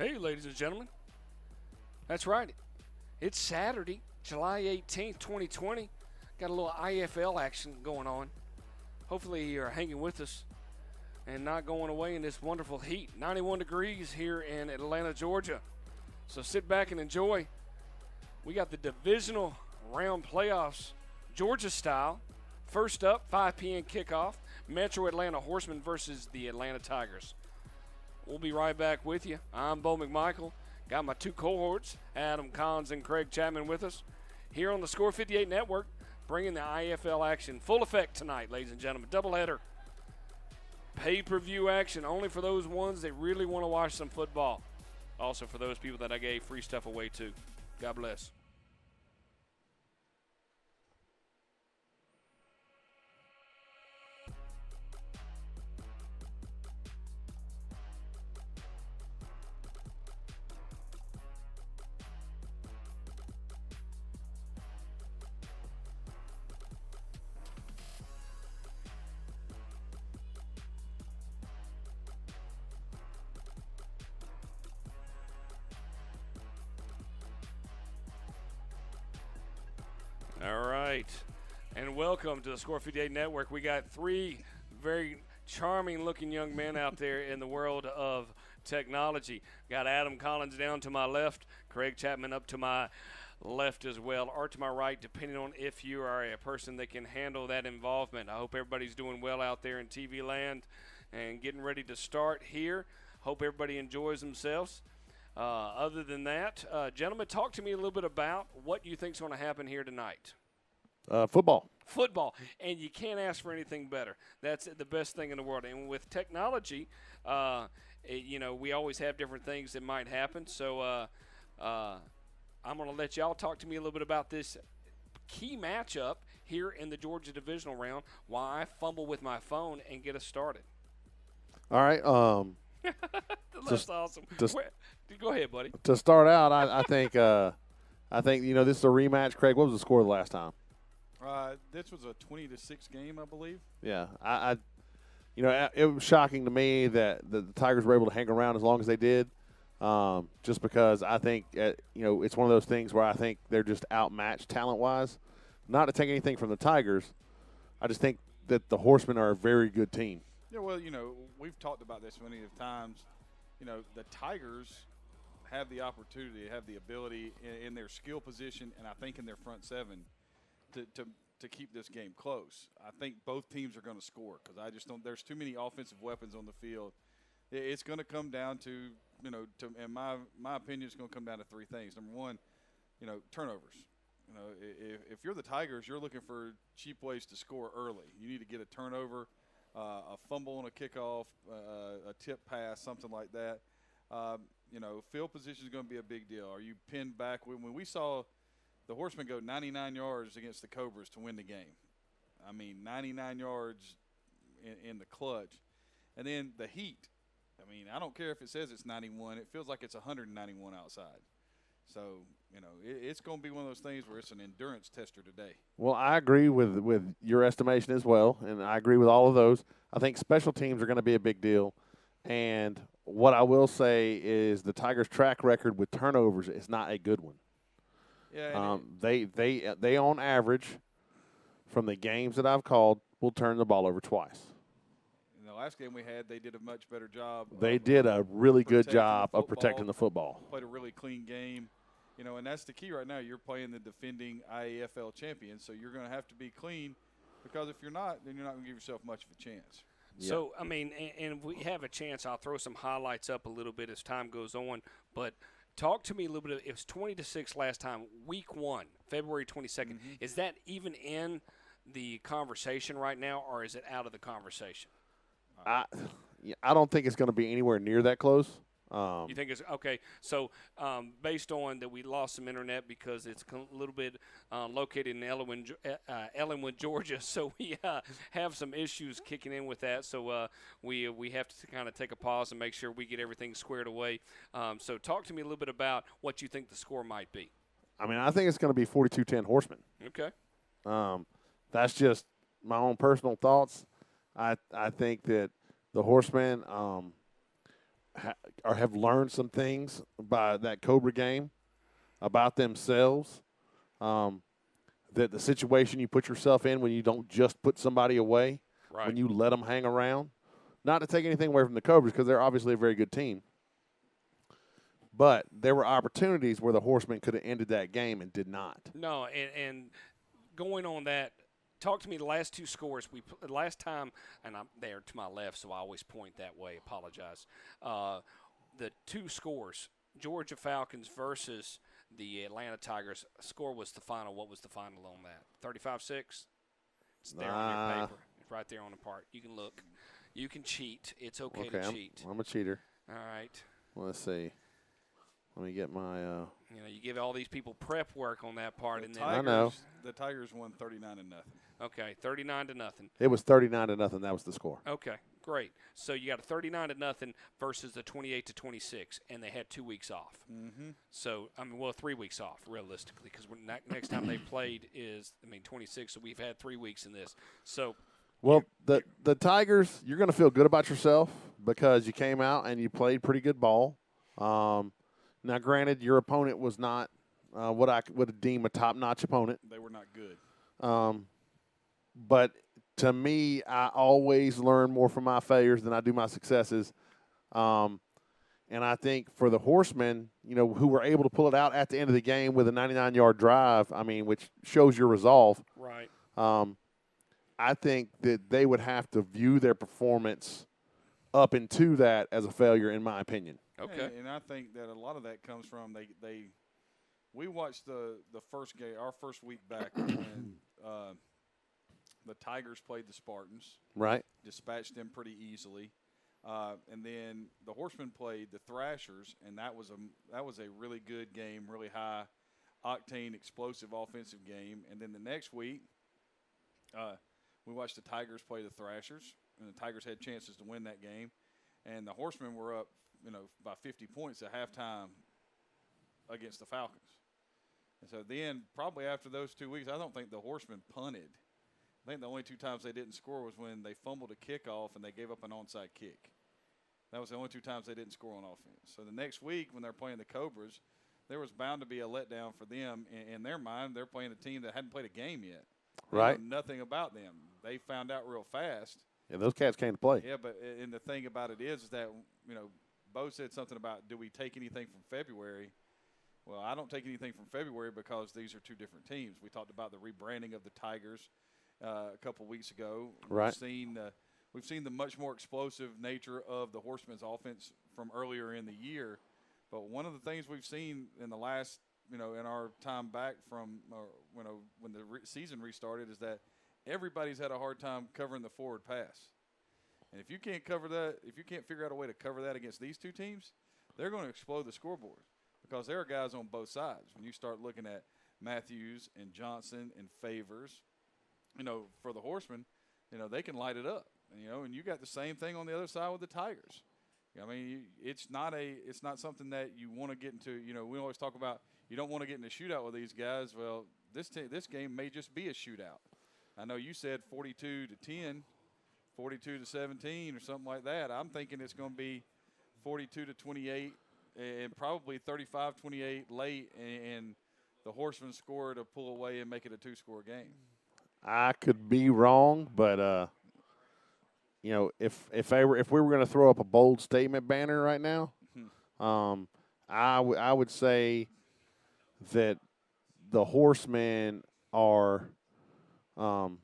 Hey, ladies and gentlemen. That's right. It's Saturday, July 18th, 2020. Got a little IAFL action going on. Hopefully you're hanging with us and not going away in this wonderful heat. 91 degrees here in Atlanta, Georgia. So sit back and enjoy. We got the divisional round playoffs, Georgia style. First up, 5 p.m. kickoff, Metro Atlanta Horsemen versus the Atlanta Tigers. We'll be right back with you. I'm Bo McMichael. Got my two cohorts, Adam Collins and Craig Chapman, with us here on the Score 58 Network, bringing the IFL action full effect tonight, ladies and gentlemen. Doubleheader. Pay-per-view action only for those ones that really want to watch some football. Also for those people that I gave free stuff away to. God bless. All right, and welcome to the Score 58 Network. We got three very charming-looking young men out there in the world of technology. Got Adam Collins down to my left, Craig Chapman up to my left as well, or to my right, depending on if you are a person that can handle that involvement. I hope everybody's doing well out there in TV land and getting ready to start here. Hope everybody enjoys themselves. Other than that, gentlemen, talk to me a little bit about what you think is going to happen here tonight. Football. Football, and you can't ask for anything better. That's the best thing in the world. And with technology, we always have different things that might happen. So I'm going to let y'all talk to me a little bit about this key matchup here in the Georgia divisional round while I fumble with my phone and get us started. All right. That's awesome. Go ahead, buddy. To start out, I think this is a rematch. Craig, what was the score the last time? This was a 20-6 game, I believe. Yeah, it was shocking to me that the Tigers were able to hang around as long as they did. Just because I think it's one of those things where I think they're just outmatched talent-wise. Not to take anything from the Tigers, I just think that the Horsemen are a very good team. Yeah, well, we've talked about this many times. The Tigers have the opportunity, have the ability in their skill position, and I think in their front seven to keep this game close. I think both teams are going to score because I just don't. There's too many offensive weapons on the field. It's going to come down to in my opinion, it's going to come down to three things. Number one, turnovers. If you're the Tigers, you're looking for cheap ways to score early. You need to get a turnover, a fumble on a kickoff, a tip pass, something like that. Field position is going to be a big deal. Are you pinned back? When we saw the Horsemen go 99 yards against the Cobras to win the game, 99 yards in the clutch. And then the heat. I don't care if it says it's 91. It feels like it's 191 outside. So, it's going to be one of those things where it's an endurance tester today. Well, I agree with your estimation as well, and I agree with all of those. I think special teams are going to be a big deal. And what I will say is the Tigers' track record with turnovers is not a good one. Yeah, they on average, from the games that I've called, will turn the ball over twice. In the last game we had, they did a much better job. They did a really good job of protecting the football. Played a really clean game. And that's the key right now. You're playing the defending IAFL champion, so you're going to have to be clean because if you're not, then you're not going to give yourself much of a chance. So, and we have a chance. I'll throw some highlights up a little bit as time goes on. But talk to me a little bit. It was 20-6 last time, week 1, February 22nd. Mm-hmm. Is that even in the conversation right now, or is it out of the conversation? I don't think it's going to be anywhere near that close. You think it's okay? So, based on that, we lost some internet because it's a little bit located in Ellenwood, Georgia. So we have some issues kicking in with that. So we have to kind of take a pause and make sure we get everything squared away. So talk to me a little bit about what you think the score might be. I think it's going to be 42-10 Horsemen. Okay. That's just my own personal thoughts. I think that the Horsemen or have learned some things by that Cobra game about themselves. That the situation you put yourself in when you don't just put somebody away, Right. when you let them hang around. Not to take anything away from the Cobras because they're obviously a very good team. But there were opportunities where the Horsemen could have ended that game and did not. No, and going on that, talk to me the last two scores. Last time, and I'm there to my left, so I always point that way. Apologize. The two scores, Georgia Falcons versus the Atlanta Tigers. Score was the final. What was the final on that? 35-6? It's there on your paper. It's right there on the part. You can look. You can cheat. It's okay to cheat. I'm a cheater. All right. Let's see. Let me get my. You give all these people prep work on that part, and then I know. The Tigers won 39-0. Okay, 39-0. It was 39-0. That was the score. Okay, great. So you got a 39-0 versus the 28-26, and they had 2 weeks off. Mm-hmm. So 3 weeks off realistically, because next time they played is 26. So we've had 3 weeks in this. So. Well, the Tigers, you're going to feel good about yourself because you came out and you played pretty good ball. Now, granted, your opponent was not what I would deem a top-notch opponent. They were not good. But to me, I always learn more from my failures than I do my successes. And I think for the Horsemen, who were able to pull it out at the end of the game with a 99-yard drive, which shows your resolve. Right. I think that they would have to view their performance up into that as a failure, in my opinion. Okay. And I think that a lot of that comes from we watched the first game, our first week back, when the Tigers played the Spartans. Right. Dispatched them pretty easily. And then the Horsemen played the Thrashers, and that was a really good game, really high octane, explosive offensive game. And then the next week, we watched the Tigers play the Thrashers, and the Tigers had chances to win that game. And the Horsemen were up, by 50 points at halftime against the Falcons. And so then, probably after those 2 weeks, I don't think the Horsemen punted. I think the only 2 times they didn't score was when they fumbled a kickoff and they gave up an onside kick. That was the only 2 times they didn't score on offense. So the next week, when they're playing the Cobras, there was bound to be a letdown for them. In their mind, they're playing a team that hadn't played a game yet. Right. Nothing about them. They found out real fast. Yeah, those cats came to play. Yeah, but and the thing about it is that, Bo said something about, do we take anything from February? Well, I don't take anything from February because these are 2 different teams. We talked about the rebranding of the Tigers a couple weeks ago. Right. We've seen the much more explosive nature of the Horsemen's offense from earlier in the year. But one of the things we've seen in the last, in our time back from when the season restarted is that everybody's had a hard time covering the forward pass. And if you can't cover that, if you can't figure out a way to cover that against these 2 teams, they're going to explode the scoreboard because there are guys on both sides. When you start looking at Matthews and Johnson and Favors, for the Horsemen, they can light it up. And you got the same thing on the other side with the Tigers. It's not something that you want to get into. We always talk about you don't want to get in a shootout with these guys. Well, this game may just be a shootout. I know you said 42-10, 42-17, or something like that. I'm thinking it's going to be 42-28 and probably 35-28 late, and the Horsemen score to pull away and make it a 2-score game. I could be wrong, but if we were going to throw up a bold statement banner right now, I would say that the Horsemen are 3-1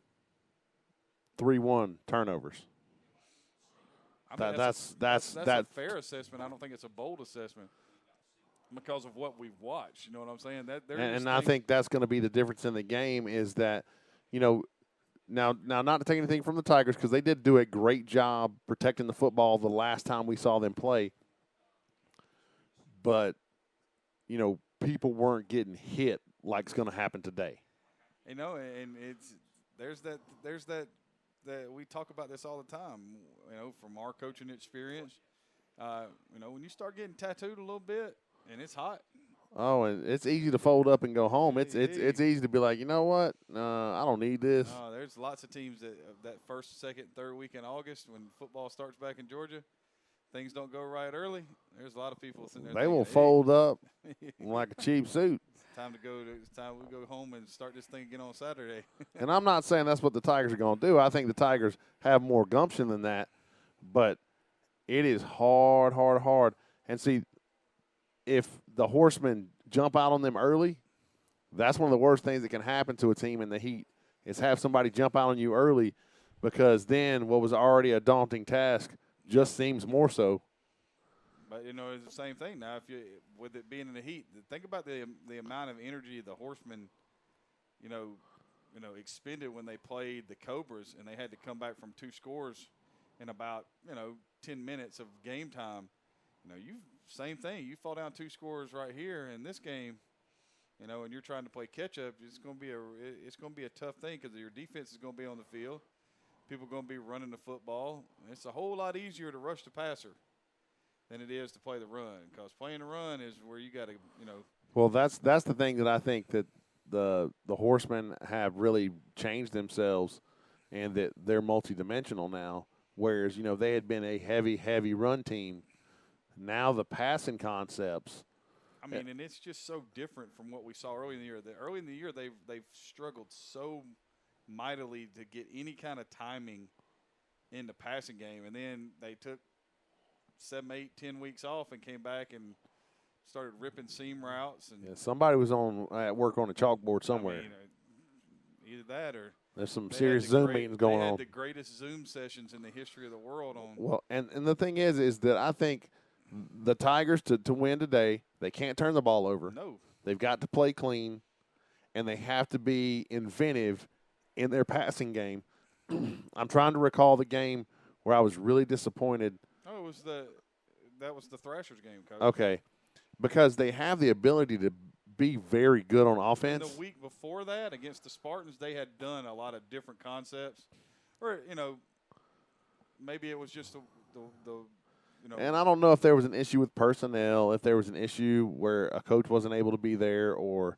turnovers. That's a fair assessment. I don't think it's a bold assessment because of what we've watched. You know what I'm saying? And I think that's going to be the difference in the game is that, now not to take anything from the Tigers because they did do a great job protecting the football the last time we saw them play. But, people weren't getting hit like it's going to happen today. And there's that we talk about this all the time, from our coaching experience. When you start getting tattooed a little bit and it's hot. Oh, and it's easy to fold up and go home. It's easy to be like, you know what? I don't need this. There's lots of teams that first, second, third week in August when football starts back in Georgia, things don't go right early, there's a lot of people sitting there. They thinking, will hey, fold up like a cheap suit. It's time we go home and start this thing again on Saturday. And I'm not saying that's what the Tigers are going to do. I think the Tigers have more gumption than that. But it is hard, hard, hard. And see, if the Horsemen jump out on them early, that's one of the worst things that can happen to a team in the heat is have somebody jump out on you early, because then what was already a daunting task just seems more so. But, it's the same thing now. With it being in the heat, think about the amount of energy the Horsemen, expended when they played the Cobras, and they had to come back from 2 scores in about 10 minutes of game time. Same thing. You fall down 2 scores right here in this game, and you're trying to play catch up. It's going to be a tough thing because your defense is going to be on the field. People are going to be running the football. It's a whole lot easier to rush the passer than it is to play the run, because playing the run is where you got to, Well, that's the thing that I think that the Horsemen have really changed themselves, and that they're multidimensional now. Whereas they had been a heavy run team. Now the passing concepts. And it's just so different from what we saw early in the year. Early in the year, they've struggled so mightily to get any kind of timing in the passing game, and then they took 7, 8, 10 weeks off and came back and started ripping seam routes. And somebody was at work on a chalkboard somewhere. Either that or there's some serious Zoom meetings going on. They had the greatest Zoom sessions in the history of the world on. Well, and the thing is that I think the Tigers to win today, they can't turn the ball over. No. They've got to play clean, and they have to be inventive in their passing game. I'm trying to recall the game where I was really disappointed. Oh, that was the Thrashers game, Coach. Okay. Because they have the ability to be very good on offense. And the week before that, against the Spartans, they had done a lot of different concepts. Or, maybe it was just the And I don't know if there was an issue with personnel, if there was an issue where a coach wasn't able to be there, or,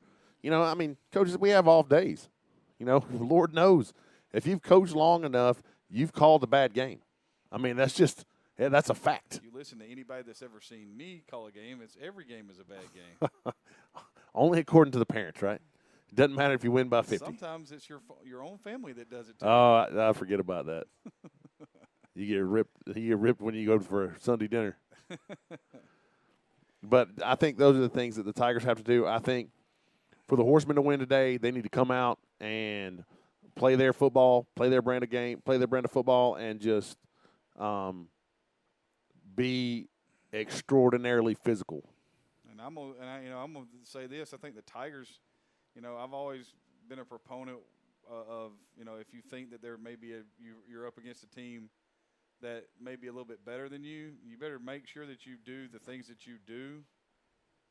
coaches, we have off days. Lord knows. If you've coached long enough, you've called a bad game. That's a fact. You listen to anybody that's ever seen me call a game, every game is a bad game. Only according to the parents, right? It doesn't matter if you win by 50. Sometimes it's your own family that does it too. Oh, I forget about that. You get ripped when you go for Sunday dinner. But I think those are the things that the Tigers have to do. I think for the Horsemen to win today, they need to come out and play their football, play their brand of game, play their brand of football, and just be extraordinarily physical. And I'm gonna say this. I think the Tigers, I've always been a proponent of, if you think that there may be you're up against a team that may be a little bit better than you, you better make sure that you do the things that you do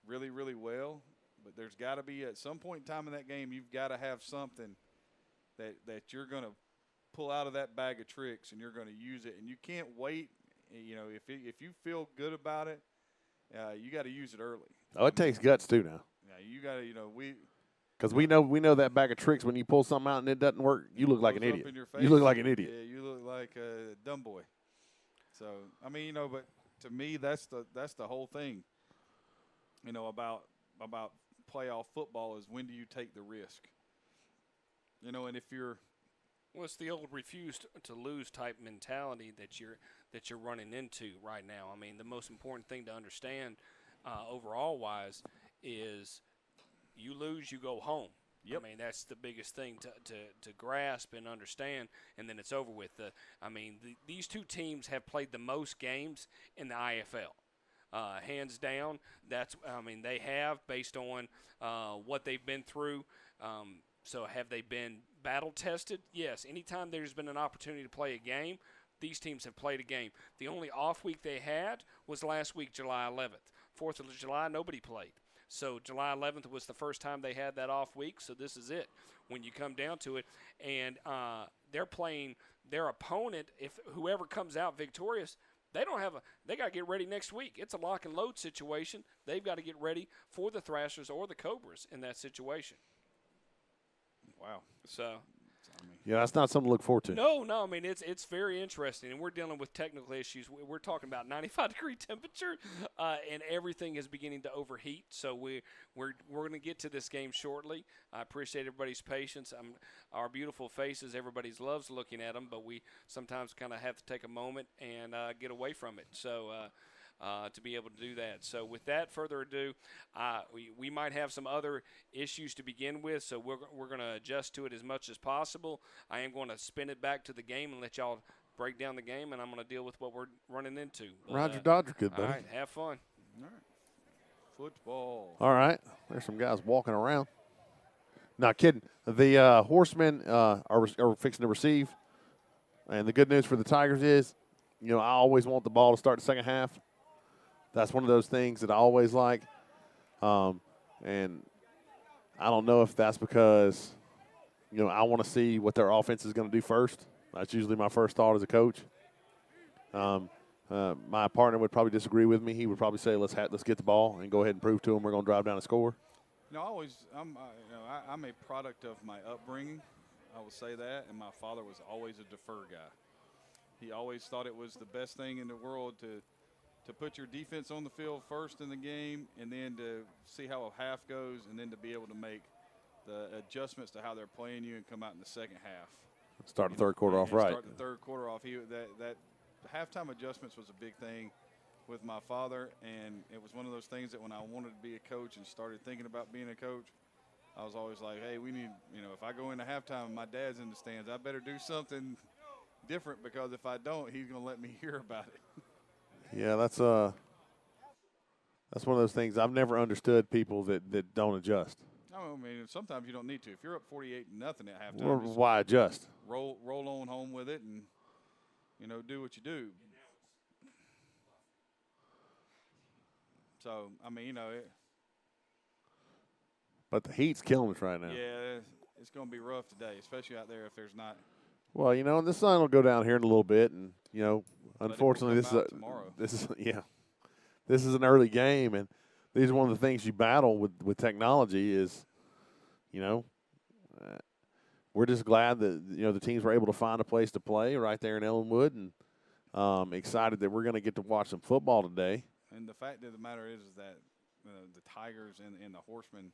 really, really well. But there's got to be, at some point in time in that game, you've got to have something that you're going to pull out of that bag of tricks, and you're going to use it. And you can't wait. If you feel good about it, you got to use it early. Oh, it takes guts too now. Yeah, you got to, because we know that bag of tricks, when you pull something out and it doesn't work, you look like an idiot. You look like an idiot. Yeah, you look like a dumb boy. So, but to me, that's the whole thing, about playoff football, is when do you take the risk? And if you're – well, it's the old refuse to lose type mentality that you're running into right now. The most important thing to understand overall wise is you lose, you go home. Yep. That's the biggest thing to grasp and understand, and then it's over with. These two teams have played the most games in the IAFL. Hands down, they have, based on what they've been through. So have they been battle tested? Yes. Anytime there's been an opportunity to play a game, these teams have played a game. The only off week they had was last week, July 11th. 4th of July, nobody played. So July 11th was the first time they had that off week, so this is it when you come down to it. And they're playing their opponent. If whoever comes out victorious, they got to get ready next week. It's a lock and load situation. They've got to get ready for the Thrashers or the Cobras in that situation. Wow. So Yeah, that's not something to look forward to. No. I mean, it's very interesting, and we're dealing with technical issues. We're talking about 95-degree temperature, and everything is beginning to overheat. So we're going to get to this game shortly. I appreciate everybody's patience. Our beautiful faces, everybody loves looking at them, but we sometimes kind of have to take a moment and get away from it. So. To be able to do that. So with that further ado, we might have some other issues to begin with, so we're going to adjust to it as much as possible. I am going to spin it back to the game and let y'all break down the game, and I'm going to deal with what we're running into. But, Roger Dodger, good buddy. All right, have fun. All right. Football. All right. There's some guys walking around. Not kidding. The Horsemen are fixing to receive, and the good news for the Tigers is, I always want the ball to start the second half. That's one of those things that I always like. And I don't know if that's because, I want to see what their offense is going to do first. That's usually my first thought as a coach. My partner would probably disagree with me. He would probably say, let's get the ball and go ahead and prove to them we're going to drive down and score. I'm a product of my upbringing. I will say that. And my father was always a defer guy. He always thought it was the best thing in the world to put your defense on the field first in the game, and then to see how a half goes, and then to be able to make the adjustments to how they're playing you and come out in the second half. Start the third quarter off right. Start the third quarter off. That halftime adjustments was a big thing with my father, and it was one of those things that when I wanted to be a coach and started thinking about being a coach, I was always like, hey, we need, if I go into halftime and my dad's in the stands, I better do something different, because if I don't, he's going to let me hear about it. Yeah, that's one of those things I've never understood, people that don't adjust. I mean, sometimes you don't need to. If you're up 48-0 at halftime, well, why adjust? Roll on home with it, and do what you do. So I mean, but the heat's killing us right now. Yeah, it's going to be rough today, especially out there if there's not. Well, the sun will go down here in a little bit, and unfortunately, this is an early game, and these are one of the things you battle with technology. Is we're just glad that the teams were able to find a place to play right there in Ellenwood, and excited that we're going to get to watch some football today. And the fact of the matter is that the Tigers and the Horsemen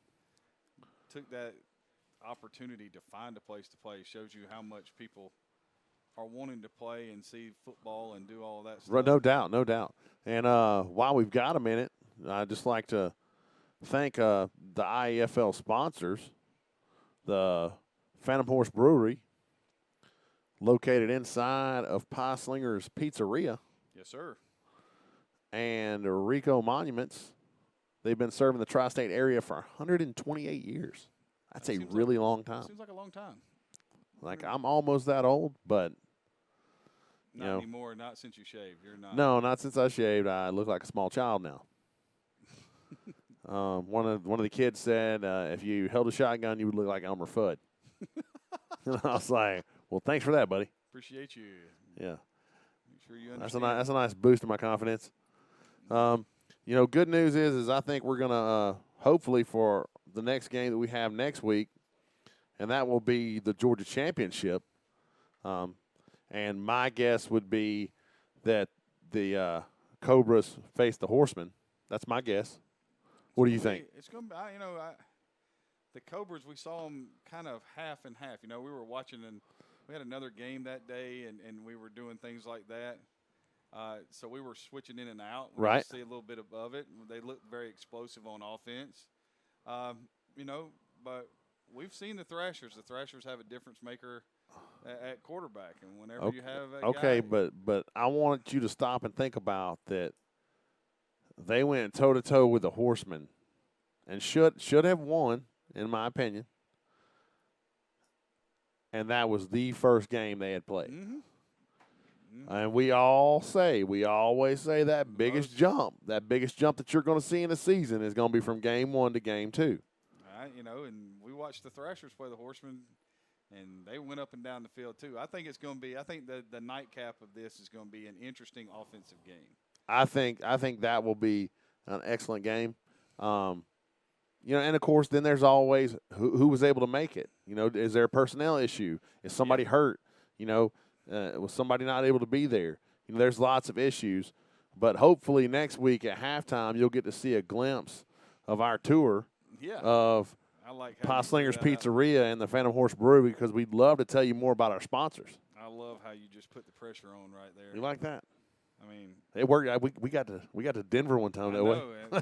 took that opportunity to find a place to play. Shows you how much people are wanting to play and see football and do all of that stuff. No doubt. And while we've got a minute, I'd just like to thank the IAFL sponsors, the Phantom Horse Brewery, located inside of Pie Slinger's Pizzeria. Yes, sir. And Rico Monuments. They've been serving the tri-state area for 128 years. That's a really long time. Seems like a long time. Like, I'm almost that old, but not anymore. Not since you shaved. You're not. No, not since I shaved. I look like a small child now. One of the kids said, if you held a shotgun, you would look like Elmer Fudd. And I was like, well, thanks for that, buddy. Appreciate you. Yeah. Make sure you understand. That's a nice boost to my confidence. Good news is I think we're gonna hopefully for the next game that we have next week, and that will be the Georgia Championship. And my guess would be that the Cobras face the Horsemen. That's my guess. What do you think? It's going to be, the Cobras, we saw them kind of half and half. We were watching, and we had another game that day, and we were doing things like that. So we were switching in and out. We right. See a little bit above it. They looked very explosive on offense. But we've seen the Thrashers. The Thrashers have a difference maker at quarterback, and whenever you have a guy, but I want you to stop and think about that. They went toe-to-toe with the Horsemen and should have won, in my opinion. And that was the first game they had played. Mm-hmm. And we always say that biggest jump that you're going to see in a season is going to be from game 1 to game 2. And we watched the Thrashers play the Horsemen, and they went up and down the field too. I think the nightcap of this is going to be an interesting offensive game. I think that will be an excellent game. and of course, then there's always who was able to make it. Is there a personnel issue? Is somebody hurt? Was somebody not able to be there? There's lots of issues. But hopefully next week at halftime, you'll get to see a glimpse of our tour of Pie Slingers Pizzeria and the Phantom Horse Brewery, because we'd love to tell you more about our sponsors. I love how you just put the pressure on right there. You like that? I mean, it worked. We got to Denver one time that way. I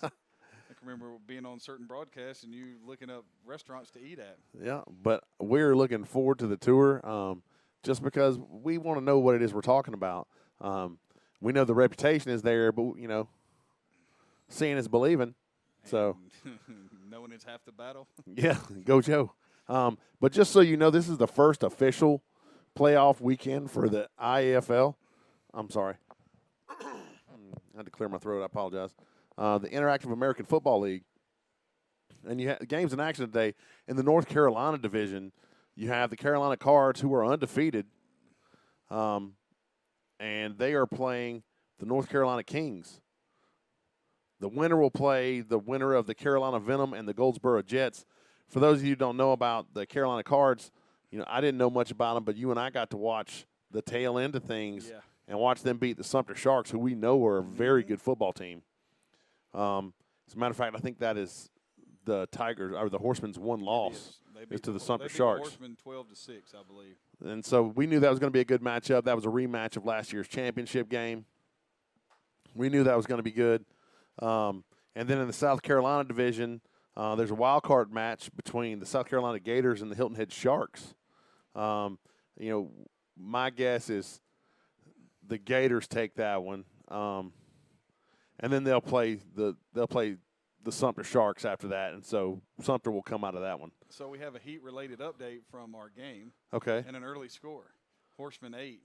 can remember being on certain broadcasts and you looking up restaurants to eat at. Yeah, but we're looking forward to the tour just because we want to know what it is we're talking about. We know the reputation is there, but, seeing is believing. So knowing it's half the battle. Yeah, go Joe. But just so you know, this is the first official playoff weekend for the IAFL. I'm sorry. I had to clear my throat. I apologize. The Interactive American Football League. And you have games in action today. In the North Carolina division, you have the Carolina Cards, who are undefeated. And they are playing the North Carolina Kings. The winner will play the winner of the Carolina Venom and the Goldsboro Jets. For those of you who don't know about the Carolina Cards, I didn't know much about them, but you and I got to watch the tail end of things and watch them beat the Sumter Sharks, who we know are a very good football team. As a matter of fact, I think that is the Tigers or the Horsemen's one loss is to the Sumter Sharks. The Horsemen 12-6, I believe. And so we knew that was going to be a good matchup. That was a rematch of last year's championship game. We knew that was going to be good. And then in the South Carolina division, there's a wild card match between the South Carolina Gators and the Hilton Head Sharks. My guess is the Gators take that one, and then they'll play the Sumter Sharks after that, and so Sumter will come out of that one. So we have a heat-related update from our game. Okay. And an early score. Horsemen 8,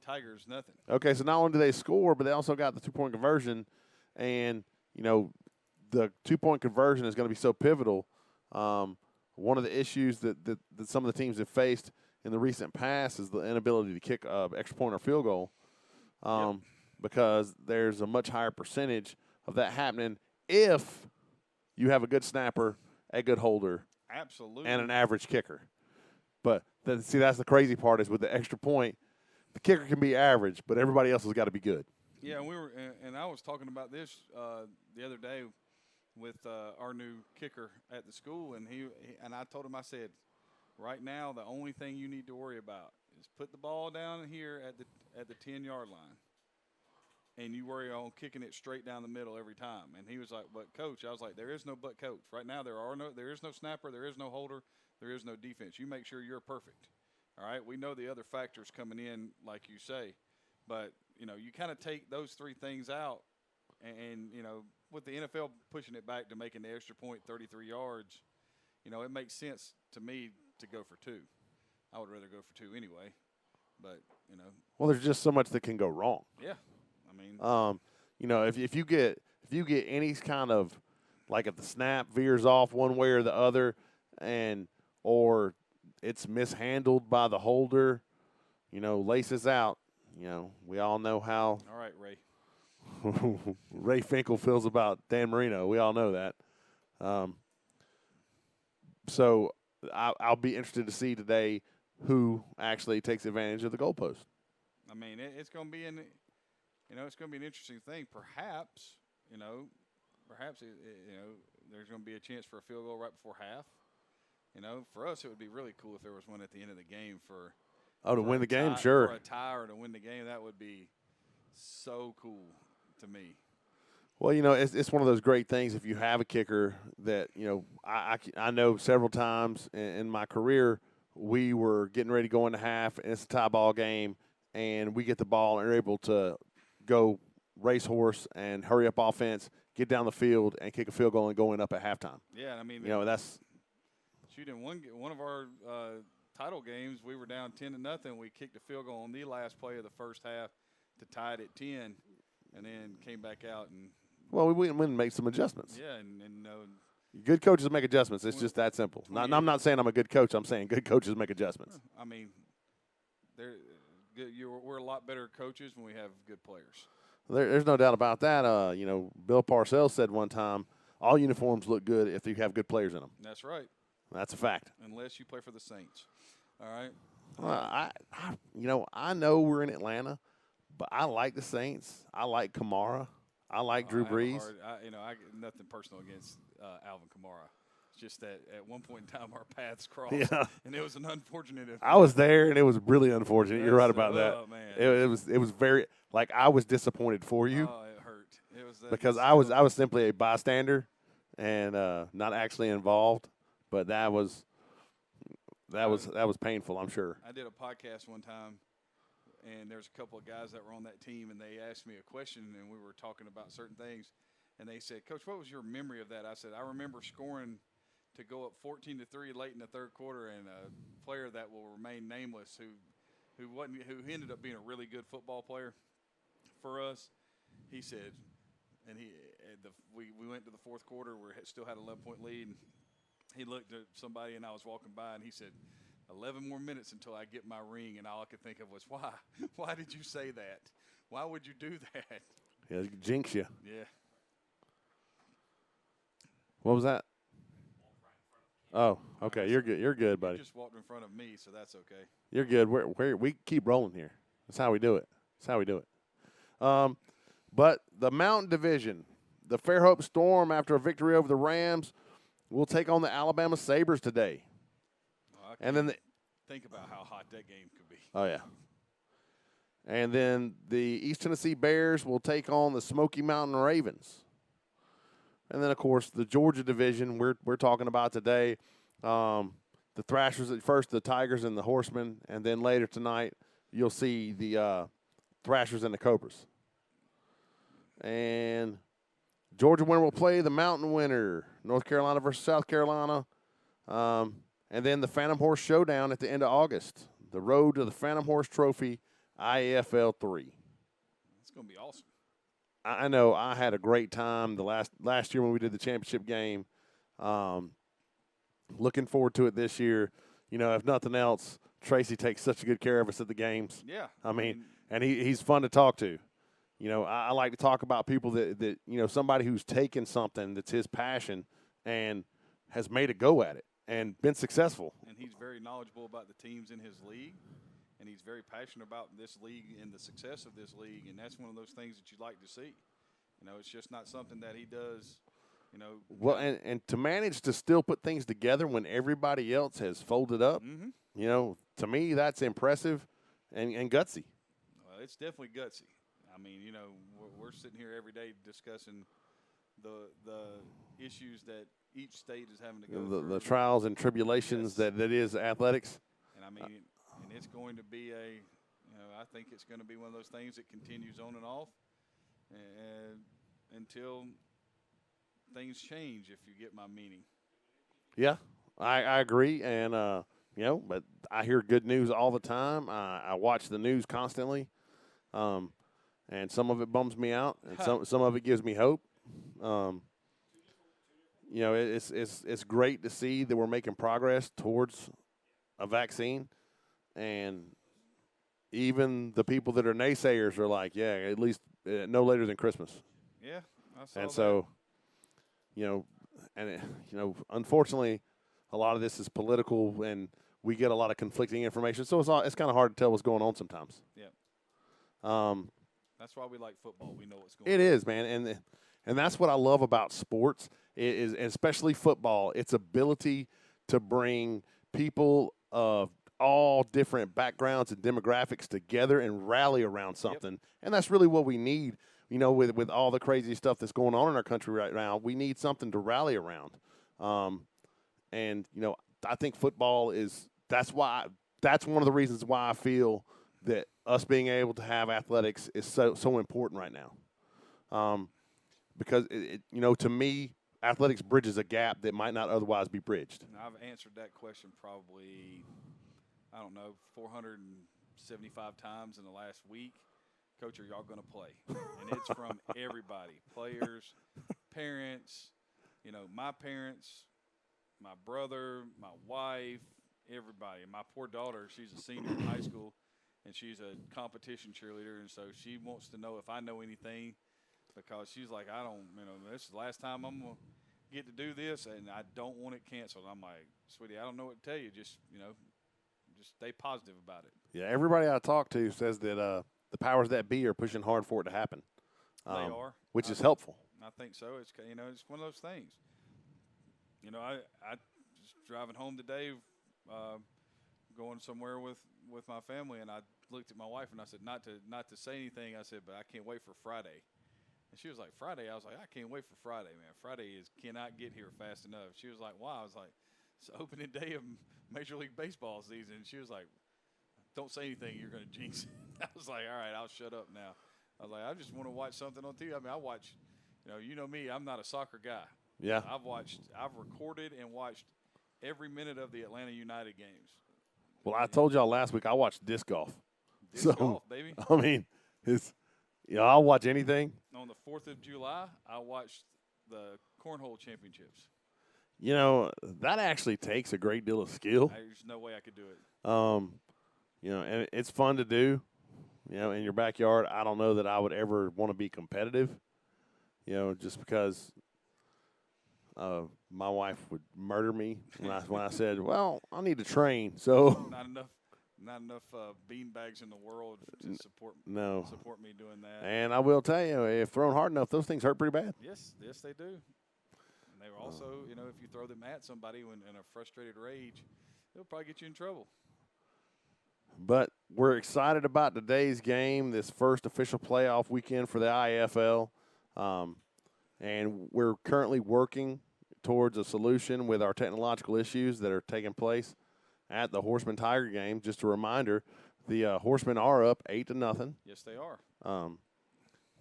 Tigers nothing. Okay, so not only do they score, but they also got the 2-point conversion, and the 2-point conversion is going to be so pivotal. One of the issues that some of the teams have faced in the recent past is the inability to kick extra point or field goal, because there's a much higher percentage of that happening if you have a good snapper, a good holder, absolutely, and an average kicker. But that's the crazy part is with the extra point, the kicker can be average, but everybody else has got to be good. Yeah, and I was talking about this the other day with our new kicker at the school, and I told him, I said, right now the only thing you need to worry about is put the ball down here at the 10-yard line, and you worry on kicking it straight down the middle every time. And he was like, "But coach," I was like, "There is no but coach. Right now there is no snapper, there is no holder, there is no defense. You make sure you're perfect. All right, we know the other factors coming in, like you say, but you kind of take those three things out, and with the NFL pushing it back to making the extra point 33 yards, it makes sense to me to go for 2. I would rather go for 2 anyway, but Well, there's just so much that can go wrong. Yeah, I mean, if you get any kind of, like, if the snap veers off one way or the other, or it's mishandled by the holder, laces out. We all know how. All right, Ray. Ray Finkel feels about Dan Marino. We all know that. So I'll be interested to see today who actually takes advantage of the goalpost. I mean, it's going to be it's going to be an interesting thing. Perhaps, there's going to be a chance for a field goal right before half. For us, it would be really cool if there was one at the end of the game to win the game, tie, sure. For a tie or to win the game, that would be so cool to me. Well, it's one of those great things if you have a kicker that, I know several times in my career we were getting ready to go into half, and it's a tie ball game, and we get the ball and are able to go racehorse and hurry up offense, get down the field, and kick a field goal and go in up at halftime. Yeah, I mean, that's – shoot, in one of our title games, we were down 10-0. We kicked a field goal on the last play of the first half to tie it at 10, and then came back out and. Well, we went and made some adjustments. Yeah, and good coaches make adjustments. It's just that simple. I'm not saying I'm a good coach. I'm saying good coaches make adjustments. I mean, we're a lot better coaches when we have good players. There's no doubt about that. Bill Parcells said one time, all uniforms look good if you have good players in them. That's right. That's a fact. Unless you play for the Saints. All right. I know we're in Atlanta, but I like the Saints. I like Kamara. I like Drew Brees. I nothing personal against Alvin Kamara. It's just that at one point in time our paths crossed, and it was an unfortunate event. I was there, and it was really unfortunate. You're right about that. Oh man, it was very I was disappointed for you. Oh, it hurt. It was because I was simply a bystander and not actually involved, but that was painful, I'm sure. I did a podcast one time, and there's a couple of guys that were on that team, and they asked me a question, and we were talking about certain things, and they said, "Coach, what was your memory of that?" I said, "I remember scoring to go up 14-3 late in the third quarter, and a player that will remain nameless who ended up being a really good football player for us." He said, and we went to the fourth quarter, we still had an 11-point lead, and he looked at somebody, and I was walking by, and he said, 11 more minutes until I get my ring, and all I could think of was, why? Why did you say that? Why would you do that? Yeah, it jinx you. Yeah. What was that? Oh, okay. You're good. You're good, buddy. You just walked in front of me, so that's okay. You're good. We keep rolling here. That's how we do it. But the Mountain Division, the Fairhope Storm, after a victory over the Rams, will take on the Alabama Sabres today. And then think about how hot that game could be. Oh yeah. And then the East Tennessee Bears will take on the Smoky Mountain Ravens. And then, of course, the Georgia division we're talking about today, the Thrashers at first, the Tigers and the Horsemen, and then later tonight you'll see the Thrashers and the Cobras. And Georgia winner will play the Mountain winner, North Carolina versus South Carolina. And then the Phantom Horse Showdown at the end of August, the road to the Phantom Horse Trophy, IAFL 3. It's going to be awesome. I know I had a great time the last year when we did the championship game. Looking forward to it this year. You know, if nothing else, Tracy takes such good care of us at the games. Yeah. I mean, and he's fun to talk to. You know, I like to talk about people that somebody who's taken something that's his passion and has made a go at it and been successful. And he's very knowledgeable about the teams in his league. And he's very passionate about this league and the success of this league, and that's one of those things that you'd like to see. You know, it's just not something that he does, you know. Well, and to manage to still put things together when everybody else has folded up, you know, to me that's impressive and gutsy. Well, it's definitely gutsy. I mean, you know, we're sitting here every day discussing the issues that each state is having to go through. The trials and tribulations that is athletics. And I mean, and it's going to be I think it's going to be one of those things that continues on and off and until things change, if you get my meaning. Yeah, I agree. And, but I hear good news all the time. I watch the news constantly, and some of it bums me out, and some of it gives me hope. It's great to see that we're making progress towards a vaccine. And even the people that are naysayers are like, yeah, at least no later than Christmas. Yeah, I saw and that. So, unfortunately, a lot of this is political, and we get a lot of conflicting information. So it's kind of hard to tell what's going on sometimes. Yeah. That's why we like football. We know what's going on. It is, man, and that's what I love about sports, is especially football. Its ability to bring people of all different backgrounds and demographics together and rally around something. Yep. And that's really what we need, with all the crazy stuff that's going on in our country right now. We need something to rally around. I think football that's one of the reasons why I feel that us being able to have athletics is so important right now. Because, to me, athletics bridges a gap that might not otherwise be bridged. And I've answered that question probably – 475 times in the last week. Coach, are y'all going to play? And it's from everybody, players, parents, my parents, my brother, my wife, everybody. My poor daughter, she's a senior in high school, and she's a competition cheerleader, and so she wants to know if I know anything because she's like, this is the last time I'm going to get to do this, and I don't want it canceled. I'm like, sweetie, I don't know what to tell you. Just, just stay positive about it. Yeah, everybody I talk to says that the powers that be are pushing hard for it to happen. They are. Which is helpful. I think so. It's it's one of those things. I just driving home today, going somewhere with my family, and I looked at my wife and I said, not to say anything. I said, but I can't wait for Friday. And she was like, Friday? I was like, I can't wait for Friday, man. Friday cannot get here fast enough. She was like, why? I was like, it's the opening day of Major League Baseball season. And she was like, don't say anything. You're going to jinx it. I was like, all right, I'll shut up now. I was like, I just want to watch something on TV. I mean, I watch, you know me, I'm not a soccer guy. Yeah. I've recorded and watched every minute of the Atlanta United games. Well, I told y'all last week I watched disc golf. Disc golf, baby. I mean, I'll watch anything. On the 4th of July, I watched the Cornhole Championships. That actually takes a great deal of skill. There's no way I could do it. And it's fun to do, in your backyard. I don't know that I would ever want to be competitive, just because my wife would murder me when I said, well, I need to train. So not enough beanbags in the world to support me doing that. And I will tell you, if thrown hard enough, those things hurt pretty bad. Yes, they do. And they were also, if you throw them at somebody in a frustrated rage, they'll probably get you in trouble. But we're excited about today's game, this first official playoff weekend for the IAFL. And we're currently working towards a solution with our technological issues that are taking place at the Horsemen Tiger game. Just a reminder, the Horsemen are up 8-0. Yes, they are.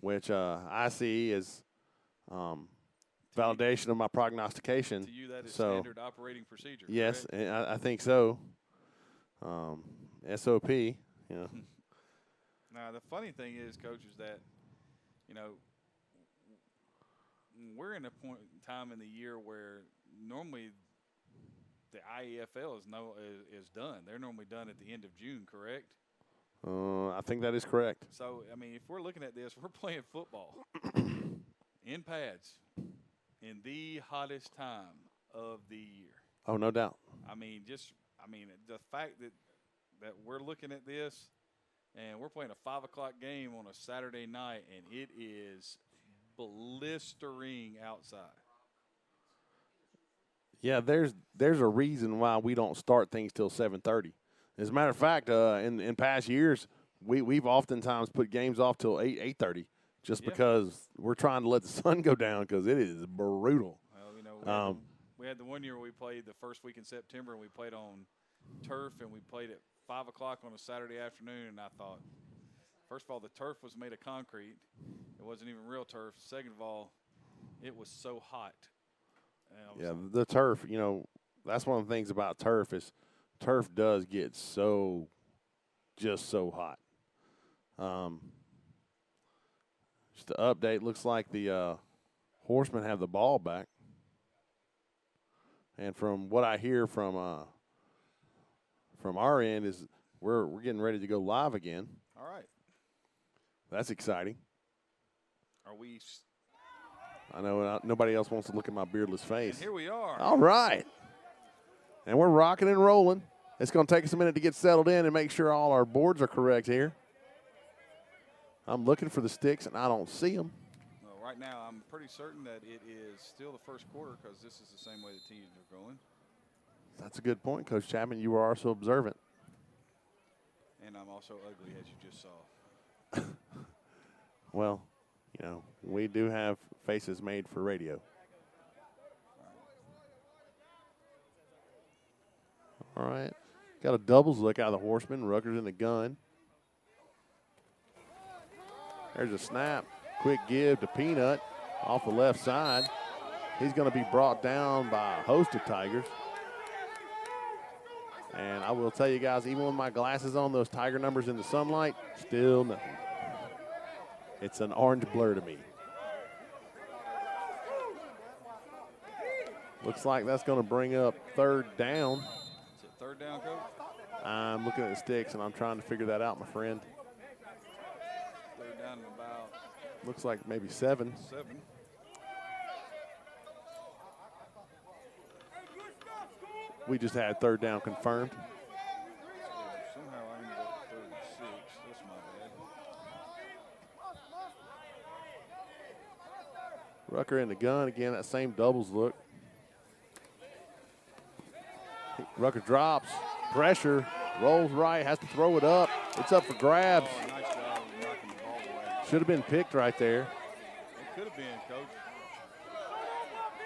Which I see as validation of my prognostication. To you, that is so, standard operating procedure. Yes, correct? and I think so. SOP. Now, the funny thing is, Coach, is that, we're in a point in time in the year where normally the IAFL is done. They're normally done at the end of June, correct? I think that is correct. So, I mean, if we're looking at this, we're playing football in pads in the hottest time of the year. Oh, no doubt. The fact that we're looking at this and we're playing a 5 o'clock game on a Saturday night, and it is blistering outside. Yeah, there's a reason why we don't start things till 7:30. As a matter of fact, in past years, we've oftentimes put games off till 8:30 just because we're trying to let the sun go down because it is brutal. Well, we had the one year we played the first week in September, and we played on turf, and we played at 5 o'clock on a Saturday afternoon, and I thought, first of all, the turf was made of concrete. It wasn't even real turf. Second of all, it was so hot. Yeah, the turf, that's one of the things about turf is turf does get just so hot. Just the update, looks like the Horsemen have the ball back. And from what I hear from our end is we're getting ready to go live again. All right. That's exciting. Are we? I know nobody else wants to look at my beardless face. And here we are. All right. And we're rocking and rolling. It's going to take us a minute to get settled in and make sure all our boards are correct here. I'm looking for the sticks, and I don't see them. Well, right now, I'm pretty certain that it is still the first quarter because this is the same way the teams are going. That's a good point, Coach Chapman. You are also observant. And I'm also ugly, as you just saw. Well, we do have faces made for radio. All right. Got a doubles look out of the Horsemen. Rucker's in the gun. There's a snap. Quick give to Peanut off the left side. He's going to be brought down by a host of Tigers. And I will tell you guys, even with my glasses on, those Tiger numbers in the sunlight, still nothing. It's an orange blur to me. Looks like that's going to bring up third down. Is it third down, Coach? I'm looking at the sticks, and I'm trying to figure that out, my friend. Third down and about. Looks like maybe 7. 7. We just had third down confirmed. Somehow I ended up at 36. That's my bad. Rucker in the gun again, that same doubles look. Rucker drops, pressure, rolls right, has to throw it up. It's up for grabs. Oh, nice job of knocking the ball away. Should have been picked right there. It could have been, Coach.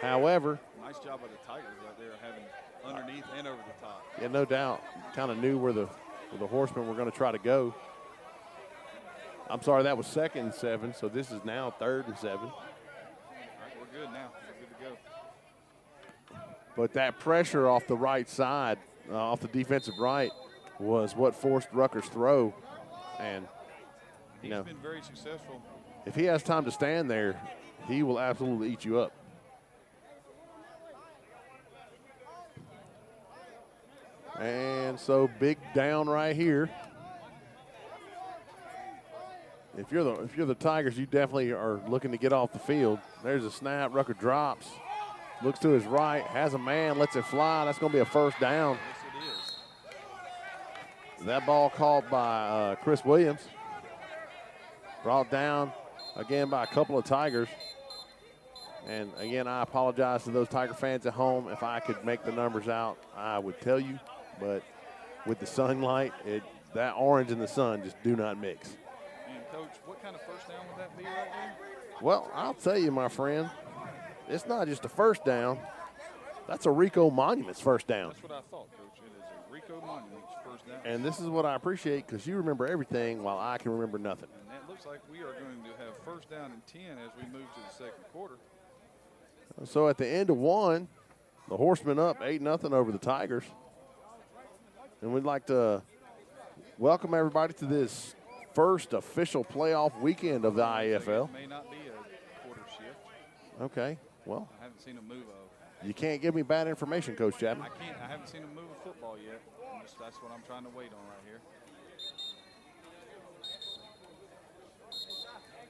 However, Nice job by the Tigers right there, having underneath and over the top. yeah, no doubt, kind of knew where the Horsemen were going to try to go. I'm sorry, that was 2nd and 7, so this is now 3rd and 7. All right, we're good now. We're good to go. But that pressure off the right side, off the defensive right, was what forced Rucker's throw. And, He's been very successful. if he has time to stand there, he will absolutely eat you up. And so big down right here. If you're the Tigers, you definitely are looking to get off the field. There's a snap. Rucker drops, looks to his right, has a man, lets it fly. That's going to be a first down. Yes, it is. That ball caught by Chris Williams. Brought down again by a couple of Tigers. And again, I apologize to those Tiger fans at home. If I could make the numbers out, I would tell you. But with the sunlight, that orange and the sun just do not mix. And, Coach, what kind of first down would that be right there? Well, I'll tell you, my friend, it's not just a first down. That's a Rico Monuments first down. That's what I thought, Coach. It is a Rico Monuments first down. And this is what I appreciate, because you remember everything while I can remember nothing. And that looks like we are going to have first down and 10 as we move to the second quarter. So at the end of one, the Horsemen up 8-0 over the Tigers. And we'd like to welcome everybody to this first official playoff weekend of the IAFL. It may not be a quarter shift. Okay, well, I haven't seen a move of. you can't give me bad information, Coach Chapman. I can't. I haven't seen a move of football yet. That's what I'm trying to wait on right here.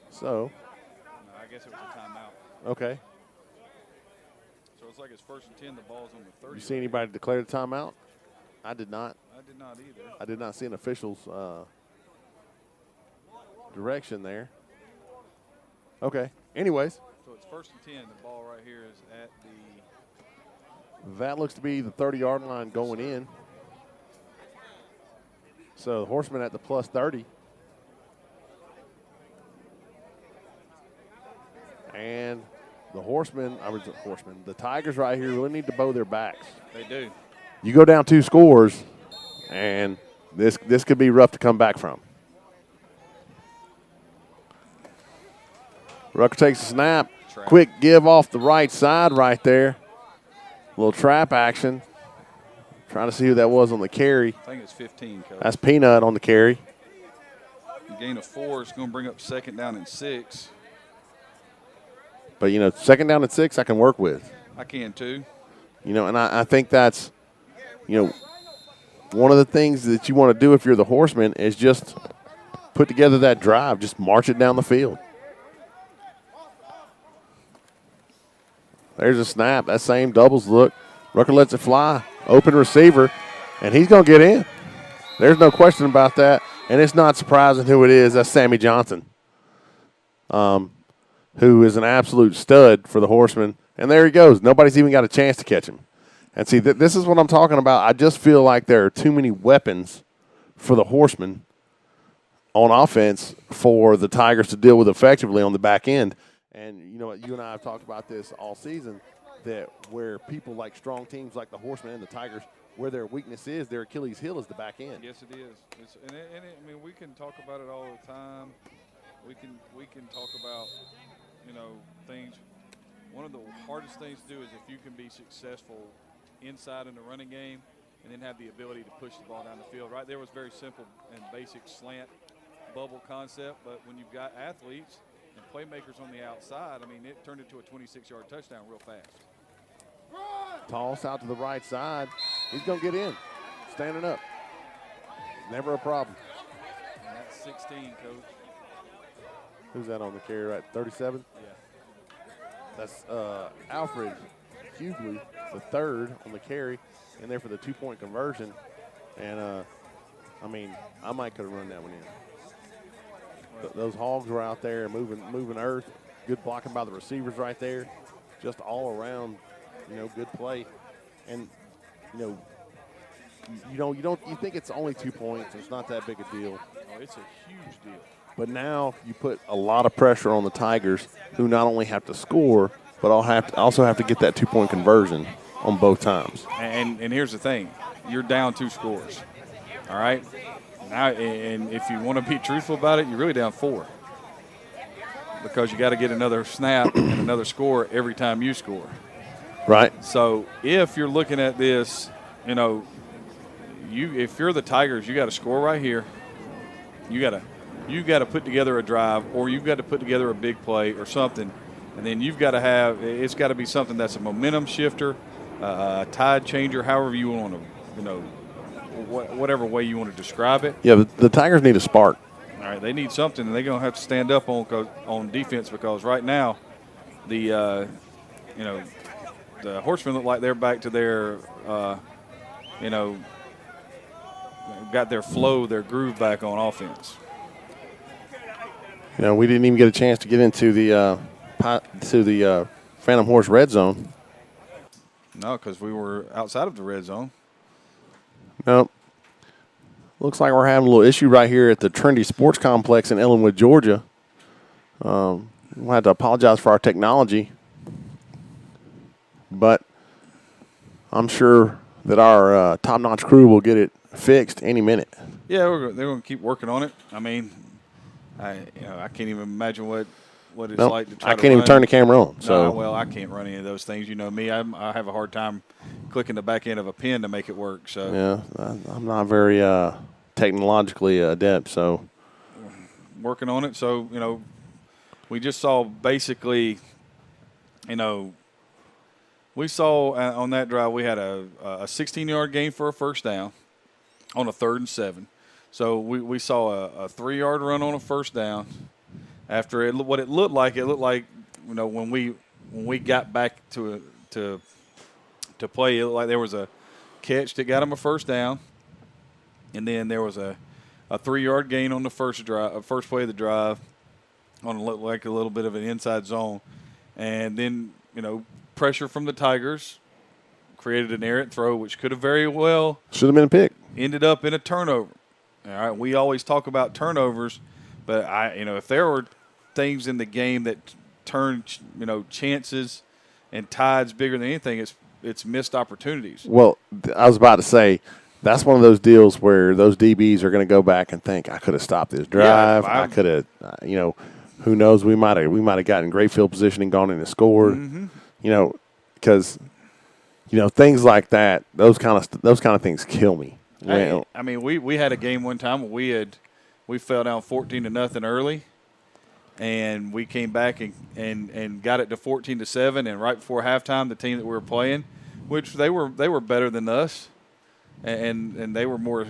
So, No, I guess it was a timeout. okay. So it's like it's first and 10. The ball's on the 30. You see anybody declare the timeout? I did not. I did not either. I did not see an official's direction there. Okay. Anyways, So it's first and 10. The ball right here is at the. that looks to be the 30-yard line going in. So the Horsemen at the plus 30. And the the Tigers right here really need to bow their backs. They do. You go down 2 scores, and this could be rough to come back from. Rucker takes a snap. Trap. Quick give off the right side right there. Little trap action. Trying to see who that was on the carry. I think it's 15, Coach. That's Peanut on the carry. Gain of 4 is going to bring up second down and 6. But, second down and 6 I can work with. I can too. And I think that's, one of the things that you want to do if you're the Horsemen is just put together that drive. Just march it down the field. There's a snap. That same doubles look. Rucker lets it fly. Open receiver. And he's going to get in. There's no question about that. And it's not surprising who it is. That's Sammy Johnson, who is an absolute stud for the Horsemen. And there he goes. Nobody's even got a chance to catch him. And see, this is what I'm talking about. I just feel like there are too many weapons for the Horsemen on offense for the Tigers to deal with effectively on the back end. And you know what? You and I have talked about this all season, that where people like strong teams like the Horsemen and the Tigers, where their weakness is, their Achilles heel is the back end. Yes, it is. I mean, we can talk about it all the time. We can talk about, things. One of the hardest things to do is if you can be successful inside in the running game and then have the ability to push the ball down the field. Right there was very simple and basic slant bubble concept, but when you've got athletes and playmakers on the outside, I mean, it turned into a 26-yard touchdown real fast. Toss out to the right side. He's going to get in. Standing up. Never a problem. And that's 16, Coach. Who's that on the carry, right? 37? Yeah. That's Alfred Hughley. the third on the carry, in there for the 2-point conversion. And, I mean, I might could have run that one in. Those Hogs were out there moving earth. Good blocking by the receivers right there. Just all around, good play. And, you think it's only 2 points. It's not that big a deal. Oh, it's a huge deal. But now you put a lot of pressure on the Tigers, who not only have to score, but also have to get that 2-point conversion on both times. And here's the thing. You're down 2 scores. All right? Now, and if you want to be truthful about it, you're really down 4. Because you got to get another snap and another score every time you score. Right. So if you're looking at this, if you're the Tigers, you got to score right here. You got to put together a drive, or you've got to put together a big play or something, and then you've got to it's got to be something that's a momentum shifter, a tide changer, however you want to, whatever way you want to describe it. Yeah, the Tigers need a spark. All right, they need something, and they're going to have to stand up on defense, because right now the Horsemen look like they're back to their got their flow, their groove back on offense. We didn't even get a chance to get into the Phantom Horse red zone. No, because we were outside of the red zone. Nope. Looks like we're having a little issue right here at the Trinity Sports Complex in Ellenwood, Georgia. We'll have to apologize for our technology, but I'm sure that our top-notch crew will get it fixed any minute. Yeah, they're going to keep working on it. I mean, I can't even imagine what it's like to try to I can't even turn the camera on. So no, well, I can't run any of those things. You know me, I have a hard time clicking the back end of a pen to make it work. So yeah, I'm not very technologically adept. So working on it. So we just saw basically, we saw on that drive we had a 16-yard gain for a first down on a 3rd and 7. So we saw a 3-yard run on a first down. After what it looked like when we got back to play, it looked like there was a catch that got him a first down, and then there was a 3-yard gain on the first play of the drive on like a little bit of an inside zone, and then pressure from the Tigers created an errant throw, which could have very well should have been a pick. Ended up in a turnover. All right, we always talk about turnovers, but if there were things in the game that turn chances and tides bigger than anything, it's missed opportunities. Well, I was about to say that's one of those deals where those DBs are going to go back and think, I could have stopped this drive. Yeah, I could have, who knows? We might have gotten great field position and gone in and scored. Mm-hmm. Because things like that, those kind of things kill me. Hey, I mean, we had a game one time where we fell down 14-0 early, and we came back and got it to 14-7, and right before halftime, the team that we were playing, which they were better than us, and they were more,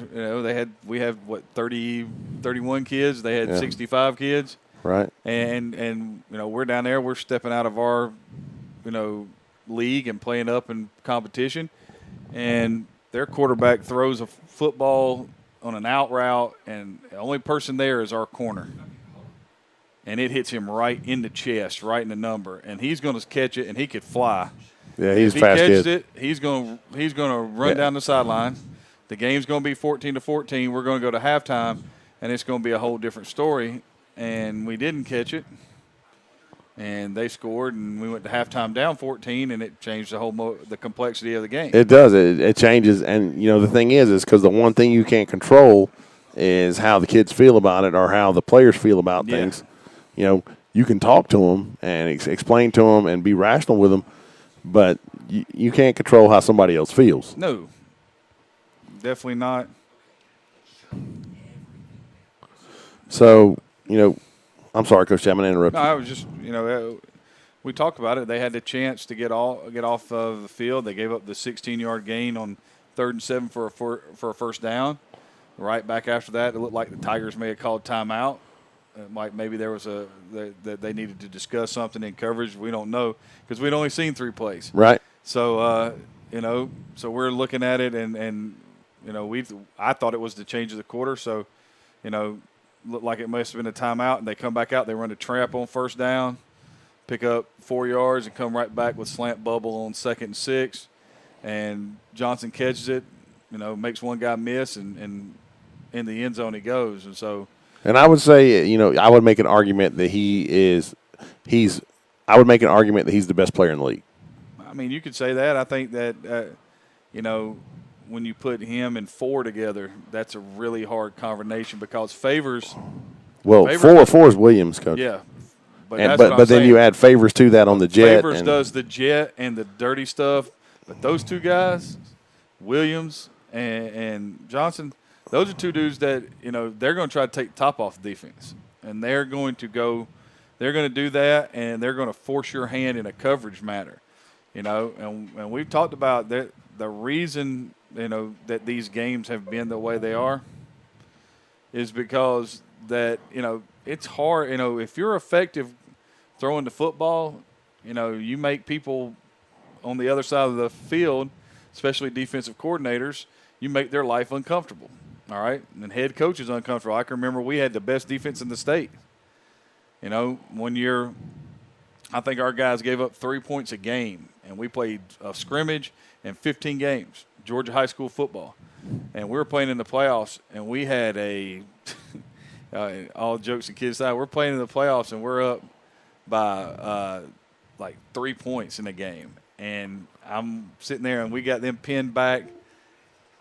we had 31 kids, they had 65 kids, right, and we're down there, we're stepping out of our league and playing up in competition, and their quarterback throws a football on an out route, and the only person there is our corner. And it hits him right in the chest, right in the number. And he's going to catch it, and he could fly. Yeah, he's a fast kid. If he catches it, he's going to run down the sideline. The game's going to be 14-14. We're going to go to halftime, and it's going to be a whole different story. And we didn't catch it. And they scored, and we went to halftime down 14, and it changed the complexity of the game. It does. It changes. And, the thing is because the one thing you can't control is how the kids feel about it or how the players feel about things. You can talk to them and explain to them and be rational with them, but you can't control how somebody else feels. No, definitely not. So, I'm sorry, Coach Chapman, I interrupted. No, I was just, we talked about it. They had the chance to get off of the field. They gave up the 16-yard gain on 3rd and 7 for a first down. Right back after that, it looked like the Tigers may have called timeout. Maybe there was that they needed to discuss something in coverage. We don't know because we'd only seen 3 plays. Right. So, so we're looking at it, and I thought it was the change of the quarter. So, looked like it must have been a timeout, and they come back out. They run a trap on first down, pick up 4 yards, and come right back with slant bubble on 2nd and 6. And Johnson catches it, makes one guy miss, and in the end zone he goes. And so, and I would say, I would make an argument that he's the best player in the league. I mean, you could say that. I think that, when you put him and 4 together, that's a really hard combination because Favors. Well, four is Williams, Coach. Yeah. But then you add Favors to that on the jet. Favors does the jet and the dirty stuff. But those two guys, Williams and Johnson, those are two dudes that, they're going to try to take the top off the defense. And they're going to do that, and they're going to force your hand in a coverage matter. And we've talked about that. The reason, that these games have been the way they are is because that, it's hard. If you're effective throwing the football, you make people on the other side of the field, especially defensive coordinators, you make their life uncomfortable. All right? And head coaches uncomfortable. I can remember we had the best defense in the state. One year, I think our guys gave up 3 points a game, and we played a scrimmage and 15 games, Georgia high school football. And we were playing in the playoffs, and we had all jokes and kids aside, we're playing in the playoffs, and we're up by like 3 points in the game. And I'm sitting there, and we got them pinned back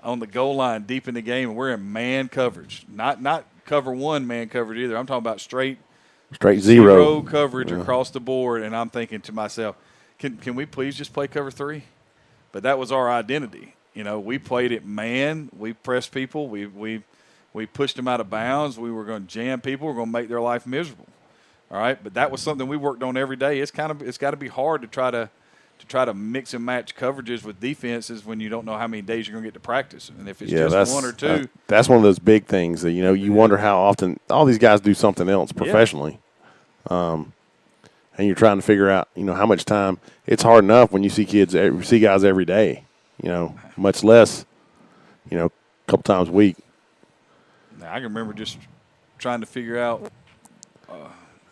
on the goal line deep in the game, and we're in man coverage. Not cover one man coverage either. I'm talking about straight zero coverage across the board, and I'm thinking to myself, can we please just play cover 3? But that was our identity. We played it man. We pressed people. We pushed them out of bounds. We were going to jam people. We were going to make their life miserable. All right, but that was something we worked on every day. It's got to be hard to try to mix and match coverages with defenses when you don't know how many days you're going to get to practice. And if it's just 1 or 2. That's one of those big things that, you wonder how often all these guys do something else professionally. Yeah. And you're trying to figure out, how much time. It's hard enough when you see guys every day, much less, a couple times a week. Now, I can remember just trying to figure out.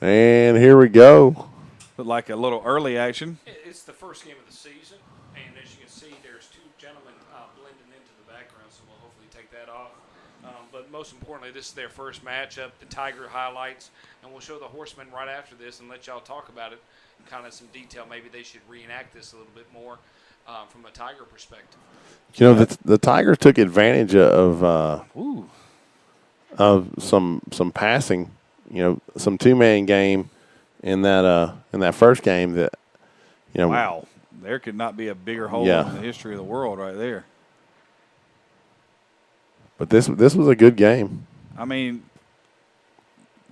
And here we go. Like a little early action. It's the first game of the season, and as you can see, there's 2 gentlemen blending into the background, so we'll hopefully take that off. But most importantly, this is their first matchup, the Tiger highlights, and we'll show the Horsemen right after this and let y'all talk about it in kind of some detail. Maybe they should reenact this a little bit more from a Tiger perspective. The Tigers took advantage of some passing, some 2-man game in that first game that, Wow, there could not be a bigger hole in the history of the world right there. But this was a good game. I mean,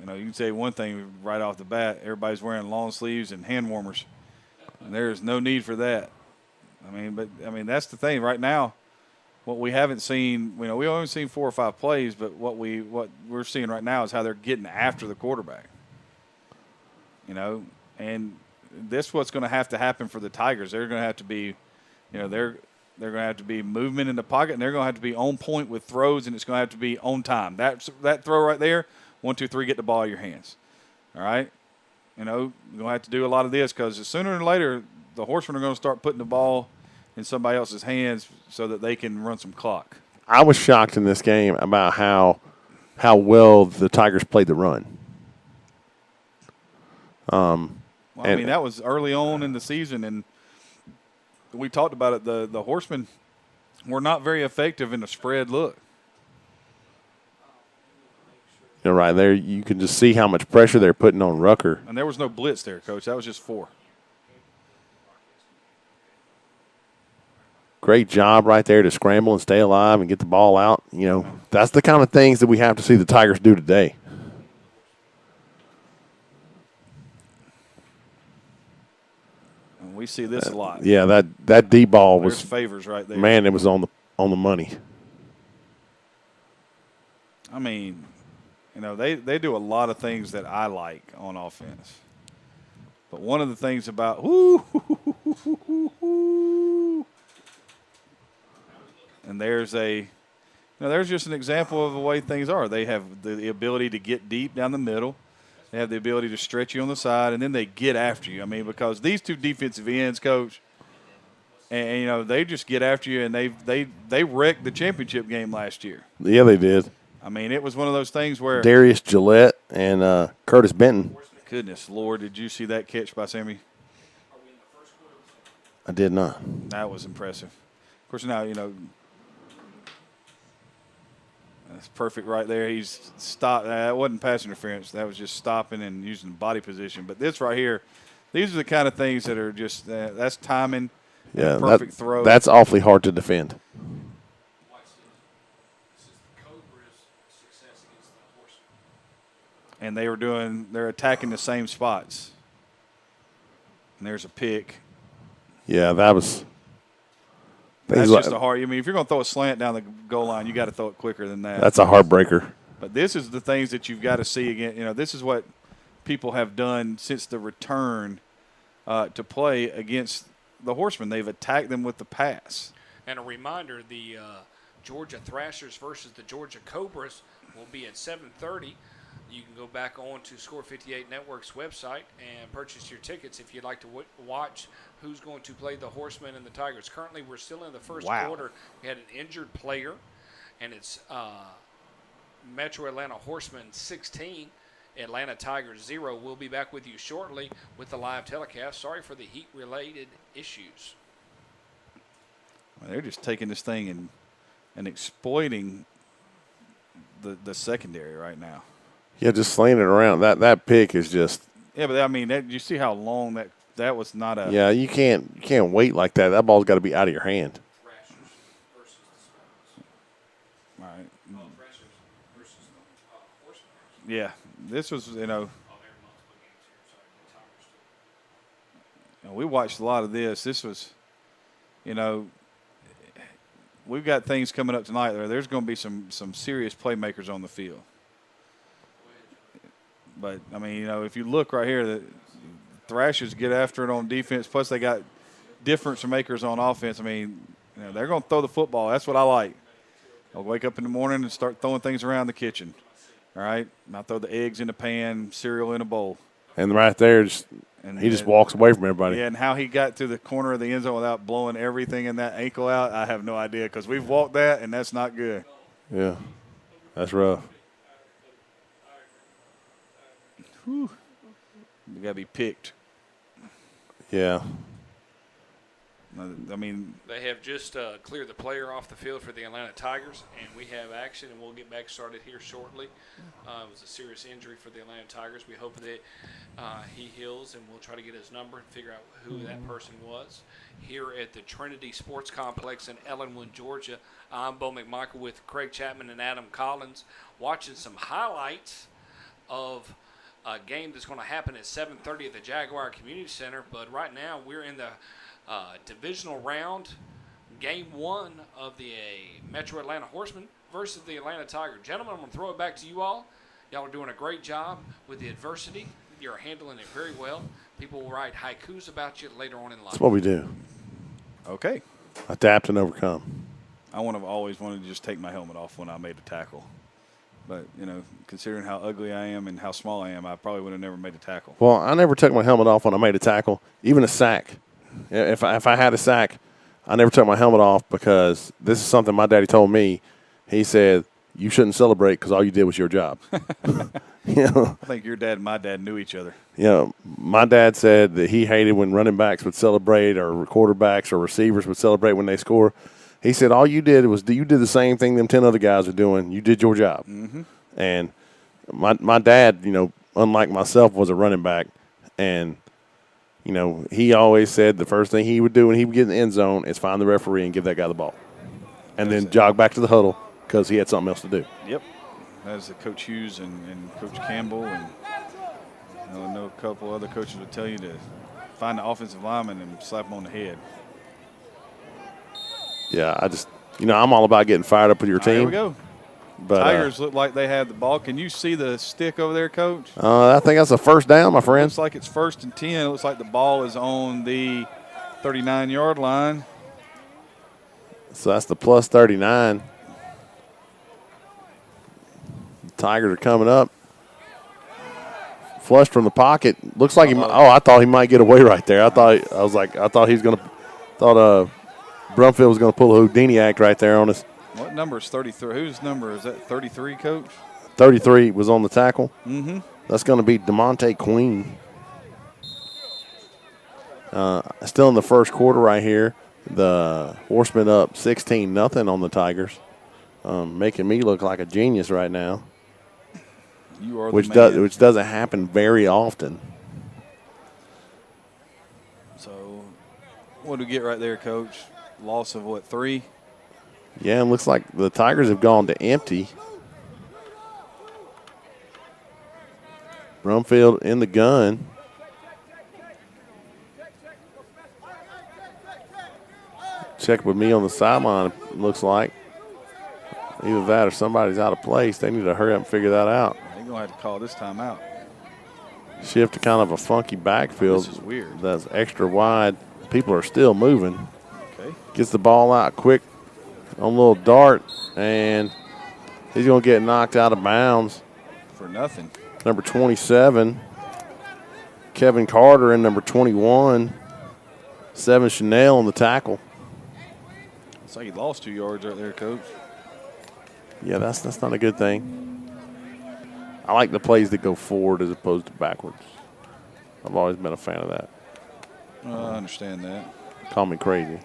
you can say one thing right off the bat. Everybody's wearing long sleeves and hand warmers. And there's no need for that. I mean, that's the thing. Right now, what we haven't seen, we've only seen 4 or 5 plays, but what we're seeing right now is how they're getting after the quarterback. And this is what's going to have to happen for the Tigers. They're going to have to be, they're going to have to be movement in the pocket, and they're going to have to be on point with throws, and it's going to have to be on time. That throw right there, 1, 2, 3, get the ball out of your hands. All right? You're going to have to do a lot of this because sooner or later, the Horsemen are going to start putting the ball in somebody else's hands so that they can run some clock. I was shocked in this game about how well the Tigers played the run. That was early on in the season, and we talked about it. The Horsemen were not very effective in a spread look. Right there, you can just see how much pressure they're putting on Rucker. And there was no blitz there, Coach. That was just 4. Great job right there to scramble and stay alive and get the ball out. That's the kind of things that we have to see the Tigers do today. And we see this a lot. Yeah, that deep ball was Favors right there. Man, it was on the money. I mean, they do a lot of things that I like on offense. But one of the things about And there's there's just an example of the way things are. They have the ability to get deep down the middle. They have the ability to stretch you on the side, and then they get after you. I mean, because these two defensive ends, Coach, and they just get after you, and they wrecked the championship game last year. Yeah, they did. I mean, it was one of those things where Darius Gillette and Curtis Benton. Goodness Lord, did you see that catch by Sammy? I did not. That was impressive. Of course, now that's perfect right there. He's stopped. That wasn't pass interference. That was just stopping and using body position. But this right here, these are the kind of things that are just that's timing. Yeah, perfect throw. That's awfully hard to defend. And they're attacking the same spots. And there's a pick. Yeah, that's just a hard. I mean, if you're going to throw a slant down the goal line, you got to throw it quicker than that. That's a heartbreaker. But this is the things that you've got to see again. This is what people have done since the return to play against the Horsemen. They've attacked them with the pass. And a reminder, the Georgia Thrashers versus the Georgia Cobras will be at 7:30. You can go back on to Score 58 Network's website and purchase your tickets if you'd like to watch who's going to play the Horsemen and the Tigers. Currently, we're still in the first quarter. We had an injured player, and it's Metro Atlanta Horsemen 16, Atlanta Tigers 0. We'll be back with you shortly with the live telecast. Sorry for the heat-related issues. Well, they're just taking this thing and exploiting the secondary right now. Yeah, just slaying it around. That pick is just. Yeah, but I mean, you see how long that was not a. Yeah, you can't wait like that. That ball's got to be out of your hand. All right. Yeah, this was we watched a lot of this. This was, we've got things coming up tonight. There's going to be some serious playmakers on the field. But, I mean, if you look right here, the Thrashers get after it on defense, plus they got difference makers on offense. I mean, they're going to throw the football. That's what I like. I'll wake up in the morning and start throwing things around the kitchen, all right? And I'll throw the eggs in a pan, cereal in a bowl. And right there, he just walks away from everybody. Yeah, and how he got to the corner of the end zone without blowing everything in that ankle out, I have no idea because we've walked that, and that's not good. Yeah, that's rough. Whew. You got to be picked. Yeah. I mean, they have just cleared the player off the field for the Atlanta Tigers, and we have action, and we'll get back started here shortly. It was a serious injury for the Atlanta Tigers. We hope that he heals, and we'll try to get his number and figure out who that person was. Here at the Trinity Sports Complex in Ellenwood, Georgia, I'm Bo McMichael with Craig Chapman and Adam Collins, watching some highlights of a game that's going to happen at 7:30 at the Jaguar Community Center. But right now we're in the divisional round, game 1 of the Metro Atlanta Horsemen versus the Atlanta Tigers. Gentlemen, I'm going to throw it back to you all. Y'all are doing a great job with the adversity. You're handling it very well. People will write haikus about you later on in life. That's what we do. Okay. Adapt and overcome. I always wanted to just take my helmet off when I made a tackle. But, considering how ugly I am and how small I am, I probably would have never made a tackle. Well, I never took my helmet off when I made a tackle, even a sack. If I had a sack, I never took my helmet off because this is something my daddy told me. He said, you shouldn't celebrate because all you did was your job. I think your dad and my dad knew each other. My dad said that he hated when running backs would celebrate or quarterbacks or receivers would celebrate when they score. He said, all you did was you did the same thing them 10 other guys are doing. You did your job. Mm-hmm. And my dad, unlike myself, was a running back. And, he always said the first thing he would do when he would get in the end zone is find the referee and give that guy the ball. And then jog back to the huddle because he had something else to do. Yep. As Coach Hughes and Coach Campbell and I know a couple other coaches would tell you to find the offensive lineman and slap him on the head. Yeah, I'm all about getting fired up with your team. Here we go. But, Tigers look like they had the ball. Can you see the stick over there, Coach? I think that's a first down, my friend. Looks like it's 1st and 10. It looks like the ball is on the 39-yard line. So that's the plus 39. The Tigers are coming up. Flushed from the pocket. Looks like I thought he might get away right there. I thought he was going to. Brumfield was going to pull a Houdini act right there on us. What number is 33? Whose number is that? 33, Coach? 33 was on the tackle. Mm-hmm. That's going to be DeMonte Queen. Still in the first quarter right here. The Horsemen up 16-0 on the Tigers, making me look like a genius right now. You are the man. Which doesn't happen very often. So, what do we get right there, Coach? Loss of what, 3? Yeah, it looks like the Tigers have gone to empty. Brumfield in the gun. Check with me on the sideline, looks like. Either that or somebody's out of place. They need to hurry up and figure that out. They're going to have to call this time out. Shift to kind of a funky backfield. This is weird. That's extra wide. People are still moving. Okay. Gets the ball out quick on a little dart, and he's going to get knocked out of bounds. For nothing. Number 27, Kevin Carter, and number 21, 7 Chanel on the tackle. It's like he lost 2 yards right there, Coach. Yeah, that's not a good thing. I like the plays that go forward as opposed to backwards. I've always been a fan of that. I understand that. Call me crazy.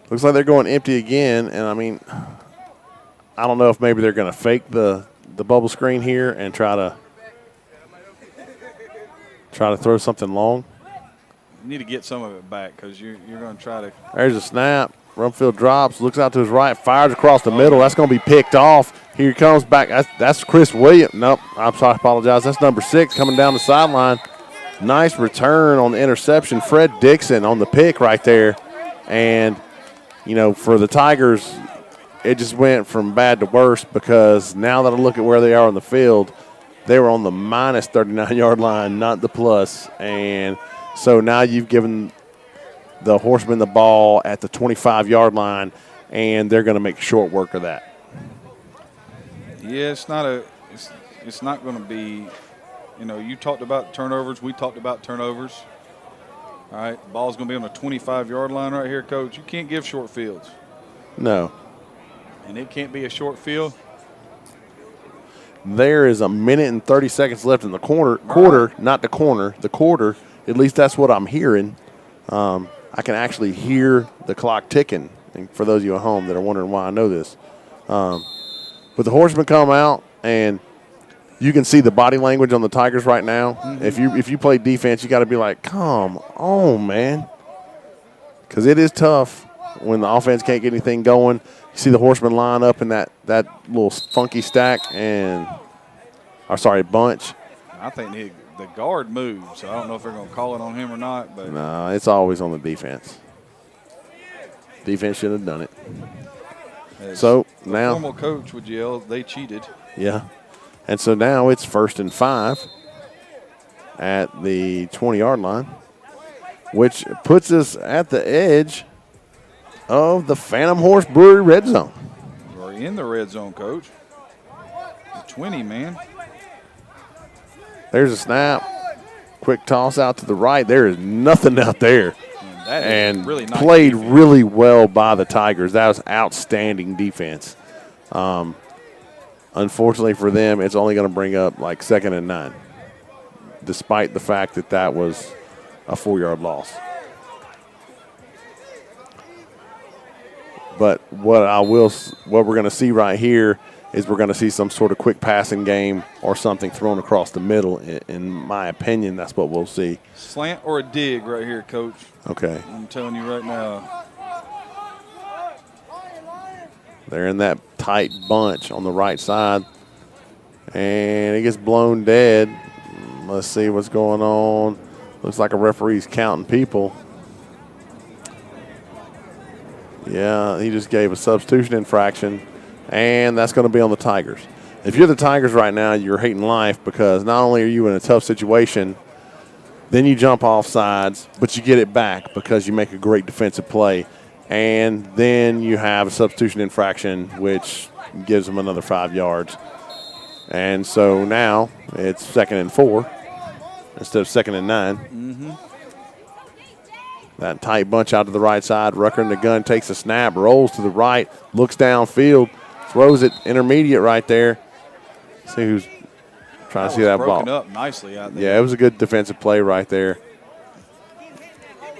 Looks like they're going empty again, and I mean, I don't know if maybe they're going to fake the bubble screen here and try to throw something long. You need to get some of it back because you're going to try to. There's a snap. Rumfield drops, looks out to his right, fires across the middle. That's going to be picked off. Here he comes back. That's Chris Williams. Nope, I'm sorry, I apologize. That's number 6 coming down the sideline. Nice return on the interception. Fred Dixon on the pick right there. And, you know, for the Tigers, it just went from bad to worse because now that I look at where they are on the field, they were on the minus 39-yard line, not the plus. And so now you've given the Horsemen the ball at the 25-yard line, and they're going to make short work of that. Yeah, it's not going to be, you know, you talked about turnovers. We talked about turnovers. All right, the ball's going to be on the 25-yard line right here, Coach. You can't give short fields. No. And it can't be a short field. There is a minute and 30 seconds left in the quarter, not the corner, the quarter. At least that's what I'm hearing. I can actually hear the clock ticking. And for those of you at home that are wondering why I know this. But the Horsemen come out, and you can see the body language on the Tigers right now. Mm-hmm. If you play defense, you got to be like, come on, man. Because it is tough when the offense can't get anything going. You see the Horsemen line up in that little funky stack bunch. I think the guard moved, so I don't know if they're going to call it on him or not. But no, it's always on the defense. Defense should have done it. So now, formal coach would yell, they cheated. Yeah. And so now it's 1st and 5 at the 20-yard line, which puts us at the edge of the Phantom Horse Brewery red zone. We're in the red zone, Coach. The 20, man. There's a snap. Quick toss out to the right. There is nothing out there. And really nice played defense. Really well by the Tigers. That was outstanding defense. Unfortunately for them, it's only going to bring up like 2nd and 9, despite the fact that was a 4-yard loss. But what we're going to see right here is we're going to see some sort of quick passing game or something thrown across the middle. In my opinion, that's what we'll see. Slant or a dig right here, Coach. Okay. I'm telling you right now. They're in that tight bunch on the right side. And it gets blown dead. Let's see what's going on. Looks like a referee's counting people. Yeah, he just gave a substitution infraction, and that's going to be on the Tigers. If you're the Tigers right now, you're hating life because not only are you in a tough situation, Then you jump off sides, but you get it back because you make a great defensive play. And then you have a substitution infraction, which gives them another 5 yards. And so now it's 2nd and 4 instead of 2nd and 9. Mm-hmm. That tight bunch out to the right side. Rucker in the gun takes a snap, rolls to the right, looks downfield, throws it intermediate right there. See who's trying to see that ball. Broken up nicely out there. Yeah, it was a good defensive play right there.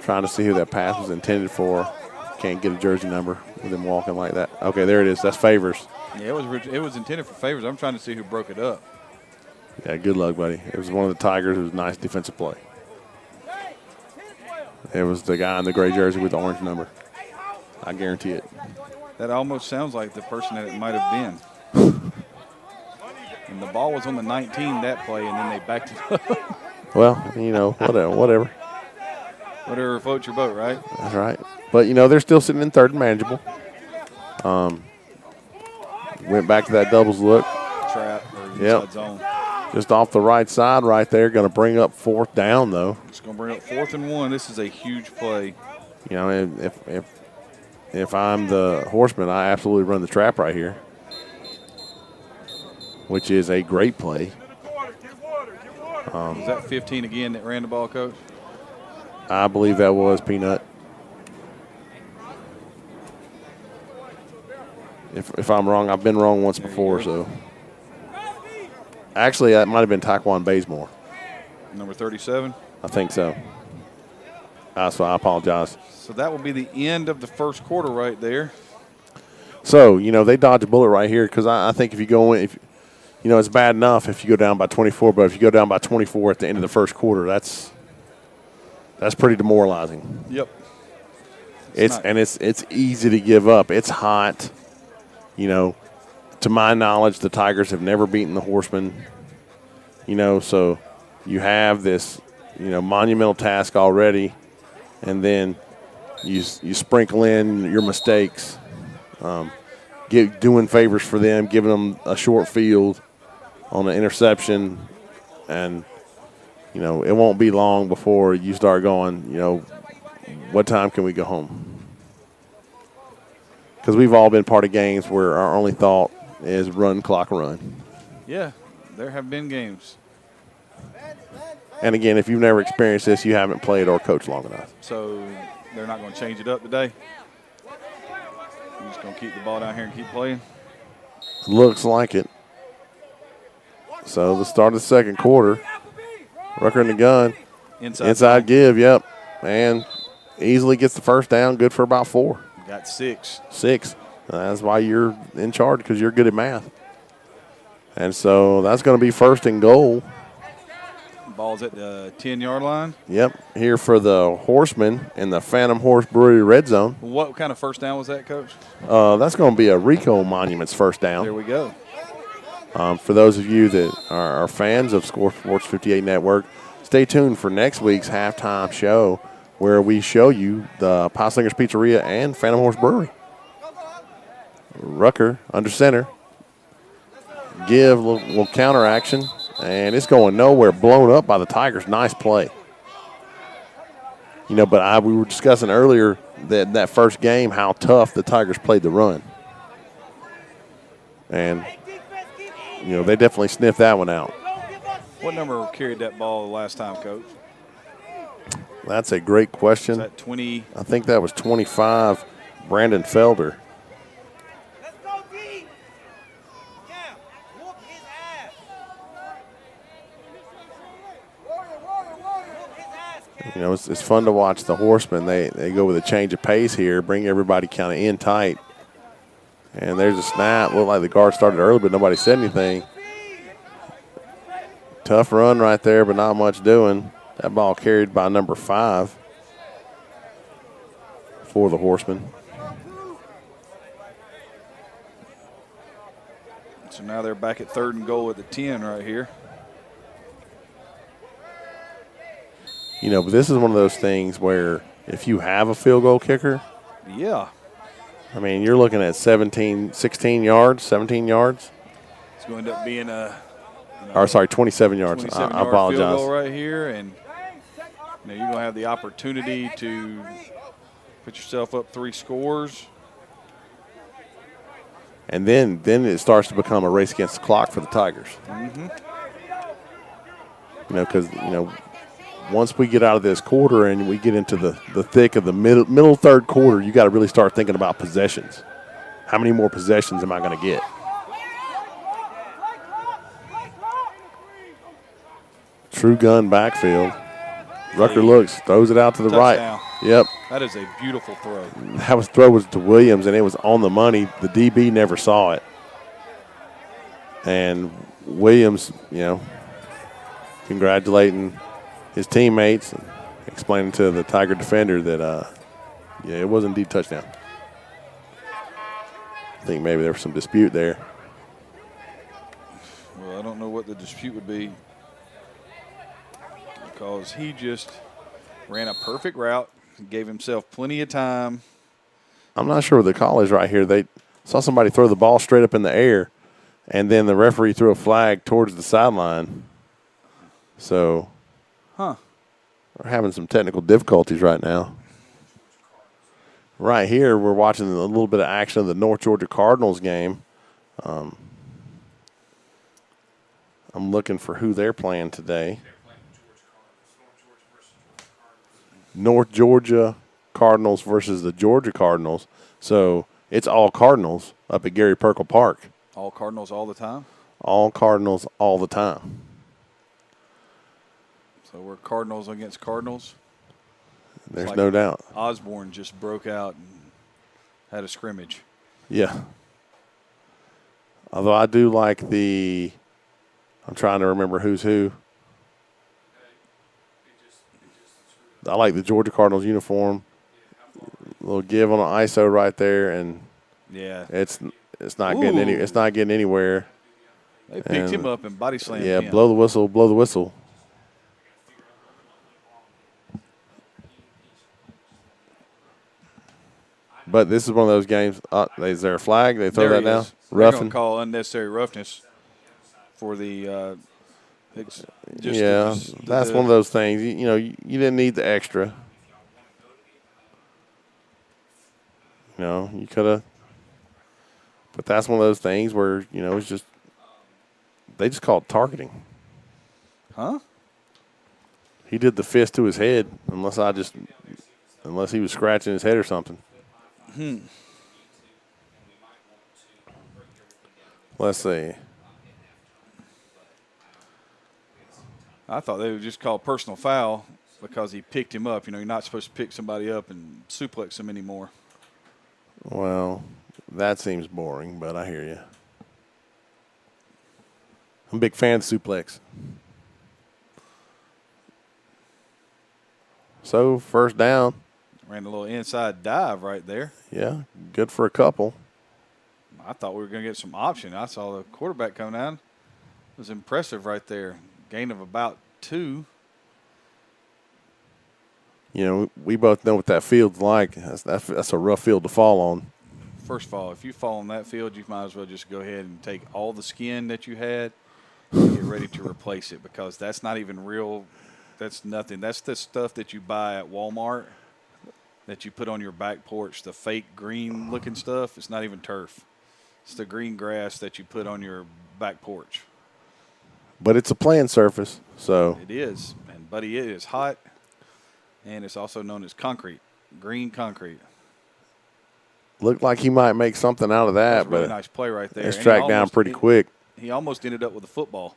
Trying to see who that pass was intended for. Can't get a jersey number with him walking like that. Okay, there it is. That's Favors. Yeah, it was intended for Favors. I'm trying to see who broke it up. Yeah, good luck, buddy. It was one of the Tigers. It was a nice defensive play. It was the guy in the gray jersey with the orange number. I guarantee it. That almost sounds like the person that it might have been. And the ball was on the 19 that play, and then they backed it up. Well, you know, whatever. Whatever floats your boat, right? That's right. But, you know, they're still sitting in 3rd and manageable. Went back to that doubles look. Trap or inside zone. Just off the right side right there. Going to bring up 4th down, though. It's going to bring up 4th and 1. This is a huge play. You know, if I'm the Horsemen, I absolutely run the trap right here, which is a great play. Is that 15 again that ran the ball, Coach? I believe that was Peanut. If I'm wrong, I've been wrong once before, so. Actually, that might have been Taekwon Bazemore. Number 37? I think so. So I apologize. So that will be the end of the first quarter right there. So, you know, they dodge a bullet right here because I think if you go in, you know, it's bad enough if you go down by 24, but if you go down by 24 at the end of the first quarter, that's pretty demoralizing. Yep. It's easy to give up. It's hot. You know, to my knowledge, the Tigers have never beaten the Horsemen. You know, so you have this, you know, monumental task already, and then you sprinkle in your mistakes, doing favors for them, giving them a short field on an interception, and you know, it won't be long before you start going, you know, what time can we go home? Because we've all been part of games where our only thought is run, clock, run. Yeah, there have been games. And again, if you've never experienced this, you haven't played or coached long enough. So they're not going to change it up today? You're just going to keep the ball down here and keep playing? Looks like it. So the start of the second quarter, Rucker in the gun. Inside give, yep. And easily gets the first down, good for about 4. Got 6. 6. That's why you're in charge, because you're good at math. And so that's going to be 1st and goal. Ball's at the 10-yard line. Yep, here for the Horsemen in the Phantom Horse Brewery red zone. What kind of first down was that, Coach? That's going to be a Rico Monuments first down. There we go. For those of you that are fans of Score Sports 58 Network, stay tuned for next week's halftime show where we show you the Pie Slingers Pizzeria and Phantom Horse Brewery. Rucker under center. Give a little counter action, and it's going nowhere. Blown up by the Tigers. Nice play. You know, but we were discussing earlier that first game how tough the Tigers played the run. And, you know, they definitely sniffed that one out. What number carried that ball the last time, Coach? That's a great question. Was that 20? I think that was 25, Brandon Felder. You know, it's fun to watch the Horsemen. They go with a change of pace here, bring everybody kind of in tight. And there's a snap. Looked like the guard started early, but nobody said anything. Tough run right there, but not much doing. That ball carried by number 5 for the Horsemen. So now they're back at 3rd and goal at the 10 right here. You know, but this is one of those things where if you have a field goal kicker, yeah, I mean, you're looking at 16 yards, 17 yards. It's going to end up being a, 27 yards. 27 I apologize. field goal right here, and you're going to have the opportunity to put yourself up 3 scores. And then it starts to become a race against the clock for the Tigers. Mm-hmm. Because, once we get out of this quarter and we get into the thick of the middle third quarter, you got to really start thinking about possessions. How many more possessions am I going to get? True gun backfield. Rucker looks, throws it out to the Touchdown. right. Yep. That is a beautiful throw. That throw was to Williams, and it was on the money. The DB never saw it. And Williams, congratulating his teammates, and explaining to the Tiger defender that, it was indeed a touchdown. I think maybe there was some dispute there. Well, I don't know what the dispute would be, because he just ran a perfect route, gave himself plenty of time. I'm not sure what the call is right here. They saw somebody throw the ball straight up in the air, and then the referee threw a flag towards the sideline. So we're having some technical difficulties right now. Right here, we're watching a little bit of action of the North Georgia Cardinals game. I'm looking for who they're playing today. North Georgia Cardinals versus the Georgia Cardinals. So it's all Cardinals up at Gary Perkle Park. All Cardinals all the time? All Cardinals all the time. So we're Cardinals against Cardinals? There's no doubt. Osborne just broke out and had a scrimmage. Yeah. Although I do like I'm trying to remember who's who. I like the Georgia Cardinals uniform. A little give on an ISO right there, and it's not getting anywhere. They picked him up and body slammed him. him. Yeah, blow the whistle, blow the whistle. But this is one of those games. Is there a flag? They throw that down? They're going to call unnecessary roughness for the that's one of those things. You didn't need the extra. You could have. But that's one of those things where, it's just they just call it targeting. Huh? He did the fist to his head, unless he was scratching his head or something. Let's see. I thought they would just call personal foul because he picked him up. You're not supposed to pick somebody up and suplex them anymore. Well, that seems boring, but I hear you. I'm a big fan of suplex. So, first down. Ran a little inside dive right there. Yeah, good for a couple. I thought we were going to get some option. I saw the quarterback come down. It was impressive right there. Gain of about 2. We both know what that field's like. That's a rough field to fall on. First of all, if you fall on that field, you might as well just go ahead and take all the skin that you had and get ready to replace it, because that's not even real. That's nothing. That's the stuff that you buy at Walmart that you put on your back porch, the fake green-looking stuff. It's not even turf. It's the green grass that you put on your back porch. But it's a playing surface, so. It is. And, buddy, it is hot, and it's also known as concrete, green concrete. Looked like he might make something out of that. That's a really nice play right there. It's tracked down pretty quick. He almost ended up with a football.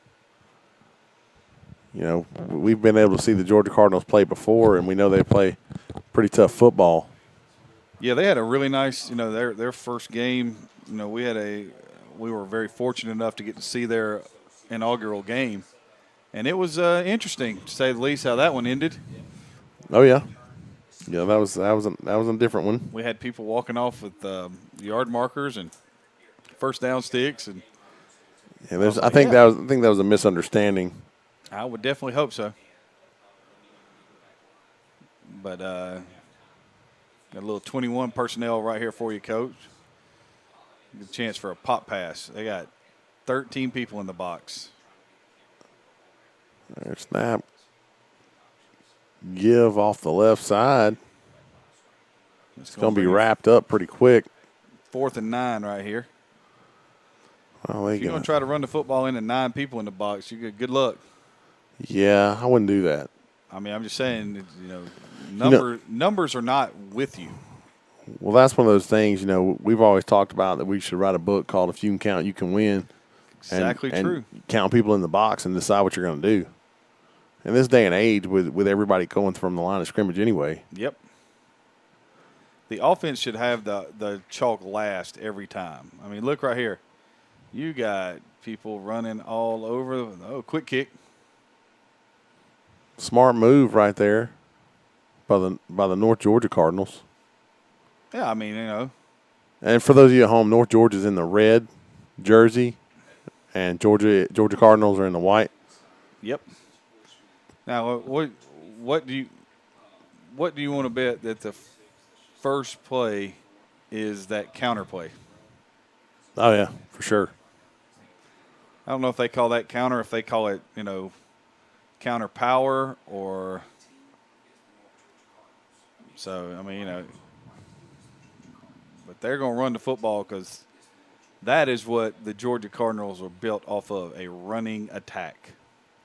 We've been able to see the Georgia Cardinals play before, and we know they play pretty tough football. Yeah, they had a really nice, their first game. We were very fortunate enough to get to see their inaugural game, and it was interesting, to say the least, how that one ended. Oh yeah, that was a different one. We had people walking off with yard markers and first down sticks, and I think that was a misunderstanding. I would definitely hope so. But got a little 21 personnel right here for you, Coach. Good chance for a pop pass. They got 13 people in the box. There's snap. give off the left side. It's Going to be wrapped up pretty quick. 4th and 9 right here. Well, If you're going to try to run the football into 9 people in the box, you get good luck. Yeah, I wouldn't do that. I mean, I'm just saying, numbers are not with you. Well, that's one of those things, we've always talked about that we should write a book called If You Can Count, You Can Win. Exactly true. And count people in the box and decide what you're going to do. In this day and age, with everybody going from the line of scrimmage anyway. Yep. The offense should have the chalk last every time. I mean, look right here. You got people running all over. Oh, quick kick. Smart move right there by the North Georgia Cardinals. Yeah, I mean, And for those of you at home, North Georgia's in the red jersey, and Georgia Cardinals are in the white. Yep. Now, what do you want to bet that the first play is that counter play? Oh yeah, for sure. I don't know if they call that counter, if they call it, counter power or. So I mean, but they're going to run the football because that is what the Georgia Cardinals are built off of, a running attack.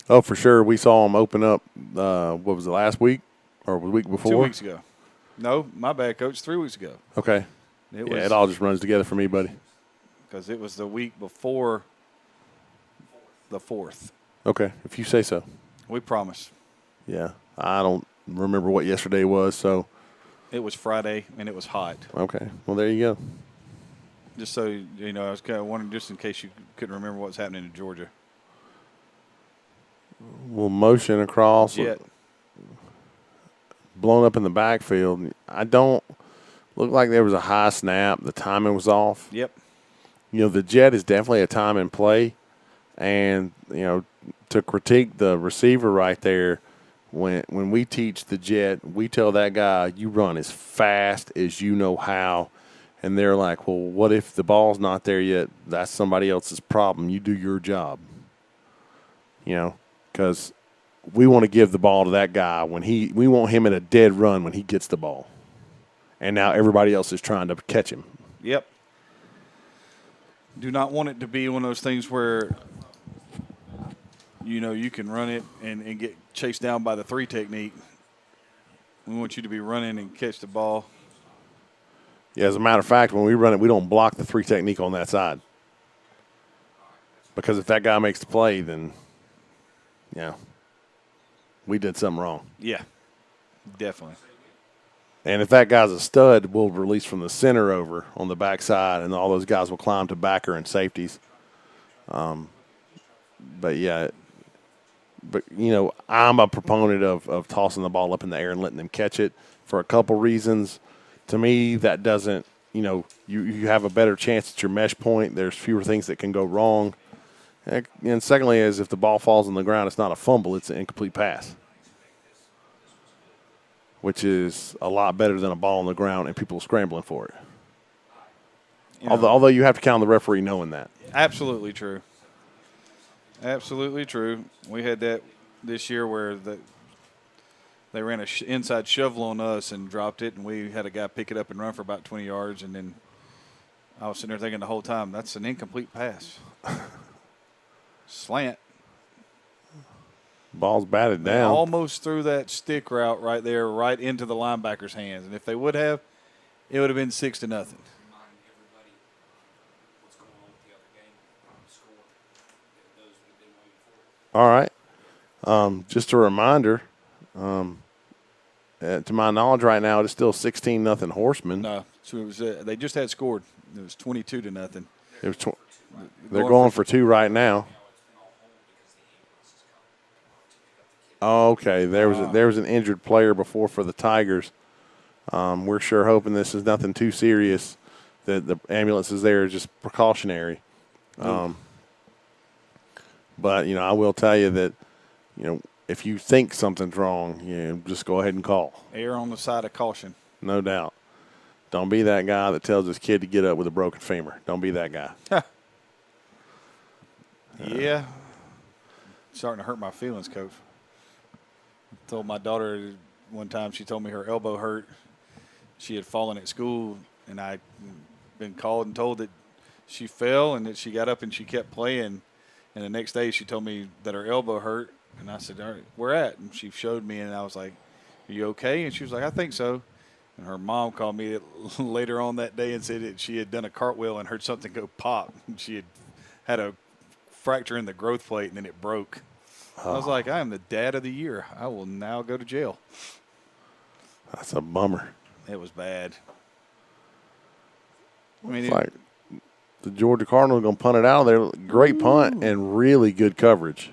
Oh, for sure. We saw them open up, what was it, last week or the week before? 2 weeks ago. No, my bad, Coach, 3 weeks ago. Okay. It all just runs together for me, buddy. Because it was the week before the 4th. Okay, if you say so. We promise. Yeah. I don't remember what yesterday was, so. It was Friday, and it was hot. Okay. Well, there you go. Just so you know, I was kind of wondering, just in case you couldn't remember what's happening in Georgia. We'll motion across. Jet. Blown up in the backfield. I don't look like there was a high snap. The timing was off. Yep. The jet is definitely a time and play. And, to critique the receiver right there, when we teach the jet, we tell that guy, you run as fast as you know how. And they're like, well, what if the ball's not there yet? That's somebody else's problem. You do your job. Because we want to give the ball to that guy we want him in a dead run when he gets the ball. And now everybody else is trying to catch him. Yep. Do not want it to be one of those things where, you can run it and get chased down by the 3 technique. We want you to be running and catch the ball. Yeah, as a matter of fact, when we run it, we don't block the 3 technique on that side. Because if that guy makes the play, then, we did something wrong. Yeah, definitely. And if that guy's a stud, we'll release from the center over on the backside, and all those guys will climb to backer and safeties. But I'm a proponent of tossing the ball up in the air and letting them catch it for a couple reasons. To me, that doesn't, you have a better chance at your mesh point. There's fewer things that can go wrong. And secondly, is if the ball falls on the ground, it's not a fumble, it's an incomplete pass, which is a lot better than a ball on the ground and people scrambling for it. Although you have to count the referee knowing that. Absolutely true. Absolutely true. We had that this year where they ran an inside shovel on us and dropped it, and we had a guy pick it up and run for about 20 yards, and then I was sitting there thinking the whole time, that's an incomplete pass. Slant. Ball's batted down. They almost threw that stick route right there, right into the linebacker's hands. And if they would have, it would have been 6-0. All right. Just a reminder, to my knowledge right now, it's still 16-0 Horsemen. No, so it was, they just had scored. It was 22-0. It was they're going for 2 right now. Oh, okay. There was an injured player before for the Tigers. We're sure hoping this is nothing too serious. That the ambulance is there is just precautionary. But I will tell you that if you think something's wrong, just go ahead and call. Err on the side of caution. No doubt. Don't be that guy that tells his kid to get up with a broken femur. Don't be that guy. Yeah. Starting to hurt my feelings, Coach. Told my daughter one time, she told me her elbow hurt. She had fallen at school, and I'd been called and told that she fell and that she got up and she kept playing. And the next day she told me that her elbow hurt. And I said, all right, where at? And she showed me, and I was like, are you okay? And she was like, I think so. And her mom called me later on that day and said that she had done a cartwheel and heard something go pop. She had a fracture in the growth plate, and then it broke. I was like, I am the dad of the year. I will now go to jail. That's a bummer. It was bad. I mean, It's like the Georgia Cardinals going to punt it out of there. Great punt and really good coverage.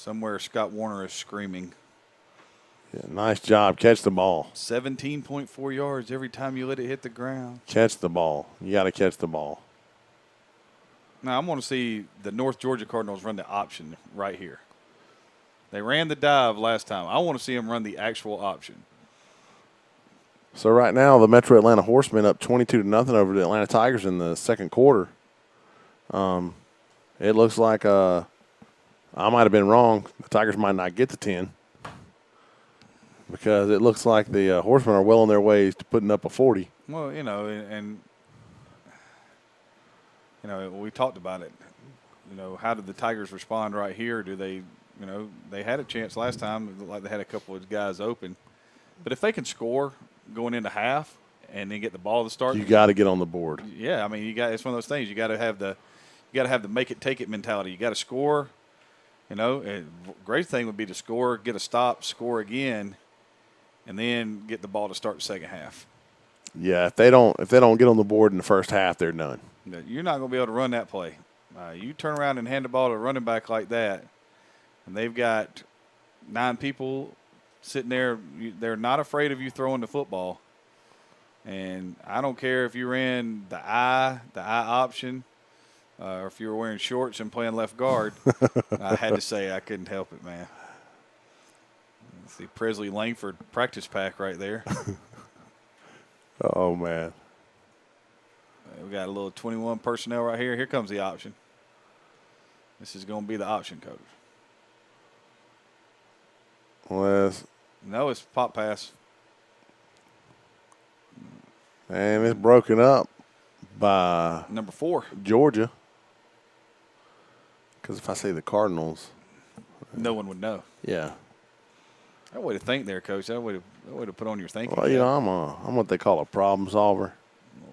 somewhere Scott Warner is screaming. Yeah, nice job. Catch the ball. 17.4 yards every time you let it hit the ground. Catch the ball. You got to catch the ball. Now, I want to see the North Georgia Cardinals run the option right here. They ran the dive last time. I want to see them run the actual option. So right now, the Metro Atlanta Horsemen up 22-0 over the Atlanta Tigers in the second quarter. It looks like I might have been wrong. The Tigers might not get to 10 because it looks like the Horsemen are well on their ways to putting up a 40. Well, and we talked about it. How did the Tigers respond right here? Do they, they had a chance last time. It looked like they had a couple of guys open. But if they can score going into half and then get the ball to start, You got to get on the board. Yeah, I mean, it's one of those things. You got to have the make it, take it mentality. You got to score. Great thing would be to score, get a stop, score again, and then get the ball to start the second half. Yeah, if they don't get on the board in the first half, they're done. You're not going to be able to run that play. You turn around and hand the ball to a running back like that, and they've got 9 people sitting there. They're not afraid of you throwing the football. And I don't care if you ran the I option, or if you were wearing shorts and playing left guard. I had to say I couldn't help it, man. See Presley Langford practice pack right there. Oh, man. We got a little 21 personnel right here. Here comes the option. This is going to be the option coach. Well, No, it's pop pass. and it's broken up by Number 4. Georgia. Because if I say the Cardinals, No one would know. yeah. That way to think there, Coach. That way to put on your thinking. Well, I'm what they call a problem solver.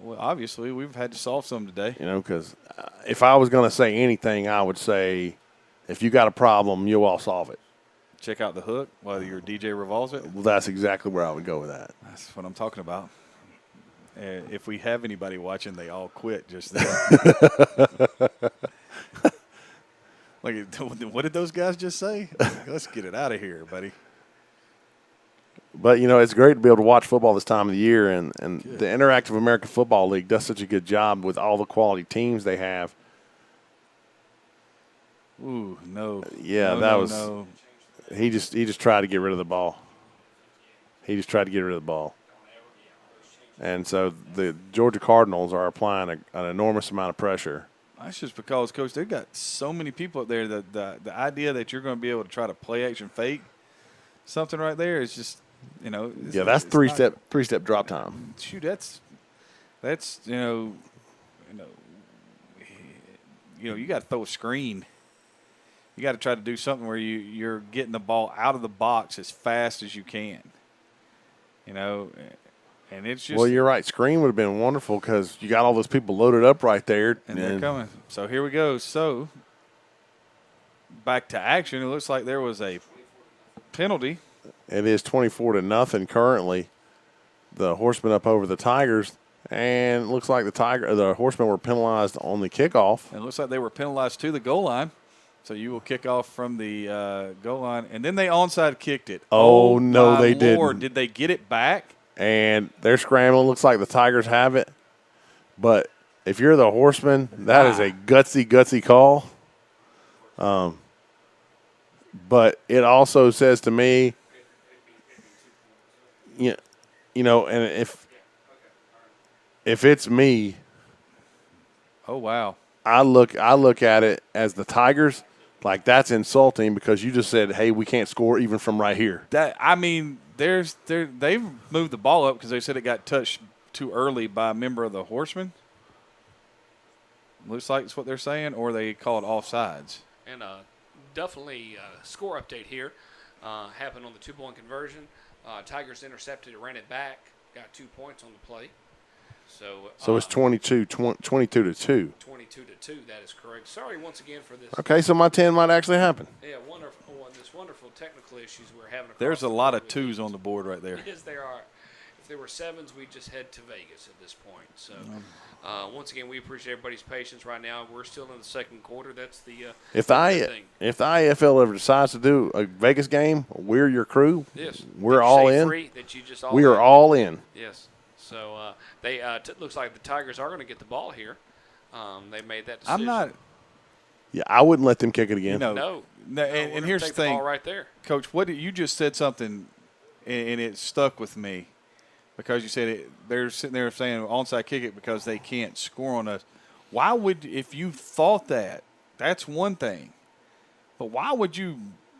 Well, obviously, we've had to solve some today. Because if I was going to say anything, I would say if you got a problem, you'll all solve it. Check out the hook while your DJ revolves it. Well, that's exactly where I would go with that. That's what I'm talking about. If we have anybody watching, they all quit just then. What did those guys just say? Let's get it out of here, buddy. But, it's great to be able to watch football this time of the year, and the Interactive American Football League does such a good job with all the quality teams they have. Ooh, no. Yeah, No. He just tried to get rid of the ball. And so the Georgia Cardinals are applying an enormous amount of pressure. That's just because, Coach, they've got so many people up there that the idea that you're going to be able to try to play action fake something right there is just, That's three-step drop time. Shoot, that's you got to throw a screen. You got to try to do something where you're getting the ball out of the box as fast as you can. And it's just. Well, you're right. Screen would have been wonderful because you got all those people loaded up right there. And they're coming. So here we go. So back to action. It looks like there was a penalty. It is 24-0 currently. The Horsemen up over the Tigers. And it looks like the Horsemen were penalized on the kickoff. And it looks like they were penalized to the goal line. So you will kick off from the goal line. And then they onside kicked it. Oh no, they Lord, didn't. Did they get it back? And they're scrambling. Looks like the Tigers have it. But if you're the Horsemen, that is a gutsy call. But it also says to me, and if it's me, Oh, wow. I look at it as the Tigers Like, that's insulting because you just said, hey, we can't score even from right here. They've moved the ball up because they said it got touched too early by a member of the Horsemen. Looks like it's what they're saying, or they call it offsides. And definitely score update here. Happened on the 2-point conversion. Tigers intercepted it, ran it back, got 2 points on the play. So it's 22 to 2. 22 to 2, that is correct. Sorry once again for this. Okay, so my 10 might actually happen. Yeah, this wonderful technical issues we're having. There's a lot of 2s on the board right there. Yes, there are. If there were 7s, we'd just head to Vegas at this point. So, once again, we appreciate everybody's patience right now. We're still in the second quarter. That's the if the IAFL ever decides to do a Vegas game, we're your crew. Yes, we're all in. We are all in. Yes. So looks like the Tigers are going to get the ball here. They made that decision. Yeah, I wouldn't let them kick it again. No. And here's the thing, ball right there, Coach. You just said something, and it stuck with me because you said they're sitting there saying onside kick it because they can't score on us. Why would, if you thought that's one thing, but why would you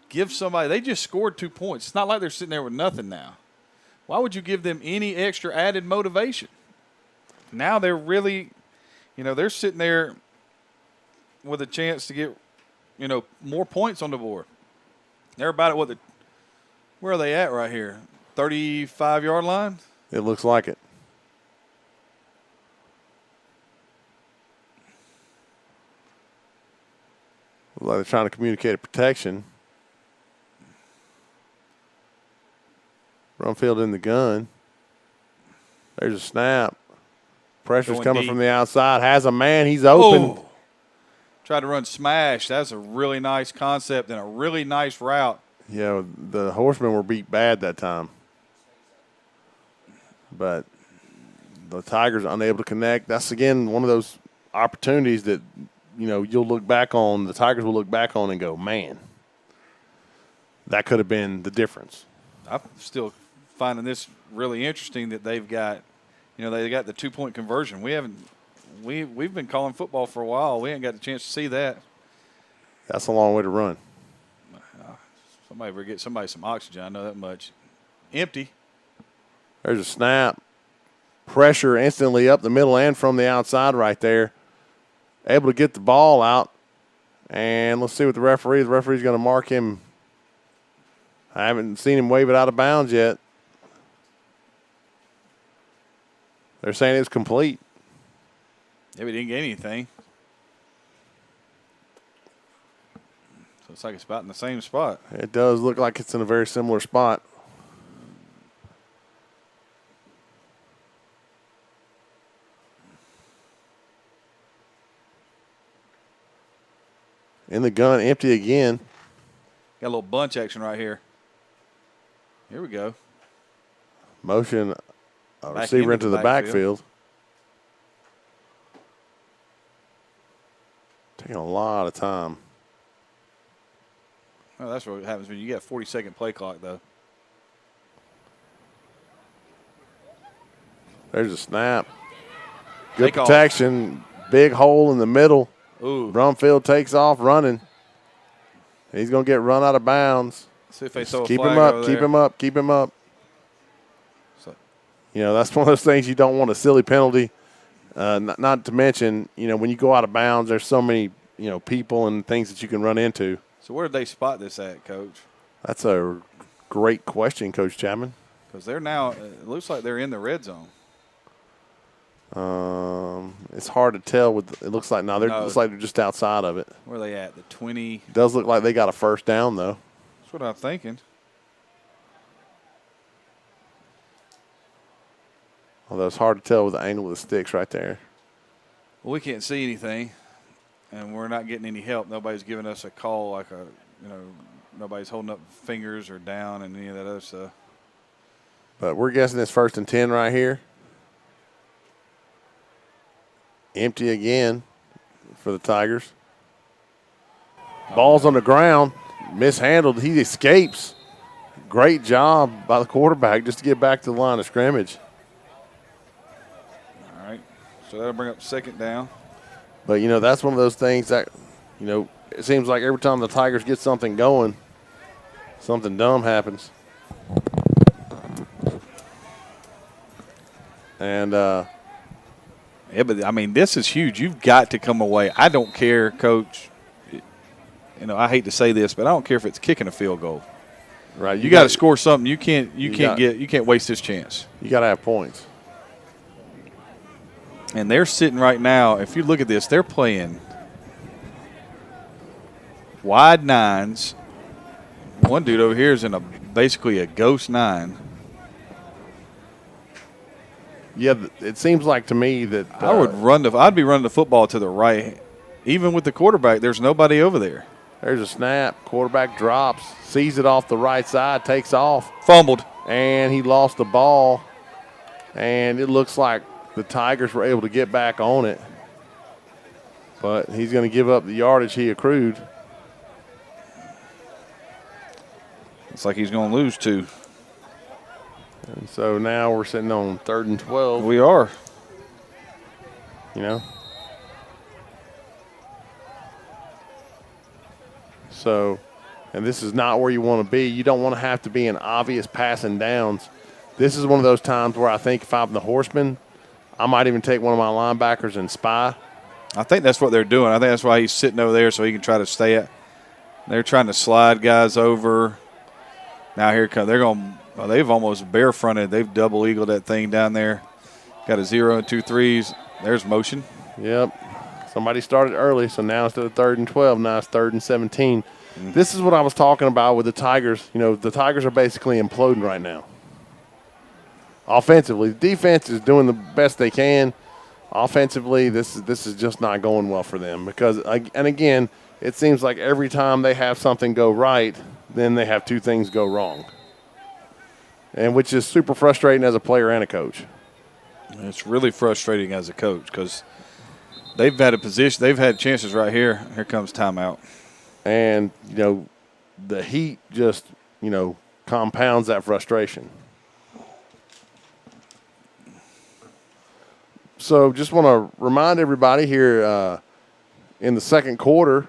give somebody? They just scored 2 points. It's not like they're sitting there with nothing now. Why would you give them any extra added motivation? Now they're really, they're sitting there with a chance to get, more points on the board. They're about at where are they at right here? 35-yard line? It looks like it. Looks like they're trying to communicate a protection. Rumfield in the gun. There's a snap. Pressure's coming from the outside. Has a man. He's open. Oh. Tried to run smash. That's a really nice concept and a really nice route. Yeah, the Horsemen were beat bad that time. But the Tigers unable to connect. That's, again, one of those opportunities that, you'll look back on, the Tigers will look back on and go, man, that could have been the difference. I'm still finding this really interesting that they've got, they got the 2-point conversion. We've been calling football for a while. We ain't got the chance to see that. That's a long way to run. Somebody ever get somebody some oxygen. I know that much. Empty. There's a snap. Pressure instantly up the middle and from the outside right there. Able to get the ball out. And let's see what the referee's going to mark him. I haven't seen him wave it out of bounds yet. They're saying it's complete. Yeah, we didn't get anything. So it's like it's about in the same spot. It does look like it's in a very similar spot. In the gun, empty again. Got a little bunch action right here. Here we go. Motion a receiver into the backfield. Taking a lot of time. Oh, that's what happens when you get a 40-second play clock, though. There's a snap. Good protection. Big hole in the middle. Ooh. Brumfield takes off running. He's going to get run out of bounds. See if they throw a keep flag him up, over keep there. him up, keep him up. So, that's one of those things you don't want a silly penalty. Not to mention, when you go out of bounds, there's so many, people and things that you can run into. So where did they spot this at, Coach? That's a great question, Coach Chapman. Because they're now, it looks like they're in the red zone. It's hard to tell. It looks like looks like they're just outside of it. Where are they at? The 20. Does look like they got a first down though. That's what I'm thinking. Although it's hard to tell with the angle of the sticks right there. Well, we can't see anything, and we're not getting any help. Nobody's giving us a call nobody's holding up fingers or down and any of that other stuff. But we're guessing it's 1st and 10 right here. Empty again for the Tigers. Ball's on the ground. Mishandled. He escapes. Great job by the quarterback just to get back to the line of scrimmage. All right. So that'll bring up 2nd down. But, that's one of those things that, it seems like every time the Tigers get something going, something dumb happens. And yeah, but I mean, this is huge. You've got to come away. I don't care, Coach. You know, I hate to say this, but I don't care if it's kicking a field goal. right, You got to score something. You can't waste this chance. You got to have points. And they're sitting right now. If you look at this, they're playing wide nines. One dude over here is in basically a ghost 9. Yeah, it seems like to me that I'd be running the football to the right. Even with the quarterback, there's nobody over there. There's a snap. Quarterback drops, sees it off the right side, takes off. Fumbled. And he lost the ball. And it looks like the Tigers were able to get back on it. But he's going to give up the yardage he accrued. It's like he's going to lose 2. And so now we're sitting on 3rd and 12. We are. You know? So, and this is not where you want to be. You don't want to have to be in obvious passing downs. This is one of those times where I think if I'm the Horsemen, I might even take one of my linebackers and spy. I think that's what they're doing. I think that's why he's sitting over there so he can try to stay at. They're trying to slide guys over. Now here come. They've almost bare-fronted. They've double-eagled that thing down there. Got a 0 and 2 threes. There's motion. Yep. Somebody started early, so now instead of 3rd and 12, now it's 3rd and 17. Mm-hmm. This is what I was talking about with the Tigers. You know, the Tigers are basically imploding right now. Offensively, the defense is doing the best they can. Offensively, this is just not going well for them because, and again, it seems like every time they have something go right, then they have 2 things go wrong, and which is super frustrating as a player and a coach. It's really frustrating as a coach because they've had chances right here. Here comes timeout. And, you know, the heat just, you know, compounds that frustration. So just want to remind everybody here in the second quarter,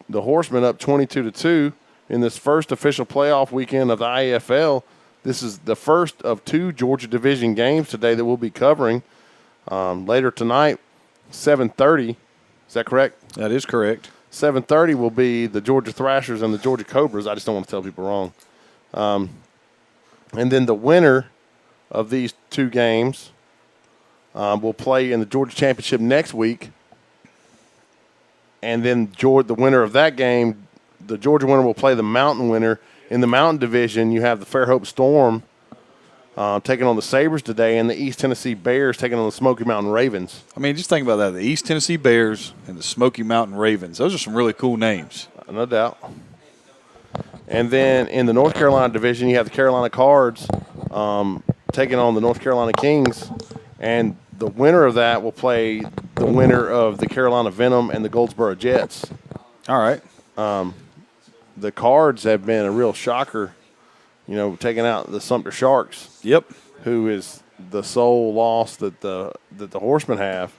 the Horsemen up 22-2 in this first official playoff weekend of the IAFL. This is the first of 2 Georgia Division games today that we'll be covering later tonight, 7:30. Is that correct? That is correct. 7:30 will be the Georgia Thrashers and the Georgia Cobras. I just don't want to tell people wrong. And then the winner of these 2 games will play in the Georgia Championship next week. And then the winner of that game, the Georgia winner will play the Mountain winner. In the Mountain Division, you have the Fairhope Storm taking on the Sabres today, and the East Tennessee Bears taking on the Smoky Mountain Ravens. I mean, just think about that. The East Tennessee Bears and the Smoky Mountain Ravens. Those are some really cool names. No doubt. And then in the North Carolina Division, you have the Carolina Cards taking on the North Carolina Kings, and the winner of that will play the winner of the Carolina Venom and the Goldsboro Jets. All right. The Cards have been a real shocker, you know, taking out the Sumter Sharks. Yep. Who is the sole loss that the Horsemen have.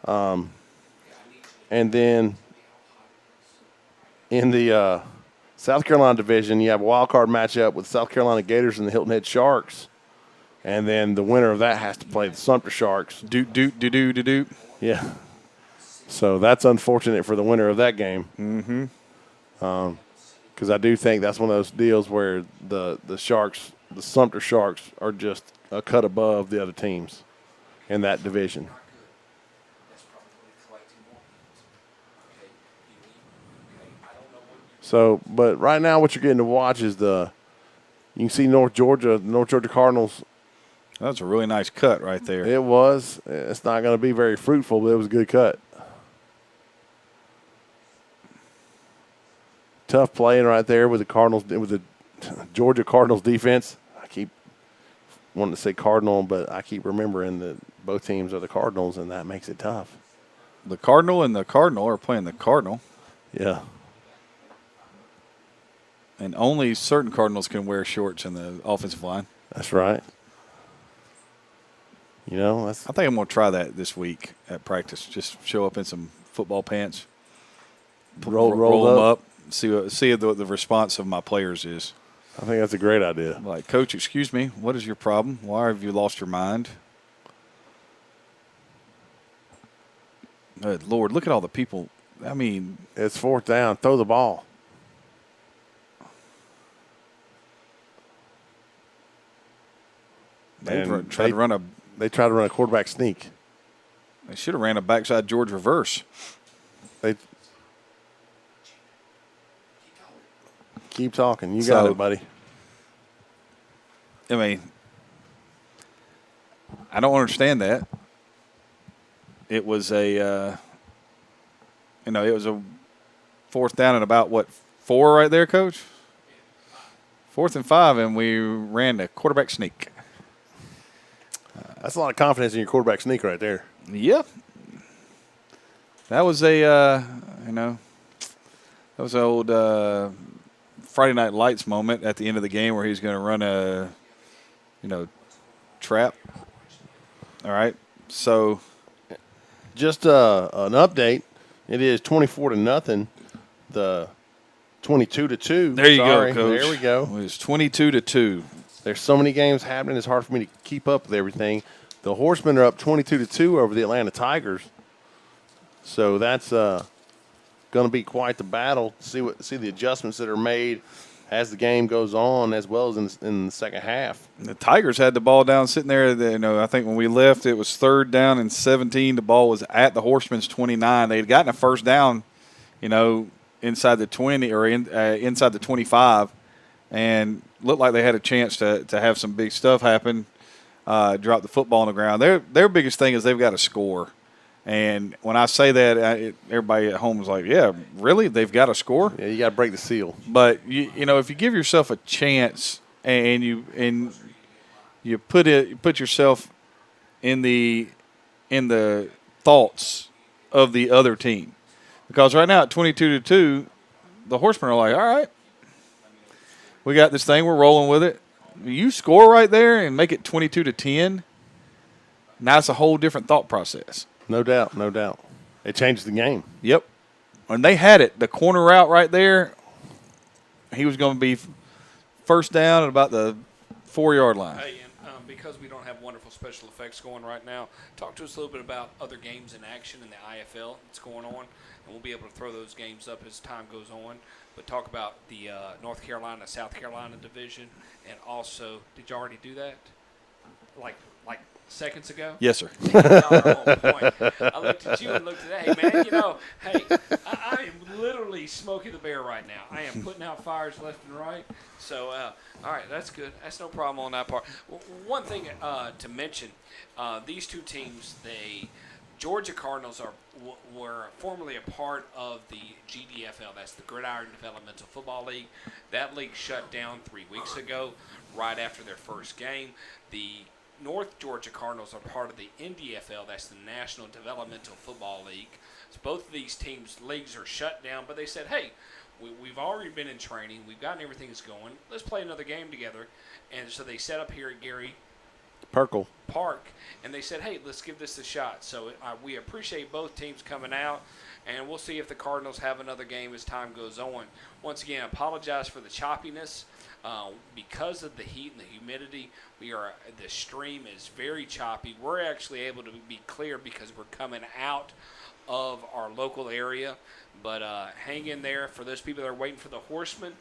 And then in the South Carolina Division, you have a wild card matchup with South Carolina Gators and the Hilton Head Sharks. And then the winner of that has to play the Sumter Sharks. Do. Yeah. So that's unfortunate for the winner of that game. Mm-hmm. Because I do think that's one of those deals where the Sharks, the Sumter Sharks, are just a cut above the other teams in that division. So, but right now what you're getting to watch is you can see North Georgia Cardinals. That's a really nice cut right there. It was. It's not going to be very fruitful, but it was a good cut. Tough playing right there with the Cardinals. It was the Georgia Cardinals defense. I keep wanting to say Cardinal, but I keep remembering that both teams are the Cardinals, and that makes it tough. The Cardinal and the Cardinal are playing the Cardinal. Yeah. And only certain Cardinals can wear shorts in the offensive line. That's right. You know, I think I'm going to try that this week at practice. Just show up in some football pants. roll them up, see what the response of my players is. I think that's a great idea. Like, Coach, excuse me, what is your problem? Why have you lost your mind? Good Lord, look at all the people. I mean, it's 4th down. Throw the ball. They tried to run a quarterback sneak. They should have ran a backside George reverse. They keep talking. You got it, buddy. I mean, I don't understand that. It was a 4th down and about, 4 right there, Coach? 4th and 5, and we ran the quarterback sneak. That's a lot of confidence in your quarterback sneak right there. Yep. That was that was an old Friday Night Lights moment at the end of the game where he's going to run a, trap. All right. So, just an update. It is 24-0. The 22-2. There you go, Coach. There we go. It was 22-2. There's so many games happening. It's hard for me to keep up with everything. The Horsemen are up 22-2 over the Atlanta Tigers. So that's going to be quite the battle. See the adjustments that are made as the game goes on, as well as in the second half. The Tigers had the ball down sitting there. I think when we left, it was 3rd down and 17. The ball was at the Horsemen's 29. They had gotten a first down, inside the 20 or inside the 25, and looked like they had a chance to have some big stuff happen. Drop the football on the ground. Their biggest thing is they've got to score. And when I say that, everybody at home is like, yeah, really? They've got to score? Yeah, you got to break the seal. But, if you give yourself a chance and you put yourself in the thoughts of the other team. Because right now at 22-2, the Horsemen are like, all right, we got this thing. We're rolling with it. You score right there and make it 22-10, now it's a whole different thought process. No doubt. It changed the game. Yep. When they had it, the corner route right there, he was going to be first down at about the 4-yard line. Hey, and because we don't have wonderful special effects going right now, talk to us a little bit about other games in action in the IAFL that's going on, and we'll be able to throw those games up as time goes on. But talk about the North Carolina, South Carolina division, and also, did you already do that? Like seconds ago? Yes, sir. On point. I looked at you and looked at that. Hey, man, I am literally smoking the bear right now. I am putting out fires left and right. So, all right, that's good. That's no problem on that part. One thing to mention, these two teams, Georgia Cardinals were formerly a part of the GDFL. That's the Gridiron Developmental Football League. That league shut down 3 weeks ago, right after their first game. The North Georgia Cardinals are part of the NDFL. That's the National Developmental Football League. So both of these leagues are shut down, but they said, hey, we've already been in training. We've gotten everything's going. Let's play another game together. And so they set up here at Gary Perkle Park, and they said, hey, let's give this a shot. So we appreciate both teams coming out, and we'll see if the Cardinals have another game as time goes on. Once again, I apologize for the choppiness. Because of the heat and the humidity, the stream is very choppy. We're actually able to be clear because we're coming out of our local area. But hang in there for those people that are waiting for the Horsemen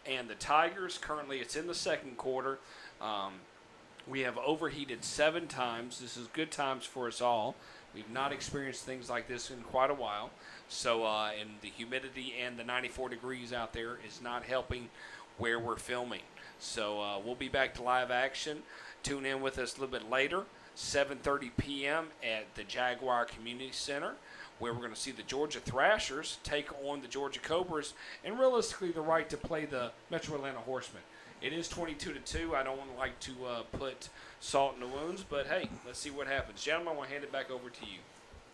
and the Tigers. Currently, it's in the second quarter. We have overheated 7 times. This is good times for us all. We've not experienced things like this in quite a while. So, and the humidity and the 94 degrees out there is not helping where we're filming. So we'll be back to live action. Tune in with us a little bit later, 7:30 p.m. at the Jaguar Community Center, where we're going to see the Georgia Thrashers take on the Georgia Cobras and realistically the right to play the Metro Atlanta Horsemen. It is 22-2. I don't like to put salt in the wounds, but hey, let's see what happens. Gentlemen, I want to hand it back over to you.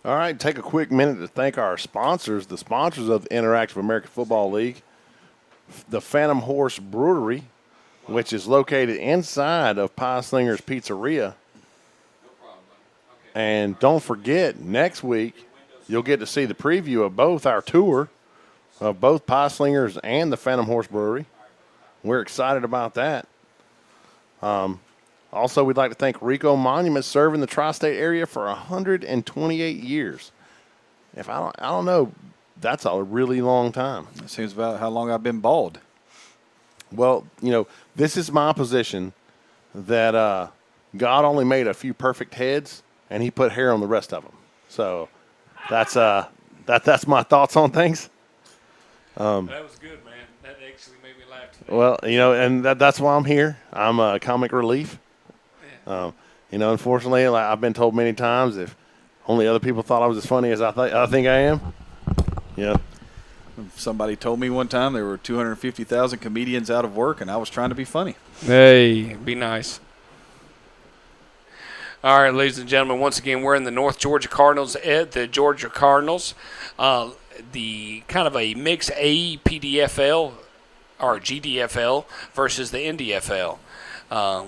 All right, take a quick minute to thank our sponsors, the sponsors of the Interactive American Football League, the Phantom Horse Brewery, which is located inside of Pie Slinger's Pizzeria. No problem, buddy. Okay. And don't forget, next week, you'll get to see the preview of both our tour of both Pie Slingers and the Phantom Horse Brewery. We're excited about that. Also, we'd like to thank Rico Monument, serving the tri-state area for 128 years. If I don't know, that's a really long time. That seems about how long I've been bald. Well, this is my position that God only made a few perfect heads, and he put hair on the rest of them. So that's that's my thoughts on things. That was good, man. That actually made me laugh today. Well, and that's why I'm here. I'm a comic relief. Yeah. Unfortunately, like I've been told many times, if only other people thought I was as funny as I think I am. Yeah. Somebody told me one time there were 250,000 comedians out of work, and I was trying to be funny. Hey, be nice. All right, ladies and gentlemen, once again, we're in the North Georgia Cardinals at the Georgia Cardinals. The kind of a mix APDFL or GDFL versus the NDFL.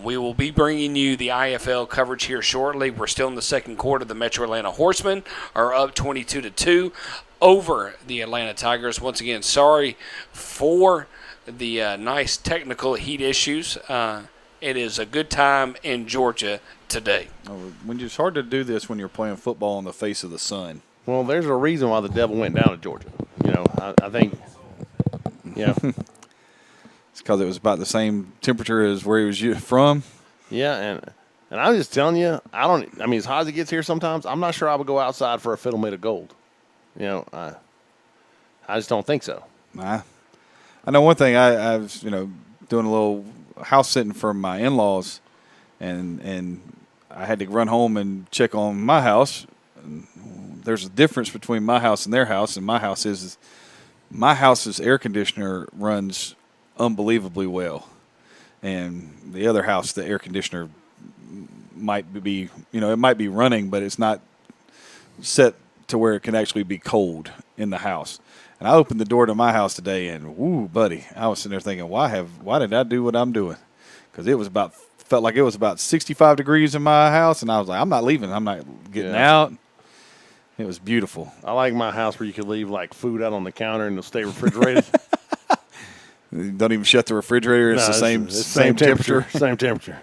We will be bringing you the IAFL coverage here shortly. We're still in the second quarter. The Metro Atlanta Horsemen are up 22-2 over the Atlanta Tigers. Once again, sorry for the nice technical heat issues. It is a good time in Georgia today. It's hard to do this when you're playing football in the face of the sun. Well, there's a reason why the devil went down to Georgia. I think, It's because it was about the same temperature as where he was from. Yeah, and I'm just telling you, as hot as it gets here sometimes, I'm not sure I would go outside for a fiddle made of gold. I just don't think so. I know one thing. I was, doing a little house sitting for my in-laws, and I had to run home and check on my house. And there's a difference between my house and their house, and my house's air conditioner runs unbelievably well, and the other house, the air conditioner might be, it might be running, but it's not set to where it can actually be cold in the house. And I opened the door to my house today, and woo, buddy, I was sitting there thinking, why did I do what I'm doing? Because felt like it was about 65 degrees in my house, and I was like, I'm not leaving. I'm not getting out. It was beautiful. I like my house where you could leave like food out on the counter and it'll stay refrigerated. Don't even shut the refrigerator. It's the same temperature. Same temperature.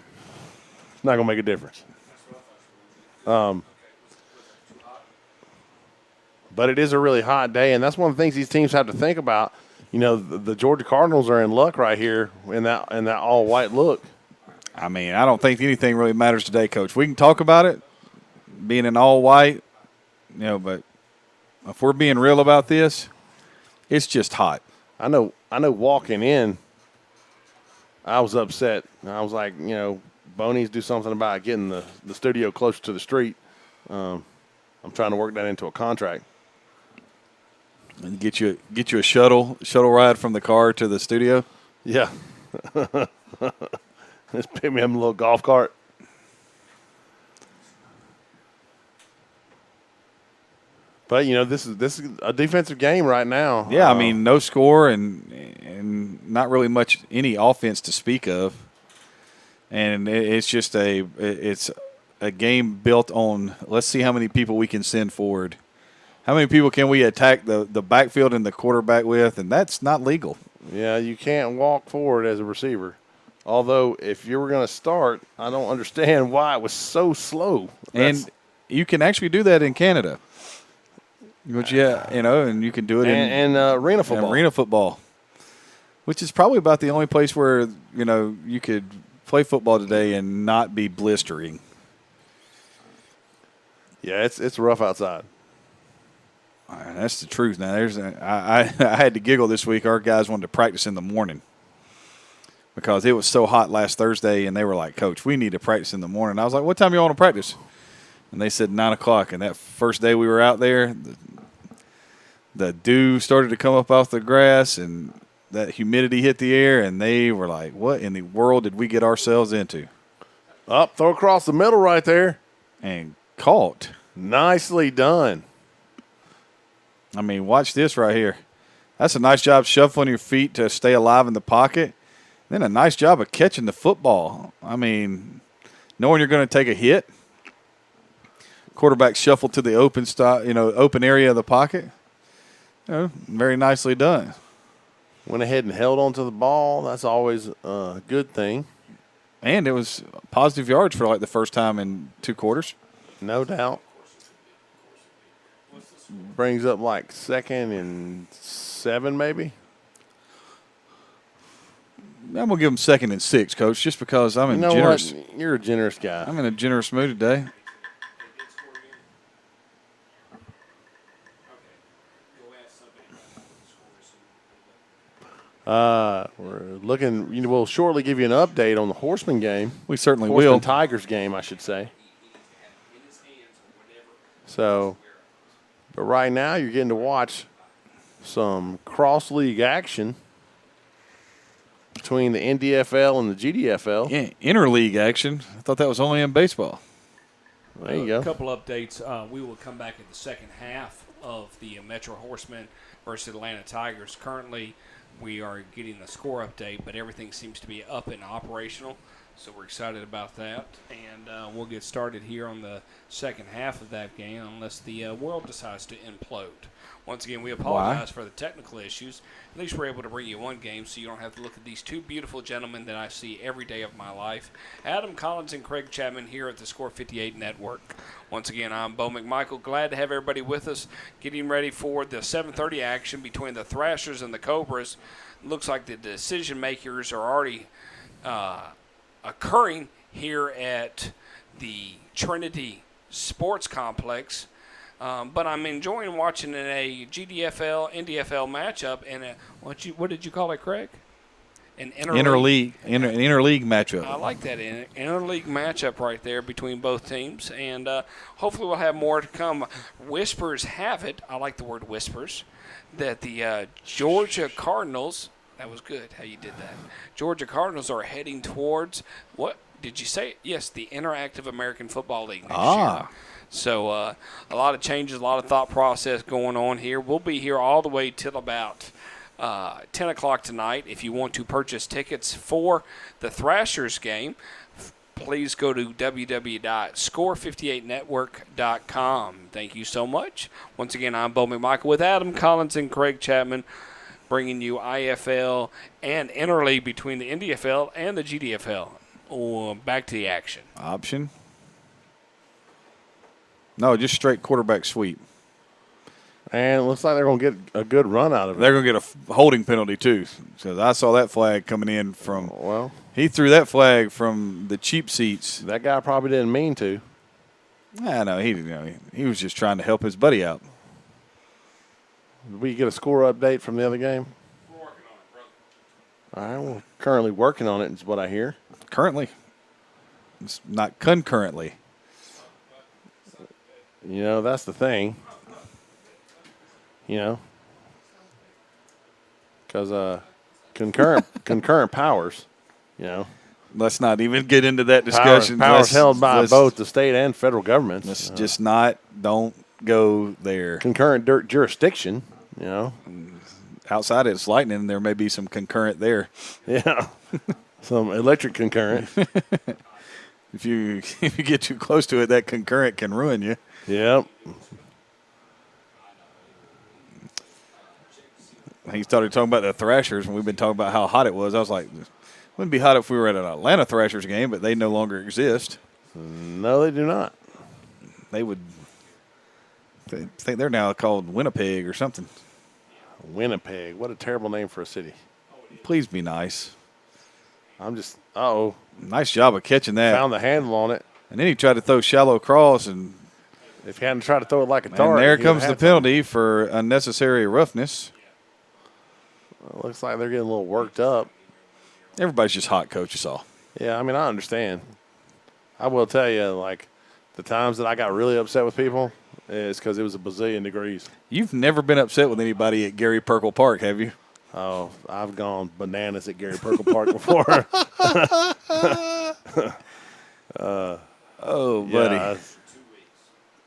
Not gonna make a difference. But it is a really hot day, and that's one of the things these teams have to think about. The Georgia Cardinals are in luck right here in that all white look. I mean, I don't think anything really matters today, Coach. We can talk about it being in all white, but if we're being real about this, it's just hot. I know walking in, I was upset. I was like, Boney's do something about getting the studio closer to the street. I'm trying to work that into a contract. And get you a shuttle ride from the car to the studio? Yeah. Just pick me up in a little golf cart. But this is a defensive game right now. Yeah, I mean, no score and not really much any offense to speak of, and it's just a game built on let's see how many people we can send forward, how many people can we attack the backfield and the quarterback with, and that's not legal. Yeah, you can't walk forward as a receiver. Although if you were going to start, I don't understand why it was so slow. And you can actually do that in Canada. But and you can do it in arena football. Which is probably about the only place where, you could play football today and not be blistering. Yeah, it's rough outside. That's the truth. Now, I had to giggle this week. Our guys wanted to practice in the morning because it was so hot last Thursday, and they were like, Coach, we need to practice in the morning. I was like, what time do you want to practice? And they said 9 o'clock. And that first day we were out there, the dew started to come up off the grass, and that humidity hit the air, and they were like, what in the world did we get ourselves into? Throw across the middle right there. And caught. Nicely done. I mean, watch this right here. That's a nice job shuffling your feet to stay alive in the pocket. Then a nice job of catching the football. I mean, knowing you're going to take a hit. Quarterback shuffle to the open area of the pocket. Very nicely done. Went ahead and held onto the ball. That's always a good thing. And it was positive yards for like the first time in 2 quarters. No doubt. Brings up like 2nd and 7 maybe. I'm going to give them 2nd and 6, Coach, just because I'm generous. What? You're a generous guy. I'm in a generous mood today. We're looking. We'll shortly give you an update on the Horseman game. We certainly Horseman will. Tigers game, I should say. So, but right now you're getting to watch some cross-league action between the NDFL and the GDFL. Yeah, interleague action. I thought that was only in baseball. There you go. A couple updates. We will come back at the second half of the Metro Horsemen versus Atlanta Tigers. Currently, we are getting the score update, but everything seems to be up and operational, so we're excited about that. And we'll get started here on the second half of that game unless the world decides to implode. Once again, we apologize for the technical issues. At least we're able to bring you one game so you don't have to look at these two beautiful gentlemen that I see every day of my life. Adam Collins and Craig Chapman here at the Score 58 Network. Once again, I'm Bo McMichael. Glad to have everybody with us, getting ready for the 7:30 action between the Thrashers and the Cobras. Looks like the decision makers are already occurring here at the Trinity Sports Complex. But I'm enjoying watching a GDFL, NDFL matchup and what did you call it, Craig? An interleague matchup. I like that interleague matchup right there between both teams, and hopefully we'll have more to come. Whispers have it. I like the word whispers. That the Georgia Cardinals. That was good how you did that. Georgia Cardinals are heading towards what did you say? Yes, the Interactive American Football League next year. So a lot of changes, a lot of thought process going on here. We'll be here all the way till about 10 o'clock tonight. If you want to purchase tickets for the Thrashers game, please go to www.score58network.com. Thank you so much. Once again, I'm Bo McMichael with Adam Collins and Craig Chapman, bringing you IFL and interleague between the NDFL and the GDFL. Back to the action. Option? No, just straight quarterback sweep. And it looks like they're going to get a good run out of it. They're going to get a holding penalty, too. Because I saw that flag coming in from he threw that flag from the cheap seats. That guy probably didn't mean to. I know. He was just trying to help his buddy out. Did we get a score update from the other game? We're working on it, brother. All right, we're currently working on it is what I hear. Currently. It's not concurrently. That's the thing. Because concurrent powers, Let's not even get into that discussion. Powers held by both the state and federal governments. Let's just don't go there. Concurrent jurisdiction, Outside it's lightning, there may be some concurrent there. Yeah, some electric concurrent. If you get too close to it, that concurrent can ruin you. Yep. He started talking about the Thrashers, and we've been talking about how hot it was. I was like, it wouldn't be hot if we were at an Atlanta Thrashers game, but they no longer exist. No, they do not. They think they're now called Winnipeg or something. Winnipeg. What a terrible name for a city. Please be nice. I'm just, Nice job of catching that. Found the handle on it. And then he tried to throw shallow cross, and if he hadn't tried to throw it like a target. And there comes the penalty for unnecessary roughness. Well, looks like they're getting a little worked up. Everybody's just hot, Coach, you saw. Yeah, I mean, I understand. I will tell you, like, the times that I got really upset with people is because it was a bazillion degrees. You've never been upset with anybody at Gary Perkle Park, have you? Oh, I've gone bananas at Gary Perkle Park before. Oh, buddy. Yeah,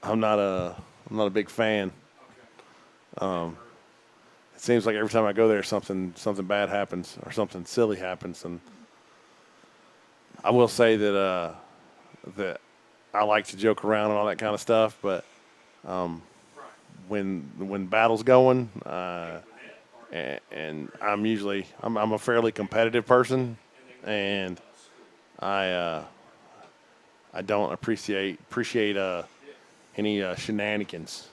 I'm not a big fan. It seems like every time I go there, something bad happens or something silly happens, and I will say that I like to joke around and all that kind of stuff, but when battle's going, and I'm a fairly competitive person, and I don't appreciate any shenanigans.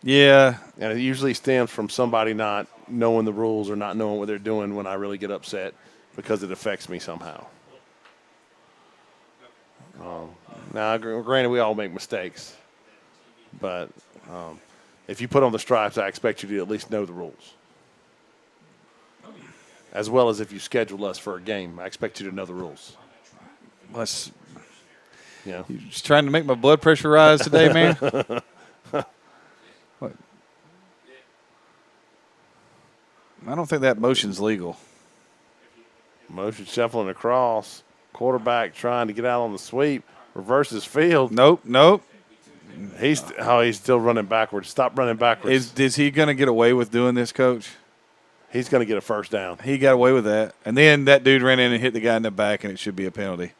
Yeah. And it usually stems from somebody not knowing the rules or not knowing what they're doing when I really get upset because it affects me somehow. Now, granted, we all make mistakes. But if you put on the stripes, I expect you to at least know the rules. As well as if you schedule us for a game, I expect you to know the rules. You're just trying to make my blood pressure rise today, man? What? I don't think that motion's legal. Motion shuffling across. Quarterback trying to get out on the sweep. Reverses field. Nope. He's still running backwards. Stop running backwards. Is he going to get away with doing this, Coach? He's going to get a first down. He got away with that. And then that dude ran in and hit the guy in the back, and it should be a penalty.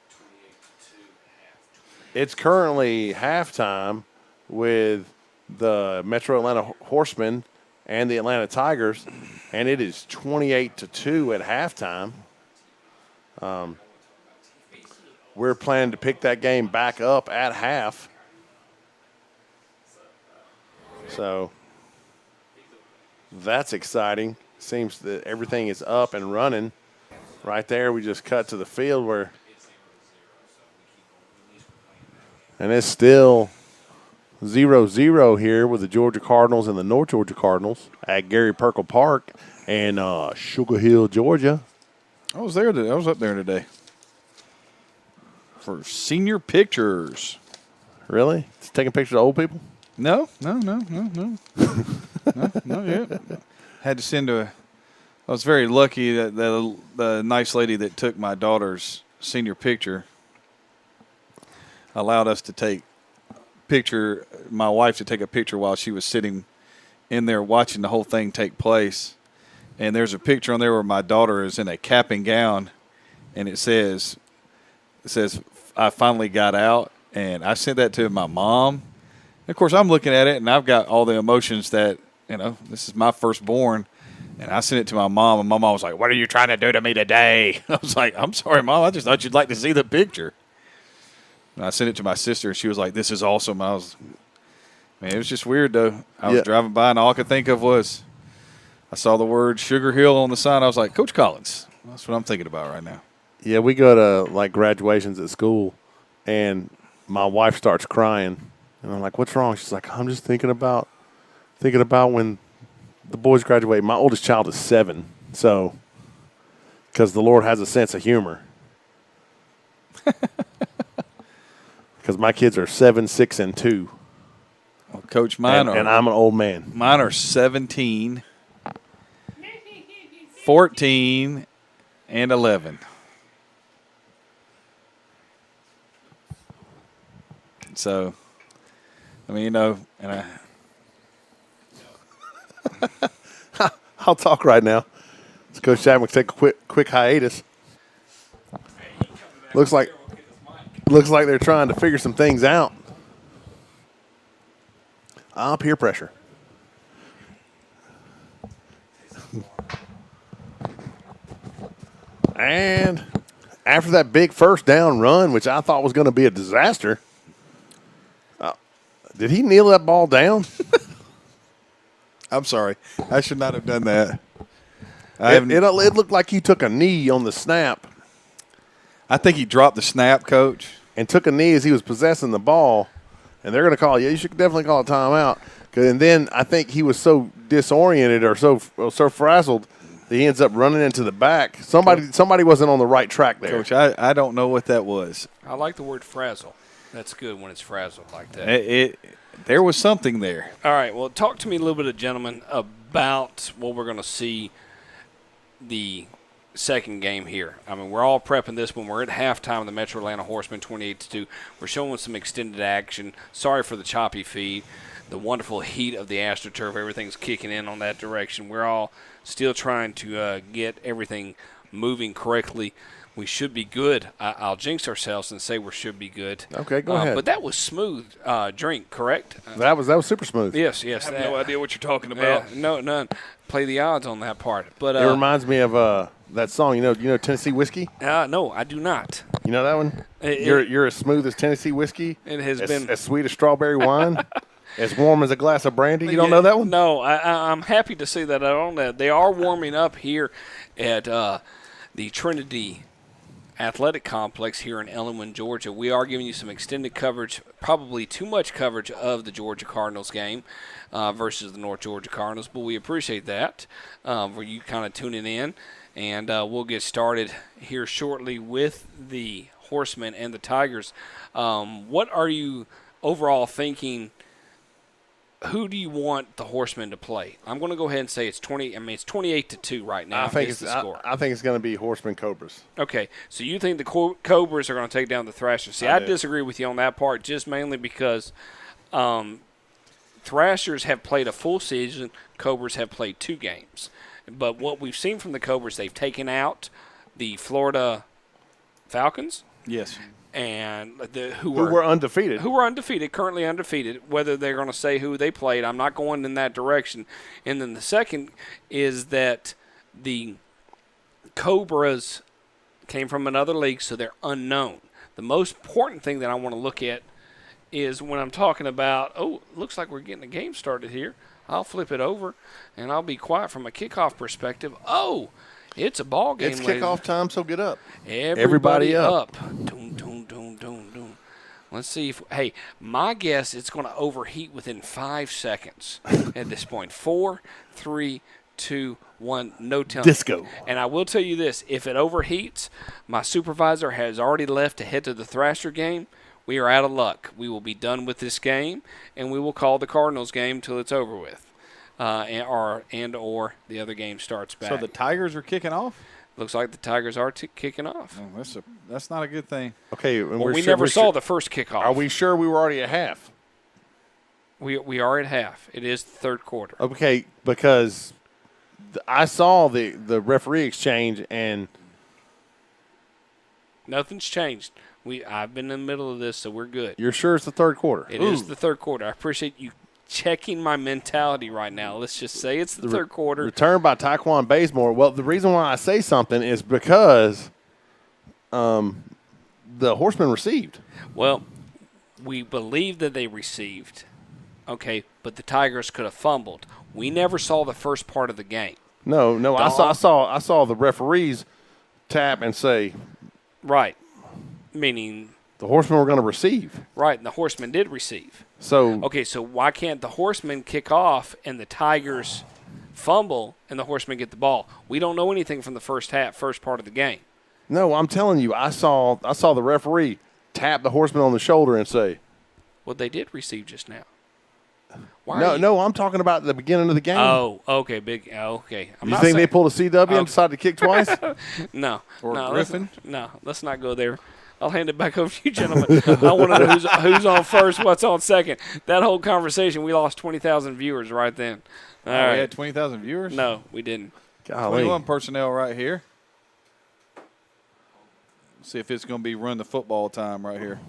It's currently halftime with the Metro Atlanta Horsemen and the Atlanta Tigers, and it is 28-2 at halftime. We're planning to pick that game back up at half. So that's exciting. Seems that everything is up and running. Right there, we just cut to the field and it's still 0-0 here with the Georgia Cardinals and the North Georgia Cardinals at Gary Perkle Park in Sugar Hill, Georgia. I was up there today for senior pictures. Really? It's taking pictures of old people? No. No, not yet. Had to send I was very lucky that the nice lady that took my daughter's senior picture allowed us to my wife to take a picture while she was sitting in there watching the whole thing take place. And there's a picture on there where my daughter is in a cap and gown, and it says, I finally got out, and I sent that to my mom. And of course, I'm looking at it, and I've got all the emotions that, this is my firstborn. And I sent it to my mom, and my mom was like, "What are you trying to do to me today?" I was like, "I'm sorry, Mom. I just thought you'd like to see the picture." And I sent it to my sister, and she was like, "This is awesome." It was just weird, though. I was driving by, and all I could think of was I saw the word Sugar Hill on the sign. I was like, Coach Collins. That's what I'm thinking about right now. Yeah, we go to, graduations at school, and my wife starts crying. And I'm like, what's wrong? She's like, I'm just thinking about when the boys graduate. My oldest child is 7, so because the Lord has a sense of humor. Because my kids are 7, 6, and 2. Well, Coach, and I'm an old man. Mine are 17, 14, and 11. So, and I'll talk right now. Let's Coach Chapman take a quick hiatus. Looks like they're trying to figure some things out. Peer pressure. And after that big first down run, which I thought was going to be a disaster, did he kneel that ball down? I'm sorry. I should not have done that. It looked like he took a knee on the snap. I think he dropped the snap, Coach. And took a knee as he was possessing the ball. And they're going to call you should definitely call a timeout. And then I think he was so disoriented or so frazzled that he ends up running into the back. Somebody wasn't on the right track there. Coach, I don't know what that was. I like the word frazzle. That's good when it's frazzled like that. There was something there. All right, well, talk to me a little bit, gentlemen, about what we're going to see the second game here. I mean, we're all prepping this when we're at halftime of the Metro Atlanta Horsemen 28-2. We're showing some extended action. Sorry for the choppy feed. The wonderful heat of the AstroTurf, everything's kicking in on that direction. We're all still trying to get everything moving correctly we should be good. I'll jinx ourselves and say we should be good. Okay, go ahead. But that was smooth drink, correct? That was super smooth. Yes. I have no idea what you're talking about. No, none. Play the odds on that part. But It reminds me of that song. You know Tennessee whiskey. no, I do not. You know that one? You're as smooth as Tennessee whiskey. It has as, been as sweet as strawberry wine. As warm as a glass of brandy. You don't know that one? No, I'm happy to see that. I don't know. They are warming up here at the Trinity Athletic Complex here in Ellenwood, Georgia. We are giving you some extended coverage, probably too much coverage of the Georgia Cardinals game versus the North Georgia Cardinals, but we appreciate that for you kind of tuning in. And we'll get started here shortly with the Horsemen and the Tigers. What are you overall thinking? Who do you want the Horsemen to play? I'm going to go ahead and say it's 20. I mean, it's 28-2 right now. I think the score. I think it's going to be Horsemen Cobras. Okay, so you think the Cobras are going to take down the Thrashers? See, I disagree with you on that part, just mainly because Thrashers have played a full season. Cobras have played 2 games. But what we've seen from the Cobras, they've taken out the Florida Falcons. Yes. And who were undefeated. Who were undefeated, currently undefeated. Whether they're going to say who they played, I'm not going in that direction. And then the second is that the Cobras came from another league, so they're unknown. The most important thing that I want to look at is when I'm talking about, looks like we're getting a game started here. I'll flip it over, and I'll be quiet from a kickoff perspective. It's a ball game. It's kickoff time, so get up. Everybody up. Doom, doom, doom, doom, doom. Let's see if my guess it's going to overheat within 5 seconds at this point. 4, 3, 2, 1, no telling. Disco. And I will tell you this, if it overheats, my supervisor has already left to head to the Thrasher game. We are out of luck. We will be done with this game, and we will call the Cardinals game until it's over with. Or the other game starts back. So the Tigers are kicking off? Looks like the Tigers are kicking off. Oh, that's not a good thing. Okay, and we never saw the first kickoff. Are we sure we were already at half? We are at half. It is the third quarter. Okay, because I saw the referee exchange and nothing's changed. I've been in the middle of this, so we're good. You're sure it's the third quarter? It is the third quarter. I appreciate you checking my mentality right now. Let's just say it's the third quarter. Return by Taquan Bazemore. Well, the reason why I say something is because the Horsemen received. Well, we believe that they received. Okay, but the Tigers could have fumbled. We never saw the first part of the game. No, I saw the referees tap and say, right, meaning the Horsemen were going to receive. Right, and the Horsemen did receive. So why can't the Horsemen kick off and the Tigers fumble and the Horsemen get the ball? We don't know anything from the first part of the game. No, I'm telling you, I saw the referee tap the Horsemen on the shoulder and say, well, they did receive just now. No, I'm talking about the beginning of the game. Oh, okay, okay. You think they pulled a CW and decided to kick twice? No. Griffin? Let's not go there. I'll hand it back over to you, gentlemen. I want to know who's on first, what's on second. That whole conversation, we lost 20,000 viewers right then. All right. We had 20,000 viewers? No, we didn't. Golly. 21 personnel right here. See if it's going to be run the football time right here.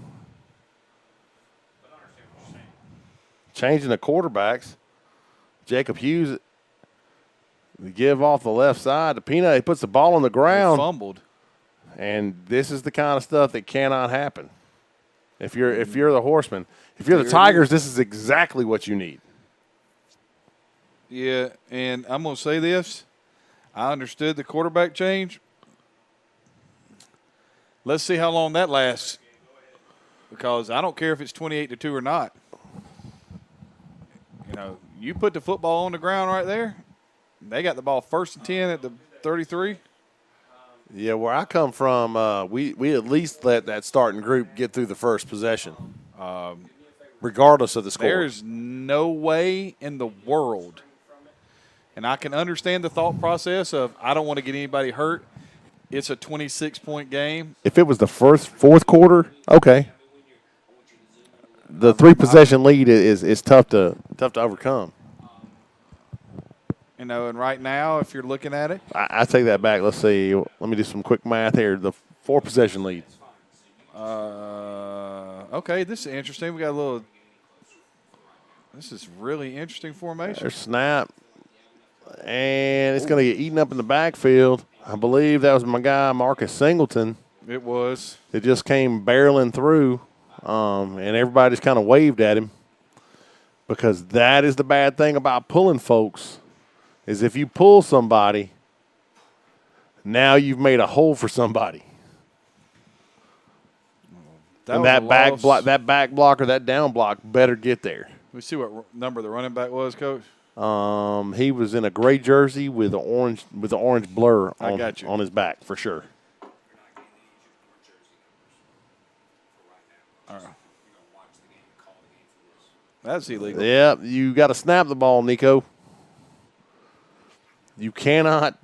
Changing the quarterbacks. Jacob Hughes, the give off the left side. The Peanut, he puts the ball on the ground. He fumbled. And this is the kind of stuff that cannot happen. If you're the Horsemen, if you're the Tigers, this is exactly what you need. Yeah, and I'm going to say this. I understood the quarterback change. Let's see how long that lasts. Because I don't care if it's 28-2 or not. You know, you put the football on the ground right there. They got the ball 1st and 10 at the 33. Yeah, where I come from, we at least let that starting group get through the first possession, regardless of the score. There is no way in the world, and I can understand the thought process of I don't want to get anybody hurt. It's a 26-point game. If it was the fourth quarter, okay. The 3-possession lead is tough to overcome. You know, and right now, if you're looking at it, I take that back. Let's see. Let me do some quick math here. The 4-possession lead. Okay, this is interesting. We got a little. This is really interesting formation. There's snap, and it's going to get eaten up in the backfield. I believe that was my guy Marcus Singleton. It was. It just came barreling through, and everybody just kind of waved at him, because that is the bad thing about pulling folks, is if you pull somebody, now you've made a hole for somebody. That back blocker, that down block better get there. Let me see what number the running back was, Coach. He was in a gray jersey with an orange blur on his back for sure. All right. That's illegal. Yeah, you got to snap the ball, Nico. You cannot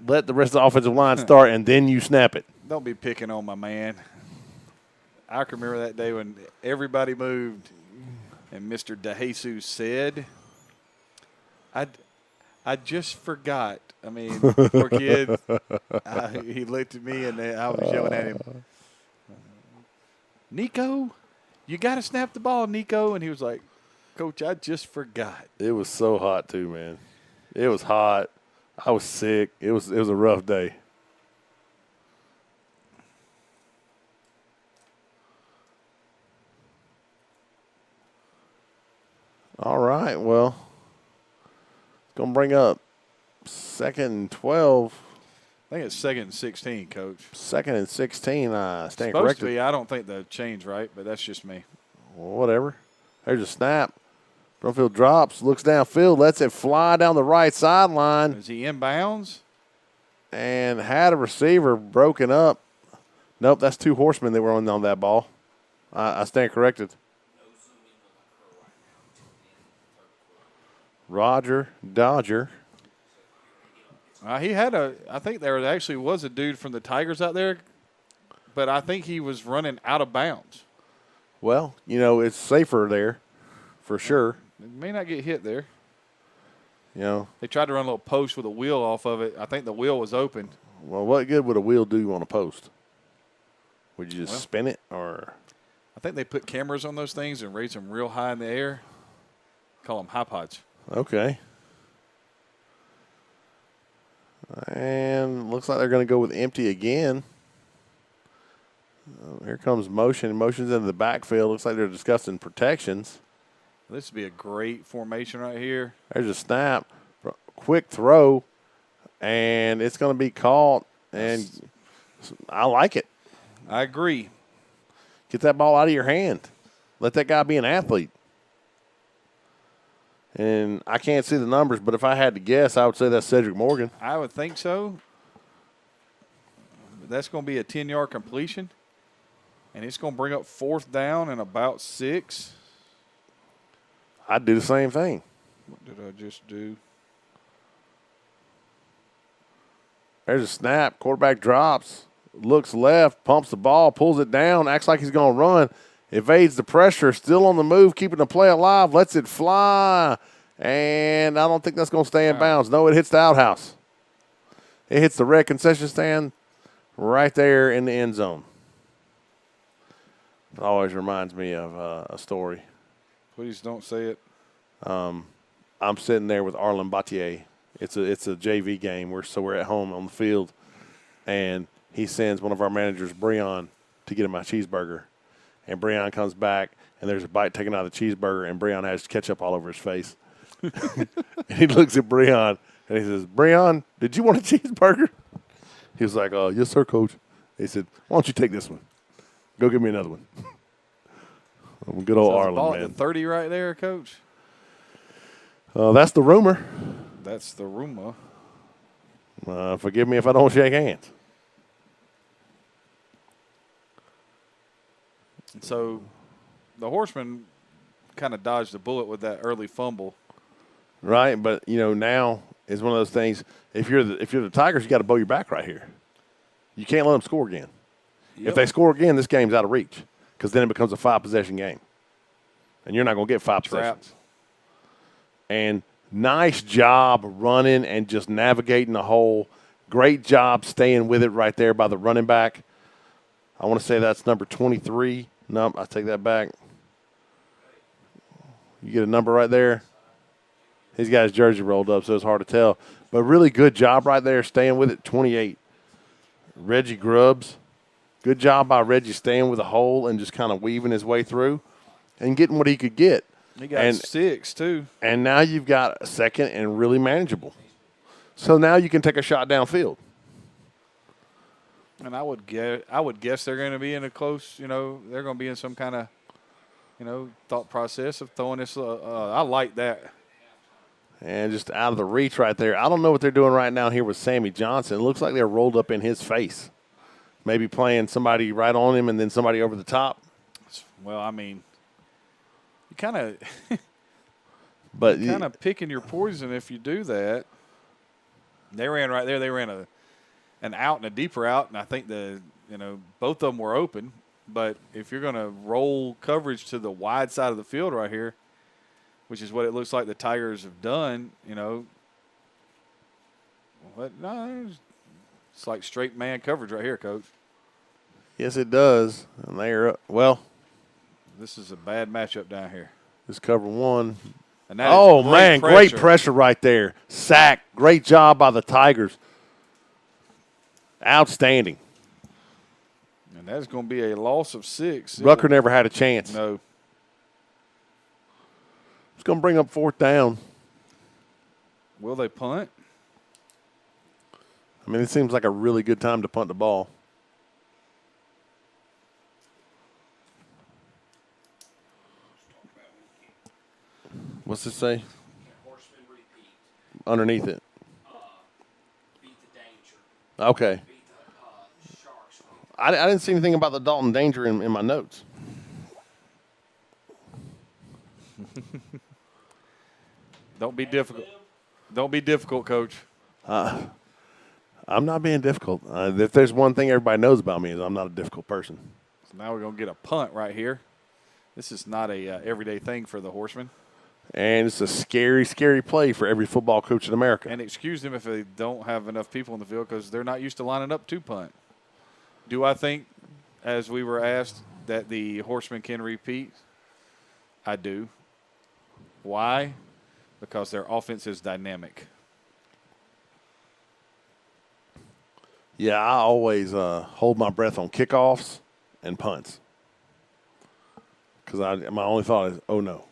let the rest of the offensive line start and then you snap it. Don't be picking on my man. I can remember that day when everybody moved and Mr. DeJesus said, I just forgot. I mean, poor kid. He looked at me and I was yelling at him, Nico, you got to snap the ball, Nico. And he was like, Coach, I just forgot. It was so hot too, man. It was hot. I was sick. It was a rough day. All right, well, it's going to bring up 2nd and 12. I think it's 2nd and 16, Coach. 2nd and 16, stand Supposed corrected. to be. I don't think the chain's right, but that's just me. Well, whatever. There's a snap. Brumfield drops, looks downfield, lets it fly down the right sideline. Is he inbounds? And had a receiver broken up. Nope, that's 2 Horsemen that were on that ball. I stand corrected. Roger Dodger. He had I think there actually was a dude from the Tigers out there, but I think he was running out of bounds. Well, it's safer there for sure. It may not get hit there. They tried to run a little post with a wheel off of it. I think the wheel was open. Well, what good would a wheel do on a post? Would you just spin it, or? I think they put cameras on those things and raise them real high in the air. Call them high pods. Okay. And looks like they're going to go with empty again. Here comes motion. Motion's into the backfield. Looks like they're discussing protections. This would be a great formation right here. There's a snap. Quick throw. And it's going to be caught. And I like it. I agree. Get that ball out of your hand. Let that guy be an athlete. And I can't see the numbers, but if I had to guess, I would say that's Cedric Morgan. I would think so. That's going to be a 10-yard completion. And it's going to bring up 4th down and about 6. I'd do the same thing. What did I just do? There's a snap. Quarterback drops. Looks left. Pumps the ball. Pulls it down. Acts like he's going to run. Evades the pressure. Still on the move. Keeping the play alive. Lets it fly. And I don't think that's going to stay in bounds. No, it hits the outhouse. It hits the red concession stand right there in the end zone. It always reminds me of a story. Please don't say it. I'm sitting there with Arlen Battier. It's a JV game. We're at home on the field, and he sends one of our managers, Breon, to get him my cheeseburger. And Breon comes back, and there's a bite taken out of the cheeseburger, and Breon has ketchup all over his face. And he looks at Breon, and he says, "Breon, did you want a cheeseburger?" He was like, "Yes, sir, Coach." He said, "Why don't you take this one? Go get me another one." Good old Arlen, ball man. at the 30 right there, Coach. That's the rumor. That's the rumor. Forgive me if I don't shake hands. So the Horsemen kind of dodged the bullet with that early fumble. Right, but now is one of those things. If you're the Tigers, you got to bow your back right here. You can't let them score again. Yep. If they score again, this game's out of reach because then it becomes a 5-possession game, and you're not going to get 5 possessions. And nice job running and just navigating the hole. Great job staying with it right there by the running back. I want to say that's number 23. Nope, I take that back. You get a number right there. He's got his jersey rolled up, so it's hard to tell. But really good job right there, staying with it, 28. Reggie Grubbs. Good job by Reggie staying with a hole and just kind of weaving his way through and getting what he could get. He got 6, too. And now you've got a second and really manageable. So now you can take a shot downfield. And I would guess they're going to be in a close, they're going to be in some kind of, thought process of throwing this. I like that. And just out of the reach right there. I don't know what they're doing right now here with Sammy Johnson. It looks like they're rolled up in his face. Maybe playing somebody right on him and then somebody over the top. Well, I mean, you kind of but kind of picking your poison if you do that. They ran right there. They ran an out and a deeper out, and I think both of them were open. But if you're going to roll coverage to the wide side of the field right here, which is what it looks like the Tigers have done, it's like straight man coverage right here, Coach. Yes, it does. And they're well. This is a bad matchup down here. Just cover one. And that man, great pressure right there. Sack. Great job by the Tigers. Outstanding. And that's going to be a loss of 6. Rucker never had a chance. No. It's going to bring up 4th down. Will they punt? I mean, it seems like a really good time to punt the ball. What's it say? Horsemen repeat. Underneath it. Beat the danger. Okay. Beat the Sharks. I didn't see anything about the Dalton danger in my notes. Don't be difficult. Don't be difficult, Coach. I'm not being difficult. If there's one thing everybody knows about me is I'm not a difficult person. So now we're going to get a punt right here. This is not a everyday thing for the Horsemen. And it's a scary, scary play for every football coach in America. And excuse them if they don't have enough people in the field because they're not used to lining up to punt. Do I think, as we were asked, that the Horsemen can repeat? I do. Why? Because their offense is dynamic. Yeah, I always hold my breath on kickoffs and punts. Because my only thought is, oh, no.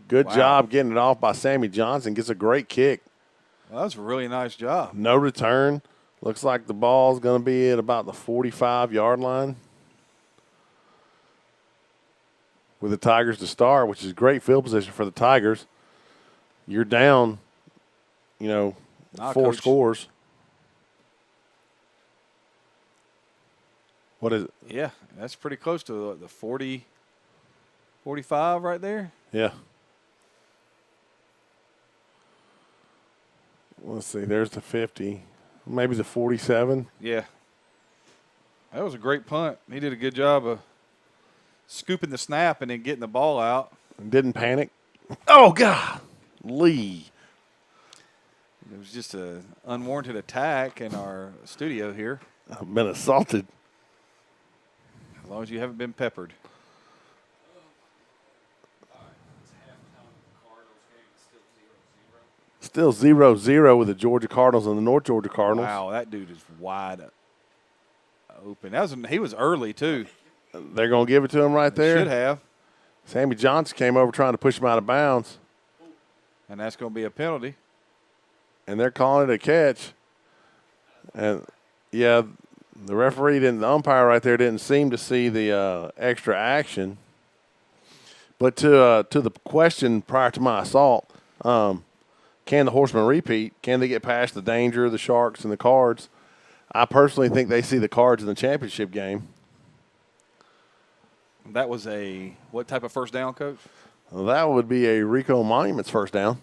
Good job getting it off by Sammy Johnson. Gets a great kick. Well, that was a really nice job. No return. Looks like the ball's going to be at about the 45-yard line. With the Tigers to start, which is great field position for the Tigers. You're down, 4 Coach. scores. What is it? Yeah, that's pretty close to the 40, 45 right there. Yeah. Let's see. There's the 50. Maybe the 47. Yeah. That was a great punt. He did a good job of scooping the snap and then getting the ball out. Didn't panic. Oh, God. Lee. It was just an unwarranted attack in our studio here. I've been assaulted. As long as you haven't been peppered. Still 0-0 with the Georgia Cardinals and the North Georgia Cardinals. Wow, that dude is wide open. He was early, too. They're going to give it to him right there. Should have. Sammy Johnson came over trying to push him out of bounds. And that's going to be a penalty. And they're calling it a catch. And, yeah, the umpire right there didn't seem to see the extra action. But to the question prior to my assault, can the Horsemen repeat? Can they get past the danger, the Sharks, and the Cards? I personally think they see the Cards in the championship game. That was what type of first down, Coach? Well, that would be a Rico Monuments first down.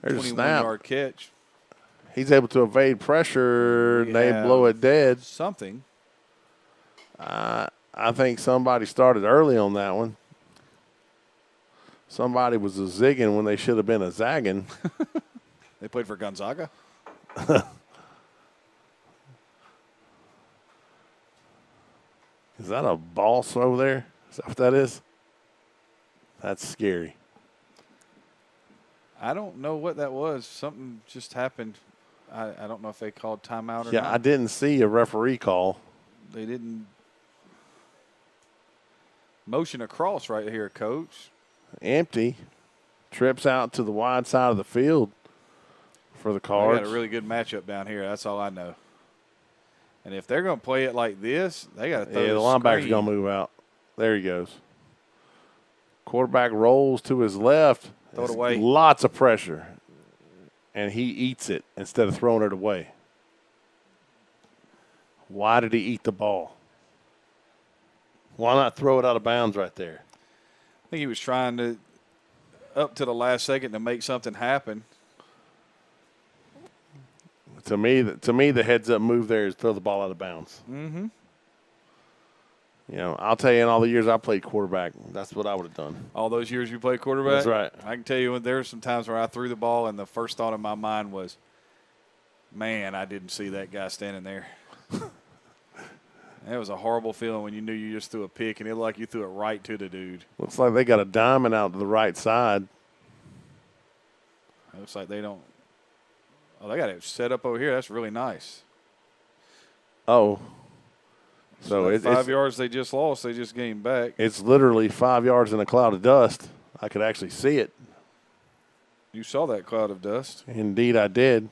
There's a snap. 21-yard catch. He's able to evade pressure. They blow it dead. Something. I think somebody started early on that one. Somebody was a zigging when they should have been a zagging. They played for Gonzaga? Is that a ball throw there? Is that what that is? That's scary. I don't know what that was. Something just happened. I don't know if they called timeout or not. Yeah, I didn't see a referee call. They didn't motion across right here, Coach. Empty. Trips out to the wide side of the field for the Cards. They got a really good matchup down here. That's all I know. And if they're going to play it like this, they got to throw the the linebacker's screen. going to move out. There he goes. Quarterback rolls to his left. Throw it away. Lots of pressure. And he eats it instead of throwing it away. Why did he eat the ball? Why not throw it out of bounds right there? I think he was trying to, up to the last second, to make something happen. To me, the heads-up move there is throw the ball out of bounds. Mm-hmm. You know, I'll tell you, in all the years I played quarterback, that's what I would have done. All those years you played quarterback? That's right. I can tell you when there were some times where I threw the ball and the first thought in my mind was, man, I didn't see that guy standing there. It was a horrible feeling when you knew you just threw a pick and it looked like you threw it right to the dude. Looks like they got a diamond out to the right side. It looks like they don't. Oh, they got it set up over here. That's really nice. Oh. So it's 5 yards they just lost. They just gained back. It's literally 5 yards in a cloud of dust. I could actually see it. You saw that cloud of dust. Indeed, I did.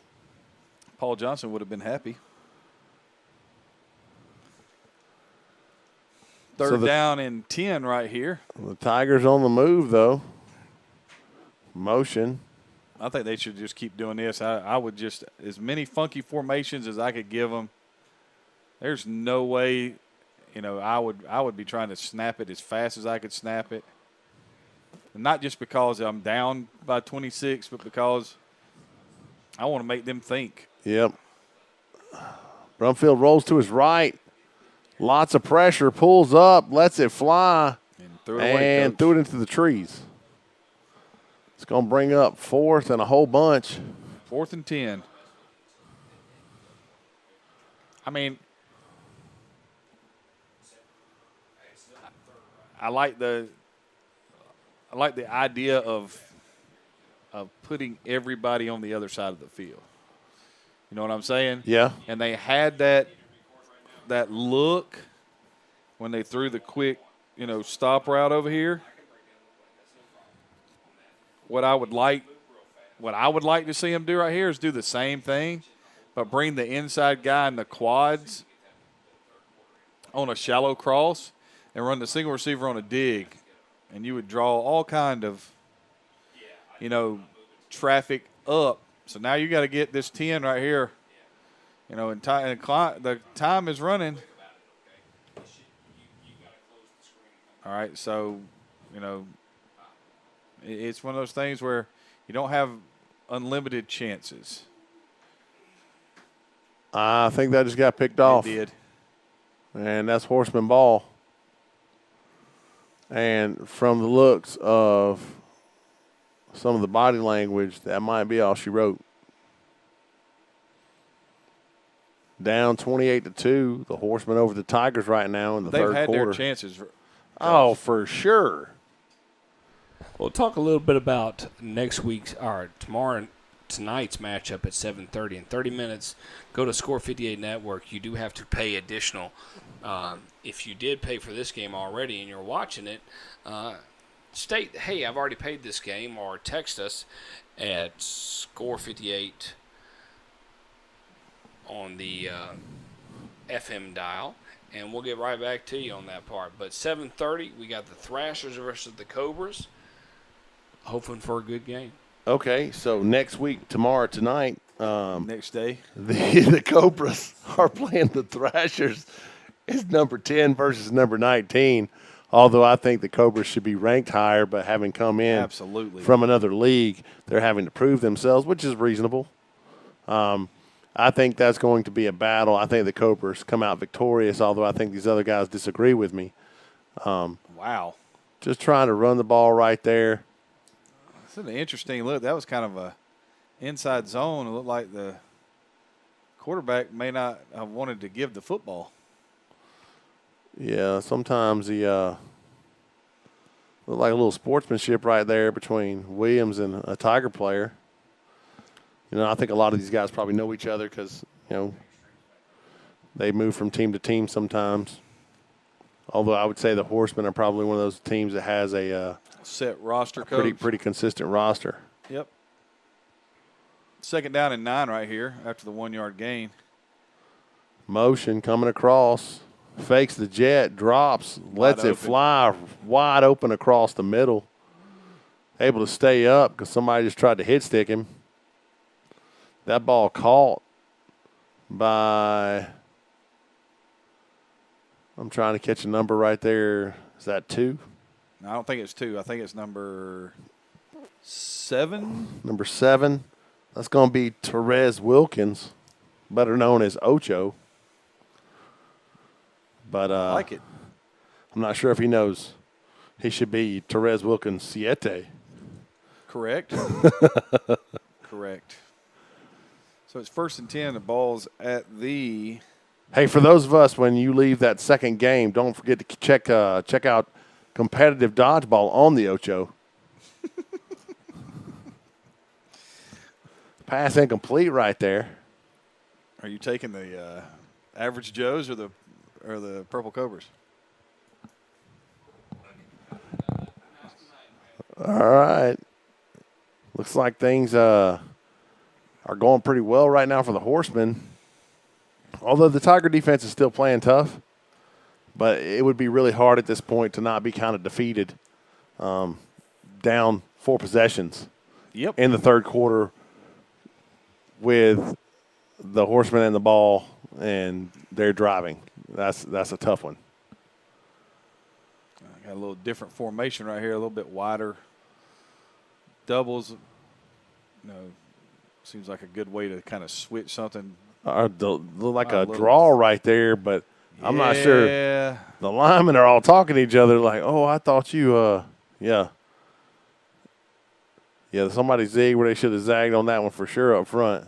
Paul Johnson would have been happy. Third down and 10 right here. The Tigers on the move, though. Motion. I think they should just keep doing this. I would just, as many funky formations as I could give them. There's no way, you know, I would be trying to snap it as fast as I could snap it. And not just because I'm down by 26, but because I want to make them think. Yep. Brumfield rolls to his right. Lots of pressure. Pulls up. Lets it fly. And threw it away, Coach. Threw it into the trees. It's going to bring up fourth and a whole bunch. 4th and 10. I mean, I like the idea of putting everybody on the other side of the field. You know what I'm saying? Yeah. And they had that look when they threw the quick, stop route over here. What I would like to see them do right here is do the same thing, but bring the inside guy in the quads on a shallow cross and run the single receiver on a dig, and you would draw all kind of, traffic up. So now you got to get this 10 right here, and the time is running. All right, so, it's one of those things where you don't have unlimited chances. I think that just got picked off. It did. And that's Horseman ball. And from the looks of some of the body language, that might be all she wrote. Down 28-2, the Horsemen over the Tigers right now in the third quarter. They've had their chances. Oh, for sure. We'll talk a little bit about tonight's matchup at 7:30. In 30 minutes, go to Score 58 Network. You do have to pay additional. If you did pay for this game already and you're watching it, state, hey, I've already paid this game, or text us at Score 58 on the FM dial, and we'll get right back to you on that part. But 7:30, we got the Thrashers versus the Cobras. Hoping for a good game. Okay, so next week, tonight. Next day. The Cobras are playing the Thrashers. It's number 10 versus number 19. Although I think the Cobras should be ranked higher, but having come in absolutely from another league, they're having to prove themselves, which is reasonable. I think that's going to be a battle. I think the Cobras come out victorious, although I think these other guys disagree with me. Wow. Just trying to run the ball right there. It's an interesting look. That was kind of a inside zone. It looked like the quarterback may not have wanted to give the football. Yeah, sometimes he looked like a little sportsmanship right there between Williams and a Tiger player. You know, I think a lot of these guys probably know each other because, you know, they move from team to team sometimes. Although I would say the Horsemen are probably one of those teams that has a set roster code. Pretty consistent roster. Yep. 2nd down and 9 right here after the 1-yard gain. Motion coming across. Fakes the jet, drops, lets it fly wide open across the middle. Able to stay up because somebody just tried to hit stick him. That ball caught by, I'm trying to catch a number right there. Is that 2? No, I don't think it's 2. I think it's number 7. Number 7. That's going to be Therese Wilkins, better known as Ocho. But I like it. I'm not sure if he knows he should be Therese Wilkins Siete. Correct. Correct. So it's 1st and 10. The ball's at the. Hey, for those of us, when you leave that second game, don't forget to check out competitive dodgeball on the Ocho. Pass incomplete right there. Are you taking the average Joes or the Purple Cobras? All right. Looks like things are going pretty well right now for the Horsemen. Although the Tiger defense is still playing tough, but it would be really hard at this point to not be kind of defeated, down 4 possessions. Yep. In the 3rd quarter with the Horsemen and the ball, and they're driving. That's a tough one. Got a little different formation right here, a little bit wider. Doubles, seems like a good way to kind of switch something. Look like a draw right there, but I'm not sure. Yeah. The linemen are all talking to each other like, oh, I thought you, yeah. Yeah, somebody zigged where they should have zagged on that one for sure up front.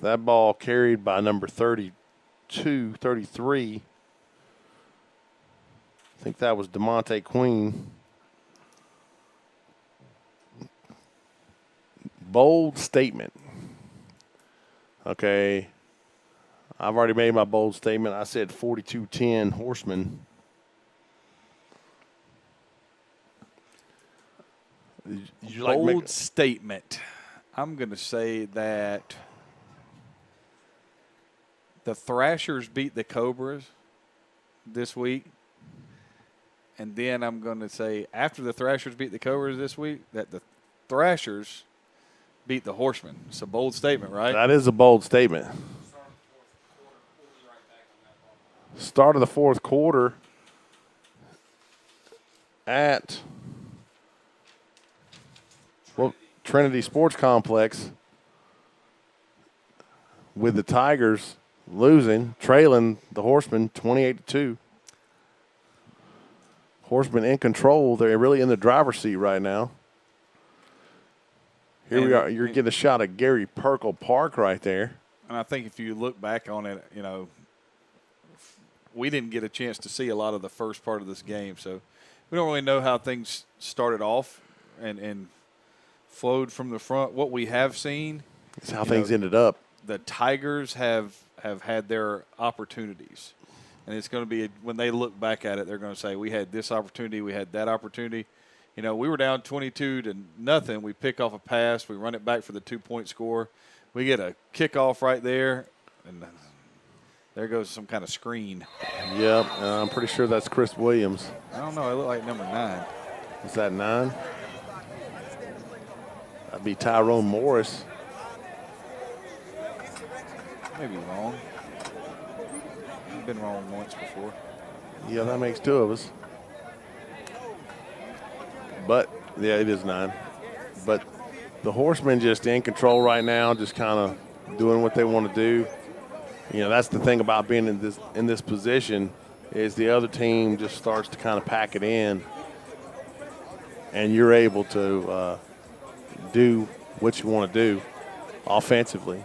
That ball carried by number 32, 33. I think that was DeMonte Queen. Bold statement. Okay. I've already made my bold statement. I said 42-10 Horsemen. Bold statement. I'm going to say that the Thrashers beat the Cobras this week. And then I'm going to say after the Thrashers beat the Cobras this week, that the Thrashers beat the Horsemen. It's a bold statement, right? That is a bold statement. Start of the 4th quarter at Trinity Sports Complex with the Tigers trailing the Horsemen 28-2. Horsemen in control. They're really in the driver's seat right now. Here we are. You're getting a shot of Gary Perkle Park right there. And I think if you look back on it, we didn't get a chance to see a lot of the first part of this game. So we don't really know how things started off and flowed from the front. What we have seen is how things ended up. The Tigers have had their opportunities. And it's going to be, when they look back at it, they're going to say, we had this opportunity, we had that opportunity. We were down 22-0. We pick off a pass. We run it back for the 2-point score. We get a kickoff right there, and there goes some kind of screen. Yep, I'm pretty sure that's Chris Williams. I don't know. It looked like number 9. Is that 9? That'd be Tyrone Morris. Maybe wrong. I've been wrong once before. Yeah, that makes 2 of us. But, yeah, it is 9. But the Horsemen just in control right now, just kind of doing what they want to do. That's the thing about being in this position is the other team just starts to kind of pack it in, and you're able to do what you want to do offensively.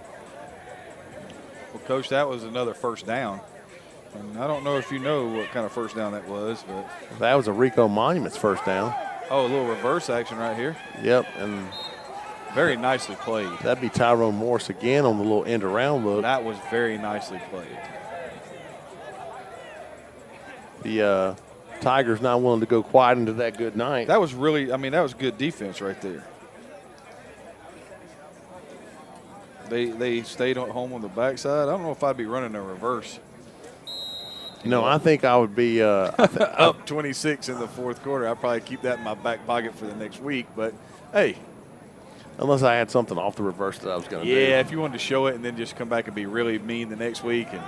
Well, Coach, that was another first down. And I don't know if you know what kind of first down that was, but That was a Rico Monuments first down. a little reverse action right here. Yep, and Very nicely played. that'd be Tyrone Morris again on the little end around look. That was very nicely played. The Tigers not willing to go quiet into that good night. That was really, that was good defense right there. They stayed at home on the backside. I don't know if I'd be running a reverse. I think I would be Up 26 in the fourth quarter. I'd probably keep that in my back pocket for the next week. But, hey. unless I had something off the reverse that I was going to do. Yeah, if you wanted to show it and then just come back and be really mean the next week and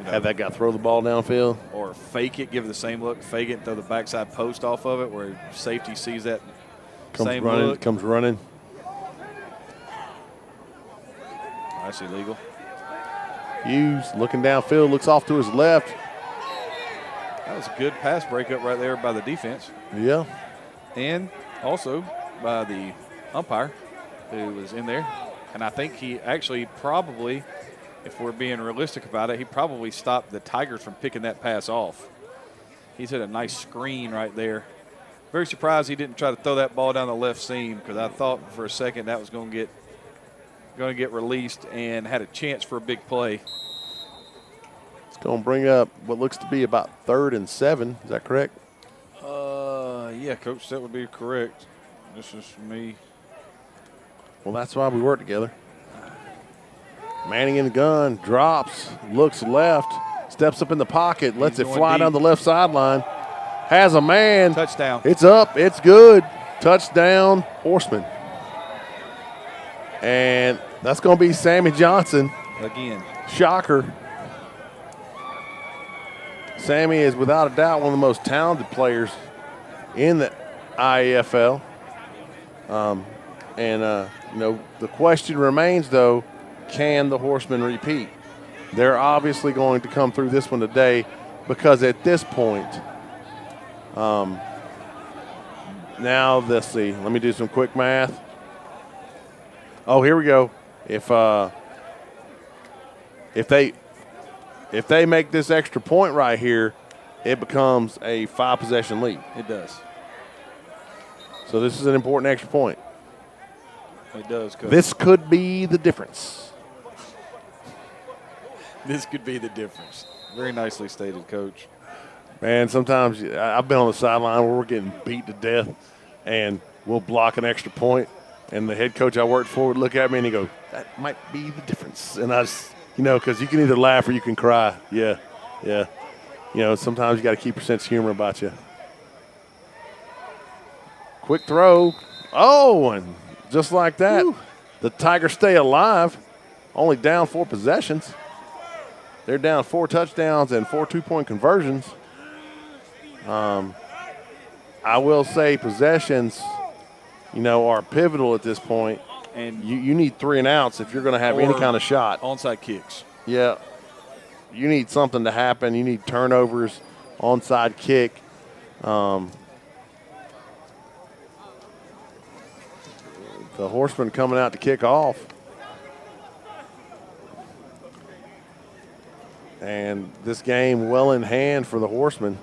Have that guy throw the ball downfield. or fake it, give it the same look, fake it, and throw the backside post off of it where safety sees that same look. Comes running. That's illegal. Hughes looking downfield, looks off to his left. That was a good pass breakup right there by the defense. Yeah. And also by the umpire who was in there. And I think he actually probably, if we're being realistic about it, he probably stopped the Tigers from picking that pass off. He's hit a nice screen right there. Very surprised he didn't try to throw that ball down the left seam because I thought for a second that was going to get released and had a chance for a big play. It's going to bring up what looks to be about 3rd and 7. Is that correct? Yeah, Coach, that would be correct. This is me. Well, that's why we work together. Manning in the gun, drops, looks left, steps up in the pocket, lets it fly down the left sideline. Has a man. Touchdown. It's up. It's good. Touchdown, Horsemen. And that's going to be Sammy Johnson. Again. Shocker. Sammy is without a doubt one of the most talented players in the IAFL. The question remains, though, can the Horsemen repeat? They're obviously going to come through this one today because at this point, now let's see. Let me do some quick math. Oh, here we go. If they make this extra point right here, it becomes a 5-possession lead. It does. So this is an important extra point. It does, Coach. This could be the difference. This could be the difference. Very nicely stated, Coach. Man, sometimes I've been on the sideline where we're getting beat to death, and we'll block an extra point, and the head coach I worked for would look at me and he go, "That might be the difference." And I just, because you can either laugh or you can cry. Yeah. Sometimes you got to keep your sense of humor about you. Quick throw. Oh, and just like that, the Tigers stay alive. Only down 4 possessions. They're down 4 touchdowns and 4 2-point conversions. I will say possessions, are pivotal at this point. And you need 3 and outs if you're going to have any kind of shot. Onside kicks. Yeah. You need something to happen. You need turnovers, onside kick. The Horsemen coming out to kick off. And this game well in hand for the Horsemen.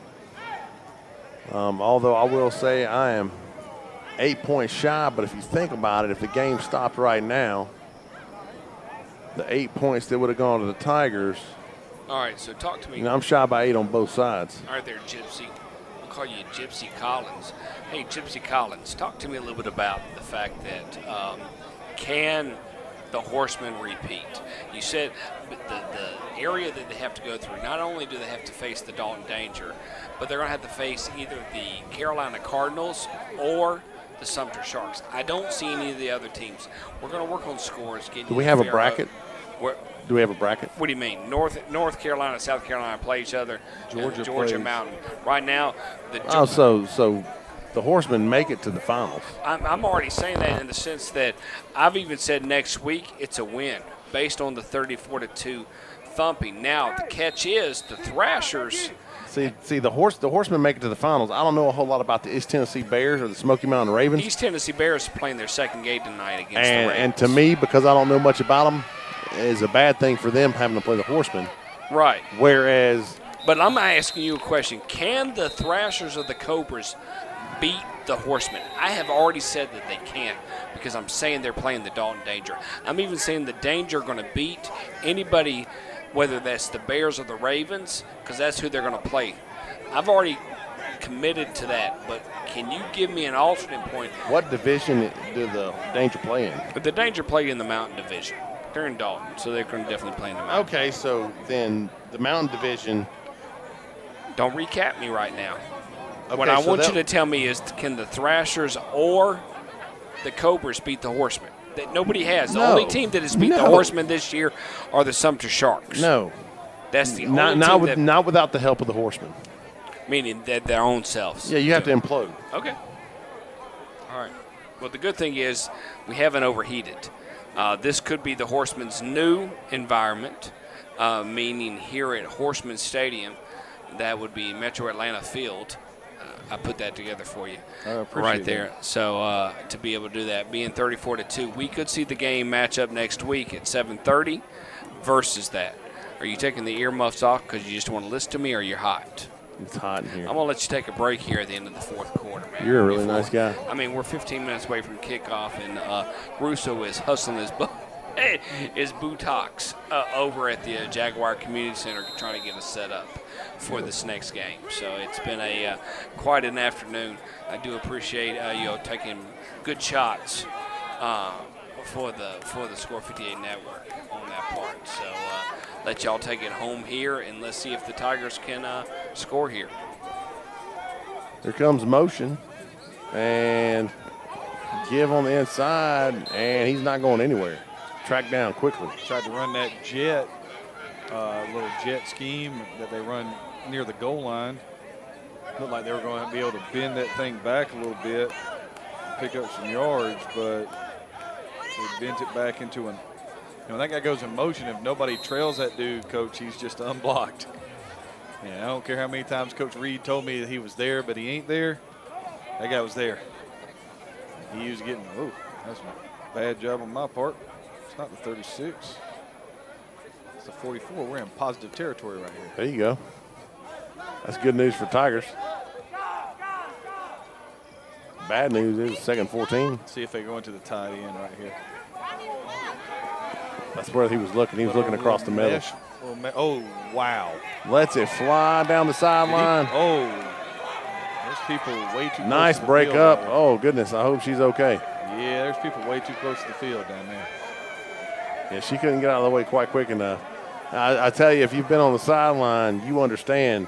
Although I will say I am 8 points shy, but if you think about it, if the game stopped right now, the 8 points that would have gone to the Tigers. All right, so talk to me. I'm shy by 8 on both sides. All right there, Gypsy. I'll call you Gypsy Collins. Hey, Gypsy Collins, talk to me a little bit about the fact that can the Horsemen repeat? You said the area that they have to go through, not only do they have to face the Dalton Danger, but they're going to have to face either the Carolina Cardinals or the Sumter Sharks. I don't see any of the other teams. We're going to work on scores. Do we have a bracket? Do we have a bracket? What do you mean? North Carolina, South Carolina play each other. Georgia Georgia plays. Mountain. Right now, so the Horsemen make it to the finals. I'm already saying that in the sense that I've even said next week it's a win based on the 34-2 thumping. Now the catch is the Thrashers. See the Horsemen make it to the finals. I don't know a whole lot about the East Tennessee Bears or the Smoky Mountain Ravens. East Tennessee Bears are playing their second game tonight against the Ravens. And to me, because I don't know much about them, is a bad thing for them having to play the Horsemen. Right. Whereas, But I'm asking you a question. Can the Thrashers of the Cobras beat the Horsemen? I have already said that they can't because I'm saying they're playing the Dalton Danger. I'm even saying the Danger are going to beat anybody, whether that's the Bears or the Ravens, because that's who they're going to play. I've already committed to that, but can you give me an alternate point? What division do the Danger play in? The Danger play in the Mountain Division. They're in Dalton, so they're going to definitely play in the Mountain. Okay, so then the Mountain Division. Don't recap me right now. Okay, What I so want you to tell me is, can the Thrashers or the Cobras beat the Horsemen? That nobody has. The No. only team that has beat the No. Horsemen this year are the Sumter Sharks. No, That's the only not team with, that, not without the help of the Horsemen. meaning that their own selves. Yeah, you have to implode. Okay. All right. Well, the good thing is we haven't overheated. This could be the Horsemen's new environment, meaning here at Horseman Stadium. That would be Metro Atlanta Field. I put that together for you right there. So to be able to do that, being 34-2, we could see the game match up next week at 7:30 versus that. Are you taking the earmuffs off because you just want to listen to me, or you're hot? it's hot in here. I'm going to let you take a break here at the end of the fourth quarter, man. You're a really nice guy. I mean, we're 15 minutes away from kickoff, and Russo is hustling his buttocks over at the Jaguar Community Center trying to get us set up for this next game. So it's been a quite an afternoon. I do appreciate you taking good shots for the Score 58 network on that part. So let y'all take it home here, and let's see if the Tigers can score here. Here comes motion, and give on the inside, and he's not going anywhere. Tracked down quickly. Tried to run that jet, little jet scheme that they run near the goal line. Looked like they were going to be able to bend that thing back a little bit, pick up some yards, but they bent it back into an. When that guy goes in motion, if nobody trails that dude, Coach, he's just unblocked. Yeah, I don't care how many times Coach Reed told me that he was there, but he ain't there. That guy was there. He was getting, oh, that's a bad job on my part. It's not the 36. It's the 44. We're in positive territory right here. There you go. That's good news for Tigers. Bad news is second 14. See if they go into the tight end right here. That's where he was looking. He was looking across the middle. Oh, wow. Lets it fly down the sideline. Oh, there's people way too close Nice to the break field up. down there. Oh, goodness. I hope she's okay. Yeah, there's people way too close to the field down there. Yeah, she couldn't get out of the way quite quick enough. I tell you, if you've been on the sideline, you understand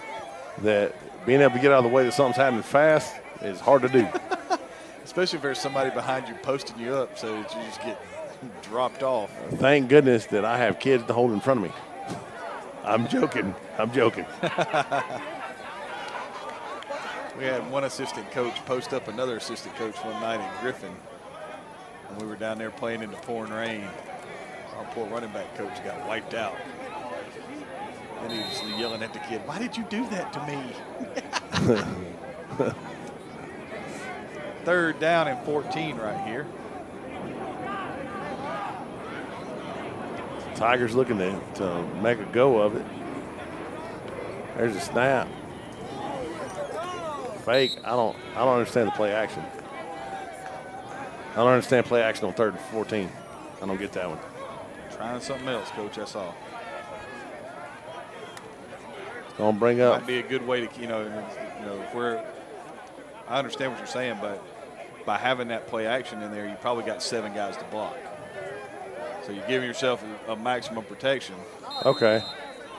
that being able to get out of the way that something's happening fast is hard to do. Especially if there's somebody behind you posting you up so that you just get dropped off. Thank goodness that I have kids to hold in front of me. I'm joking. I'm joking. We had one assistant coach post up another assistant coach one night in Griffin when we were down there playing in the pouring rain. Our poor running back coach got wiped out. And he was yelling at the kid, "Why did you do that to me?" Third down and 14 right here. Tigers looking to make a go of it. There's a snap. Fake. I don't understand the play action. I don't understand play action on 3rd and 14. I don't get that one. Trying something else, Coach, that's all. Gonna bring up. Might be a good way to, if we're, I understand what you're saying, but by having that play action in there, you probably got 7 guys to block. So you're giving yourself a maximum protection. Okay.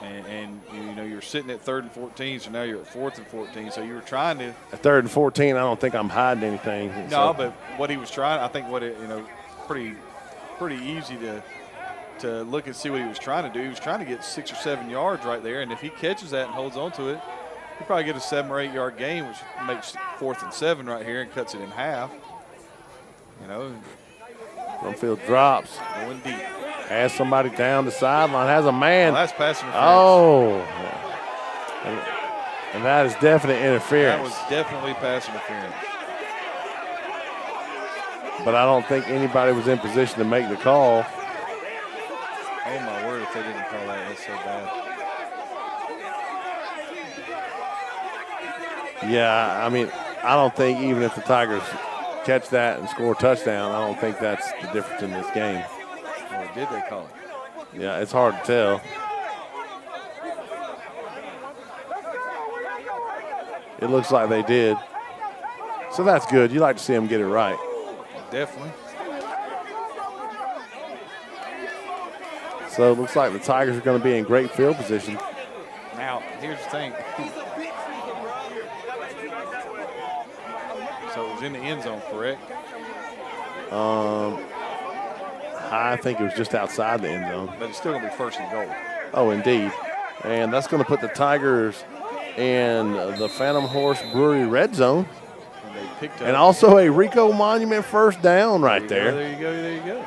And you're sitting at 3rd and 14, so now you're at 4th and 14. So you were trying to. At 3rd and 14, I don't think I'm hiding anything. No, but what he was trying, I think pretty easy to look and see what he was trying to do. He was trying to get 6 or 7 yards right there, and if he catches that and holds on to it, he'll probably get a 7 or 8 yard gain, which makes 4th and 7 right here and cuts it in half. Brumfield drops. Going deep. Has somebody down the sideline. Has a man. Oh, that's pass interference. Oh. And that is definite interference. That was definitely pass interference. But I don't think anybody was in position to make the call. Oh, my word, if they didn't call that, that's so bad. Yeah, I mean, I don't think even if the Tigers catch that and score a touchdown, I don't think that's the difference in this game. Or did they call it? Yeah, it's hard to tell. It looks like they did. So that's good. You like to see them get it right. Definitely. So it looks like the Tigers are going to be in great field position. Now, here's the thing. So it was in the end zone, correct? I think it was just outside the end zone. But it's still going to be first and goal. Oh, indeed. And that's going to put the Tigers in the Phantom Horse Brewery red zone. And they picked up. And also a Rico Monument first down right there. There you go, there you go.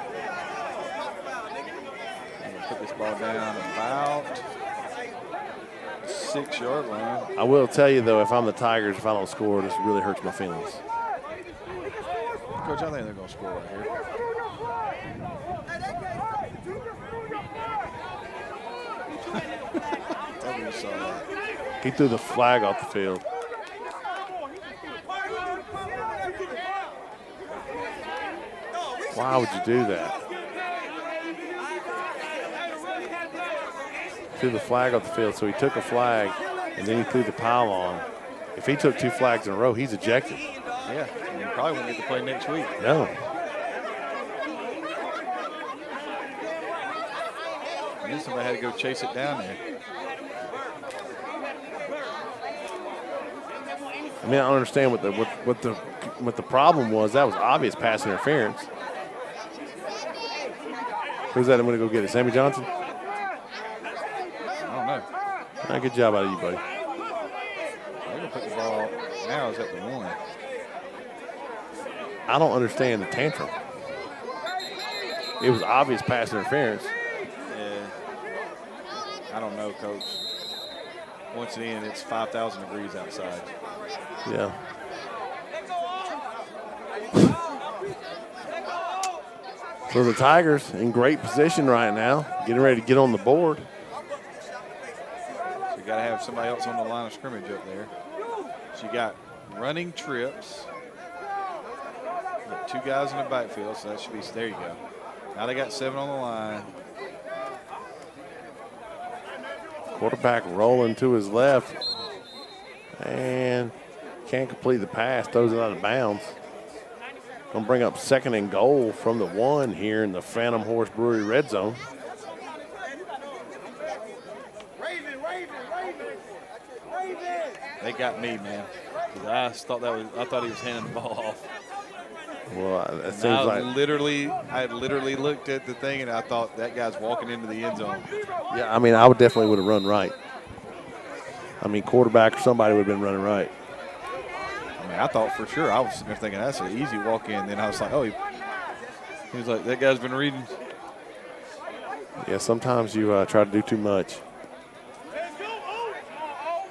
I'm going to put this ball down about 6-yard line. I will tell you, though, if I'm the Tigers, if I don't score, this really hurts my feelings. Coach, I think they're going to score right here. He threw the flag off the field. Why would you do that? Threw the flag off the field, so he took a flag, and then he threw the pylon. If he took 2 flags in a row, he's ejected. Yeah, and he probably won't get to play next week. No. And then somebody had to go chase it down there. I mean, I don't understand what the problem was. That was obvious pass interference. Who's that? I'm going to go get it. Sammy Johnson? I don't know. All right, good job out of you, buddy. They're going to put the ball now is at the 1. I don't understand the tantrum. It was obvious pass interference. Yeah. I don't know, Coach. Once again, it's 5,000 degrees outside. Yeah. So the Tigers in great position right now, getting ready to get on the board. So you got to have somebody else on the line of scrimmage up there. So you got running trips. You got 2 guys in the backfield, so that should be, there you go. Now they got 7 on the line. Quarterback rolling to his left and can't complete the pass, throws it out of bounds. Gonna bring up 2nd and goal from the 1 here in the Phantom Horse Brewery red zone. They got me, man. I thought he was handing the ball off. Well, it seems I like literally looked at the thing and I thought that guy's walking into the end zone. yeah. I mean, I would definitely would have run right. I mean, quarterback or somebody would have been running right. I mean, I thought for sure I was sitting there thinking that's an easy walk in. Then I was like, oh, he was like, that guy's been reading. Yeah, sometimes you try to do too much.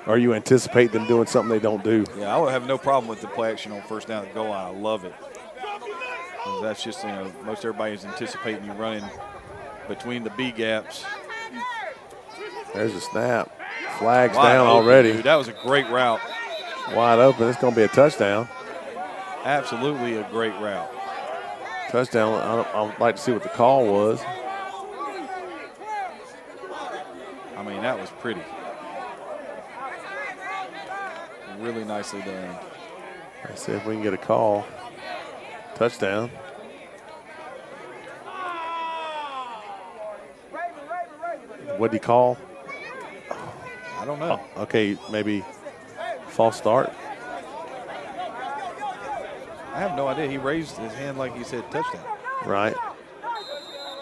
Or you anticipate them doing something they don't do. Yeah, I would have no problem with the play action on first down at goal line. I love it. That's just, most everybody's anticipating you running between the B gaps. There's a snap. Flags Wide down open, already. Dude, that was a great route. Wide open. It's going to be a touchdown. Absolutely a great route. Touchdown. I'd like to see what the call was. I mean, that was pretty. Really nicely done. Let's see if we can get a call. Touchdown. What'd he call? I don't know. Oh, okay, maybe false start. I have no idea. He raised his hand like he said touchdown. Right.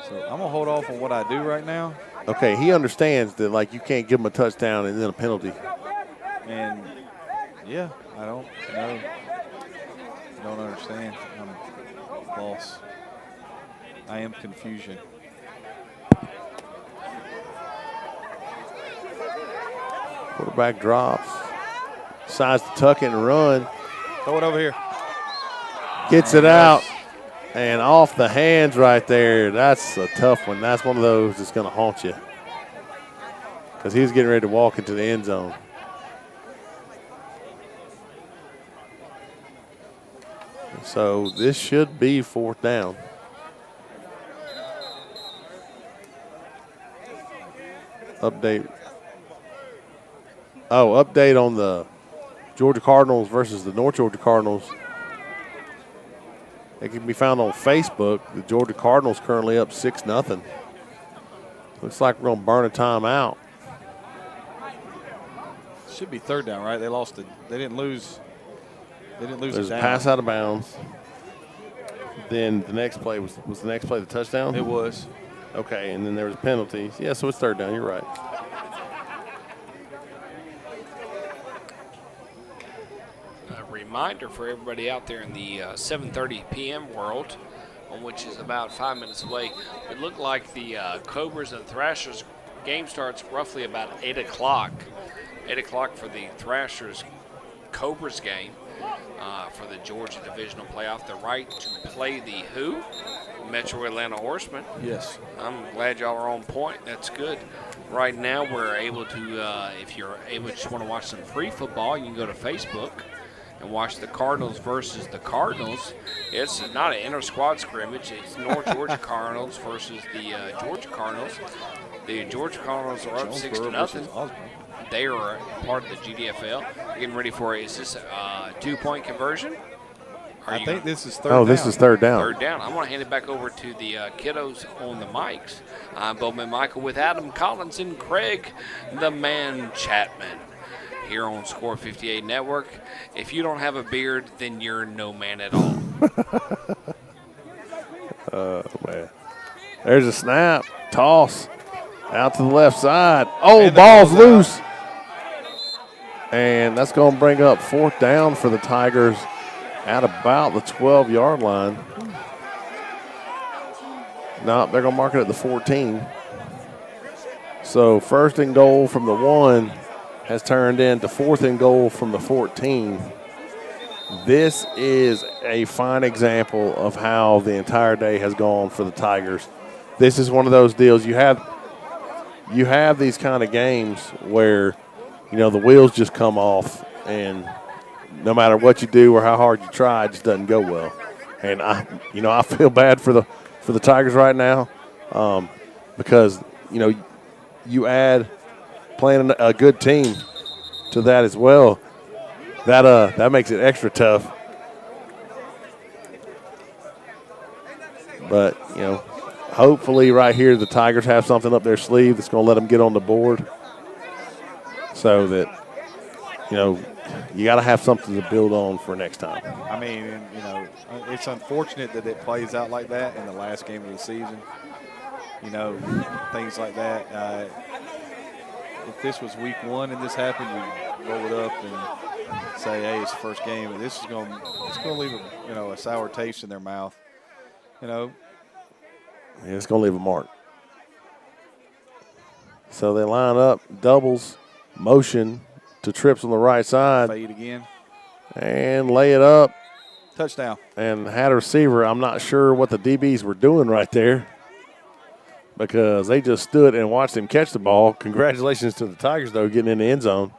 So I'm going to hold off on what I do right now. Okay, he understands that, like, you can't give him a touchdown and then a penalty. And, yeah, I don't know. Don't understand. I'm lost. I am confusion. Quarterback drops. Decides to tuck it and run. Throw it over here. Gets it out. And off the hands right there. That's a tough one. That's one of those that's going to haunt you. Because he's getting ready to walk into the end zone. So this should be 4th down. Update. Oh, update on the Georgia Cardinals versus the North Georgia Cardinals. It can be found on Facebook. The Georgia Cardinals currently up 6-0. Looks like we're going to burn a timeout. Should be 3rd down, right? They lost it. They didn't lose. They didn't lose. There's a a down. pass out of bounds. Then the next play was the next play the touchdown? It was. Okay, and then there was penalties. Yeah, so it's 3rd down. You're right. A reminder for everybody out there in the 7:30 p.m. world, which is about 5 minutes away. It looked like the Cobras and Thrashers game starts roughly about 8 o'clock. 8 o'clock for the Thrashers Cobras game for the Georgia Divisional Playoff. The right to play the who? Metro Atlanta Horsemen. Yes. I'm glad y'all are on point. That's good. Right now we're able to, if you're able to just want to watch some free football, you can go to Facebook and watch the Cardinals versus the Cardinals. It's not an inter-squad scrimmage. It's North Georgia Cardinals versus the Georgia Cardinals. The Georgia Cardinals are up 6-0. They are part of the GDFL. Getting ready for is this a 2-point conversion? I think this is 3rd down. Oh, this is 3rd down. 3rd down. I'm going to hand it back over to the kiddos on the mics. I'm Bowman Michael with Adam Collins and Craig, the man Chapman, here on Score 58 Network. If you don't have a beard, then you're no man at all. Oh, man. There's a snap. Toss. Out to the left side. Oh, ball's loose. And that's going to bring up 4th down for the Tigers at about the 12-yard line. No, they're going to mark it at the 14. So 1st and goal from the 1 has turned into 4th and goal from the 14. This is a fine example of how the entire day has gone for the Tigers. This is one of those deals. You have these kind of games where, the wheels just come off, and no matter what you do or how hard you try, it just doesn't go well. And I feel bad for the Tigers right now, because you add playing a good team to that as well. That makes it extra tough. But hopefully right here the Tigers have something up their sleeve that's going to let them get on the board, so that you got to have something to build on for next time. I mean, it's unfortunate that it plays out like that in the last game of the season. Things like that. If this was week 1 and this happened, you roll it up and say, "Hey, it's the first game," and this is going to leave a sour taste in their mouth. Yeah, it's going to leave a mark. So they line up, doubles, motion to trips on the right side. Fade again. And lay it up. Touchdown. And had a receiver. I'm not sure what the DBs were doing right there, because they just stood and watched him catch the ball. Congratulations to the Tigers, though, getting in the end zone.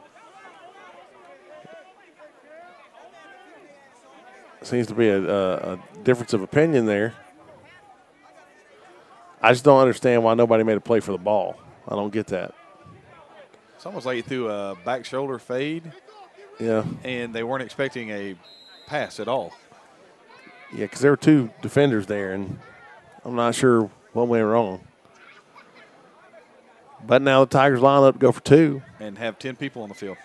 Seems to be a difference of opinion there. I just don't understand why nobody made a play for the ball. I don't get that. It's almost like you threw a back shoulder fade. Yeah. And they weren't expecting a pass at all. Yeah, because there were 2 defenders there, and I'm not sure what went wrong. But now the Tigers line up to go for 2. And have 10 people on the field.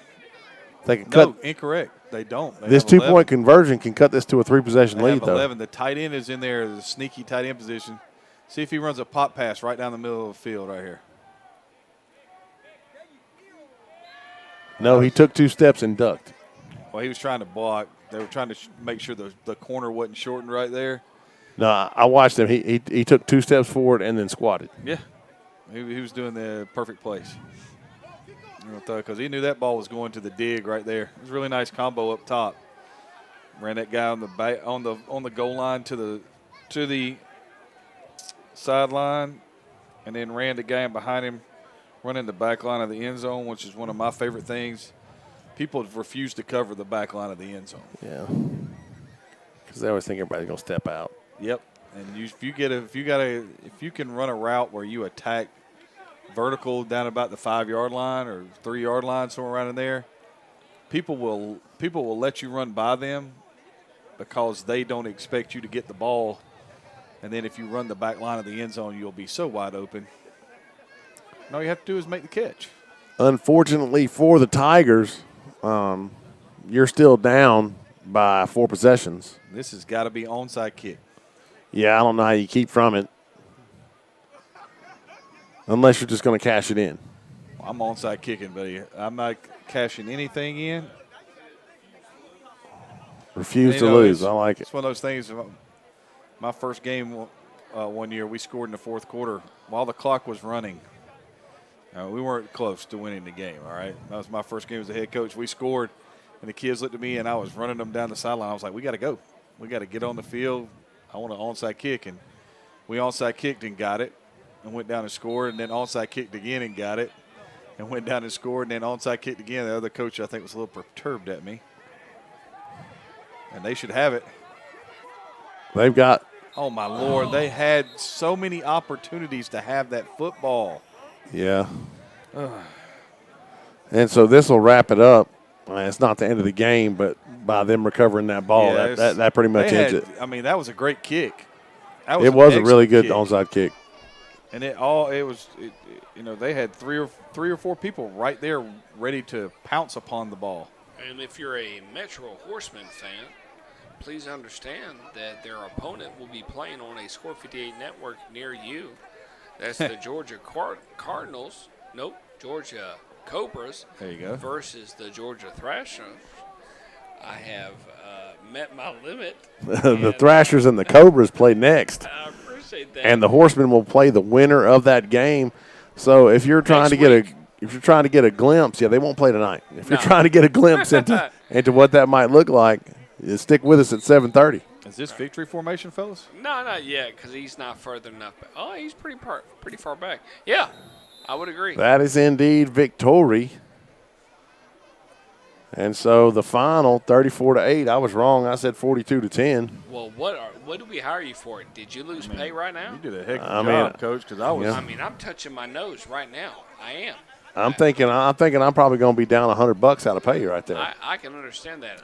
They can cut. No, incorrect. They don't. This 2-point conversion can cut this to a 3-possession lead, though. 11. The tight end is in there, the sneaky tight end position. See if he runs a pop pass right down the middle of the field right here. No, he took 2 steps and ducked. Well, he was trying to block. They were trying to make sure the corner wasn't shortened right there. No, I watched him. He took 2 steps forward and then squatted. Yeah. He was doing the perfect place. Because he knew that ball was going to the dig right there. It was a really nice combo up top. Ran that guy on the back, on the goal line to the sideline, and then ran the guy behind him, running the back line of the end zone, which is one of my favorite things. People have refused to cover the back line of the end zone. Yeah. Because they always think everybody's going to step out. Yep. And if you can run a route where you attack vertical down about the 5-yard line or 3-yard line, somewhere around in there, people will let you run by them because they don't expect you to get the ball. And then if you run the back line of the end zone, you'll be so wide open. And all you have to do is make the catch. Unfortunately for the Tigers, you're still down by 4 possessions. This has got to be onside kick. Yeah, I don't know how you keep from it. Unless you're just going to cash it in. I'm onside kicking, buddy. I'm not cashing anything in. Refuse to lose. I like it. It's one of those things. My first game one year, we scored in the fourth quarter while the clock was running. We weren't close to winning the game, all right? That was my first game as a head coach. We scored, and the kids looked at me, and I was running them down the sideline. I was like, we got to go. We got to get on the field. I want an onside kick. And we onside kicked and got it and went down and scored, and then onside kicked again and got it and went down and scored, and then onside kicked again. The other coach, I think, was a little perturbed at me. And they should have it. They've got. Oh, my Lord. They had so many opportunities to have that football. Yeah. And so this will wrap it up. It's not the end of the game, but by them recovering that ball, that pretty much ends it. I mean, that was a great kick. It was a really good onside kick. And they had three or four people right there ready to pounce upon the ball. And if you're a Metro Horsemen fan, please understand that their opponent will be playing on a Score 58 network near you. That's the Georgia Cardinals. Nope, Georgia Cobras. There you go. Versus the Georgia Thrashers. I have met my limit. The Thrashers and the Cobras play next. I appreciate that. And the Horsemen will play the winner of that game. So if you're trying to get a glimpse, they won't play tonight. If you're trying to get a glimpse into what that might look like, stick with us at 7:30. Is this victory formation, fellas? No, not yet, because he's not further enough. Oh, he's pretty far back. Yeah, I would agree. That is indeed victory. And so the final, 34-8. I was wrong. I said 42-10. Well, what did we hire you for? Did you lose pay right now? You did a heck of a job, Coach. Because I was. I mean, I'm touching my nose right now. I am. I'm thinking I'm probably going to be down $100 out of pay right there. I can understand that.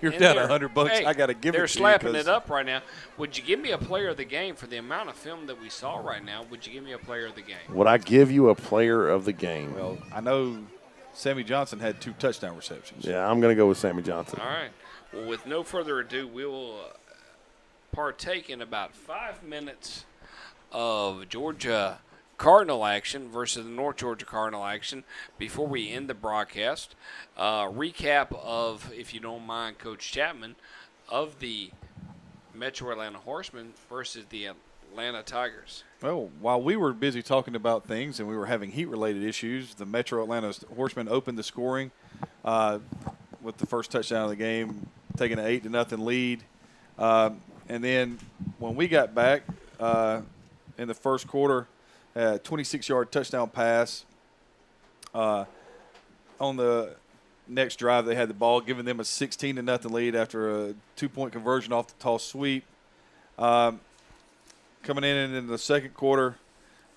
You're down $100. Hey, I got to give it to you. They're slapping it up right now. Would you give me a player of the game for the amount of film that we saw right now? Would you give me a player of the game? Would I give you a player of the game? Well, I know Sammy Johnson had 2 touchdown receptions. Yeah, I'm going to go with Sammy Johnson. All right. Well, with no further ado, we will partake in about 5 minutes of Georgia Cardinal action versus the North Georgia Cardinal action before we end the broadcast. Recap of, if you don't mind, Coach Chapman, of the Metro Atlanta Horsemen versus the Atlanta Tigers. Well, while we were busy talking about things and we were having heat-related issues, the Metro Atlanta Horsemen opened the scoring with the first touchdown of the game, taking an 8-0 lead. And then when we got back in the first quarter, 26-yard touchdown pass. On the next drive, they had the ball, giving them a 16-0 lead after a 2-point conversion off the toss sweep. Coming in the second quarter,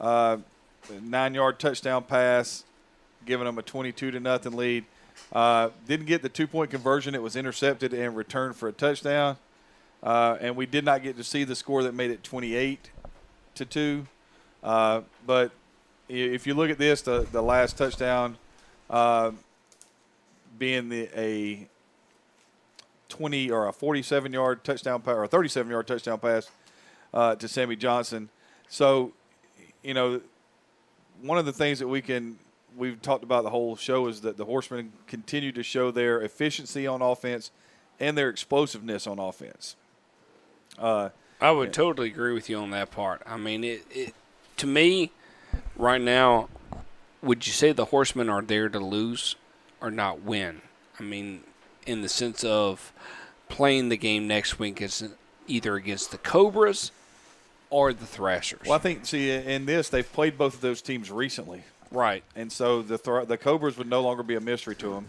9-yard touchdown pass, giving them a 22-0 lead. Didn't get the 2-point conversion. It was intercepted and returned for a touchdown. And we did not get to see the score that made it 28-2. But if you look at this, the last touchdown being a 20 or a 47-yard touchdown pass or a 37-yard touchdown pass to Sammy Johnson. So, one of the things that we've talked about the whole show is that the Horsemen continue to show their efficiency on offense and their explosiveness on offense. I would totally agree with you on that part. I mean, to me, right now, would you say the Horsemen are there to lose or not win? I mean, in the sense of playing the game next week is either against the Cobras or the Thrashers. Well, I think, in this, they've played both of those teams recently. Right. And so the Cobras would no longer be a mystery to them.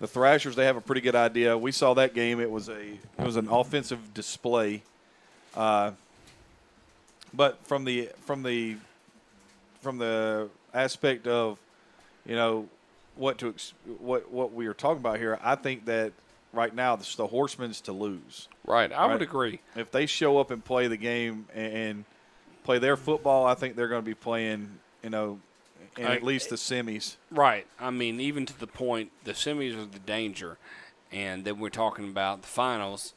The Thrashers, they have a pretty good idea. We saw that game. It was an offensive display. But from the aspect of, what we are talking about here, I think that right now it's the Horsemen's to lose. Right, I would agree. If they show up and play the game and play their football, I think they're going to be playing, in at least the semis. Right. I mean, even to the point, the semis are the danger, and then we're talking about the finals.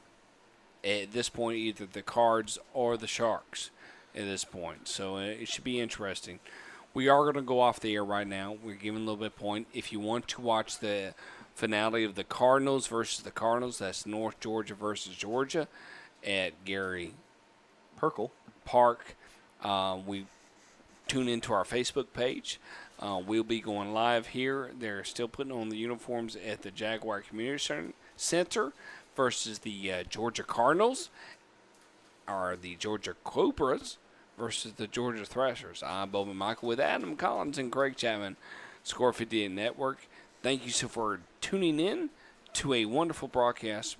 At this point, either the Cards or the Sharks at this point. So it should be interesting. We are going to go off the air right now. We're giving a little bit of point. If you want to watch the finale of the Cardinals versus the Cardinals, that's North Georgia versus Georgia at Gary Perkle Park. We tune into our Facebook page. We'll be going live here. They're still putting on the uniforms at the Jaguar Community Center versus the Georgia Cardinals, or the Georgia Cobras versus the Georgia Thrashers. I'm Bowman Michael with Adam Collins and Craig Chapman, Score 58 Network. Thank you so for tuning in to a wonderful broadcast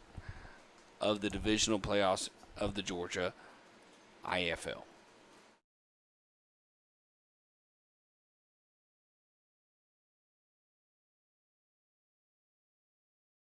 of the divisional playoffs of the Georgia IAFL.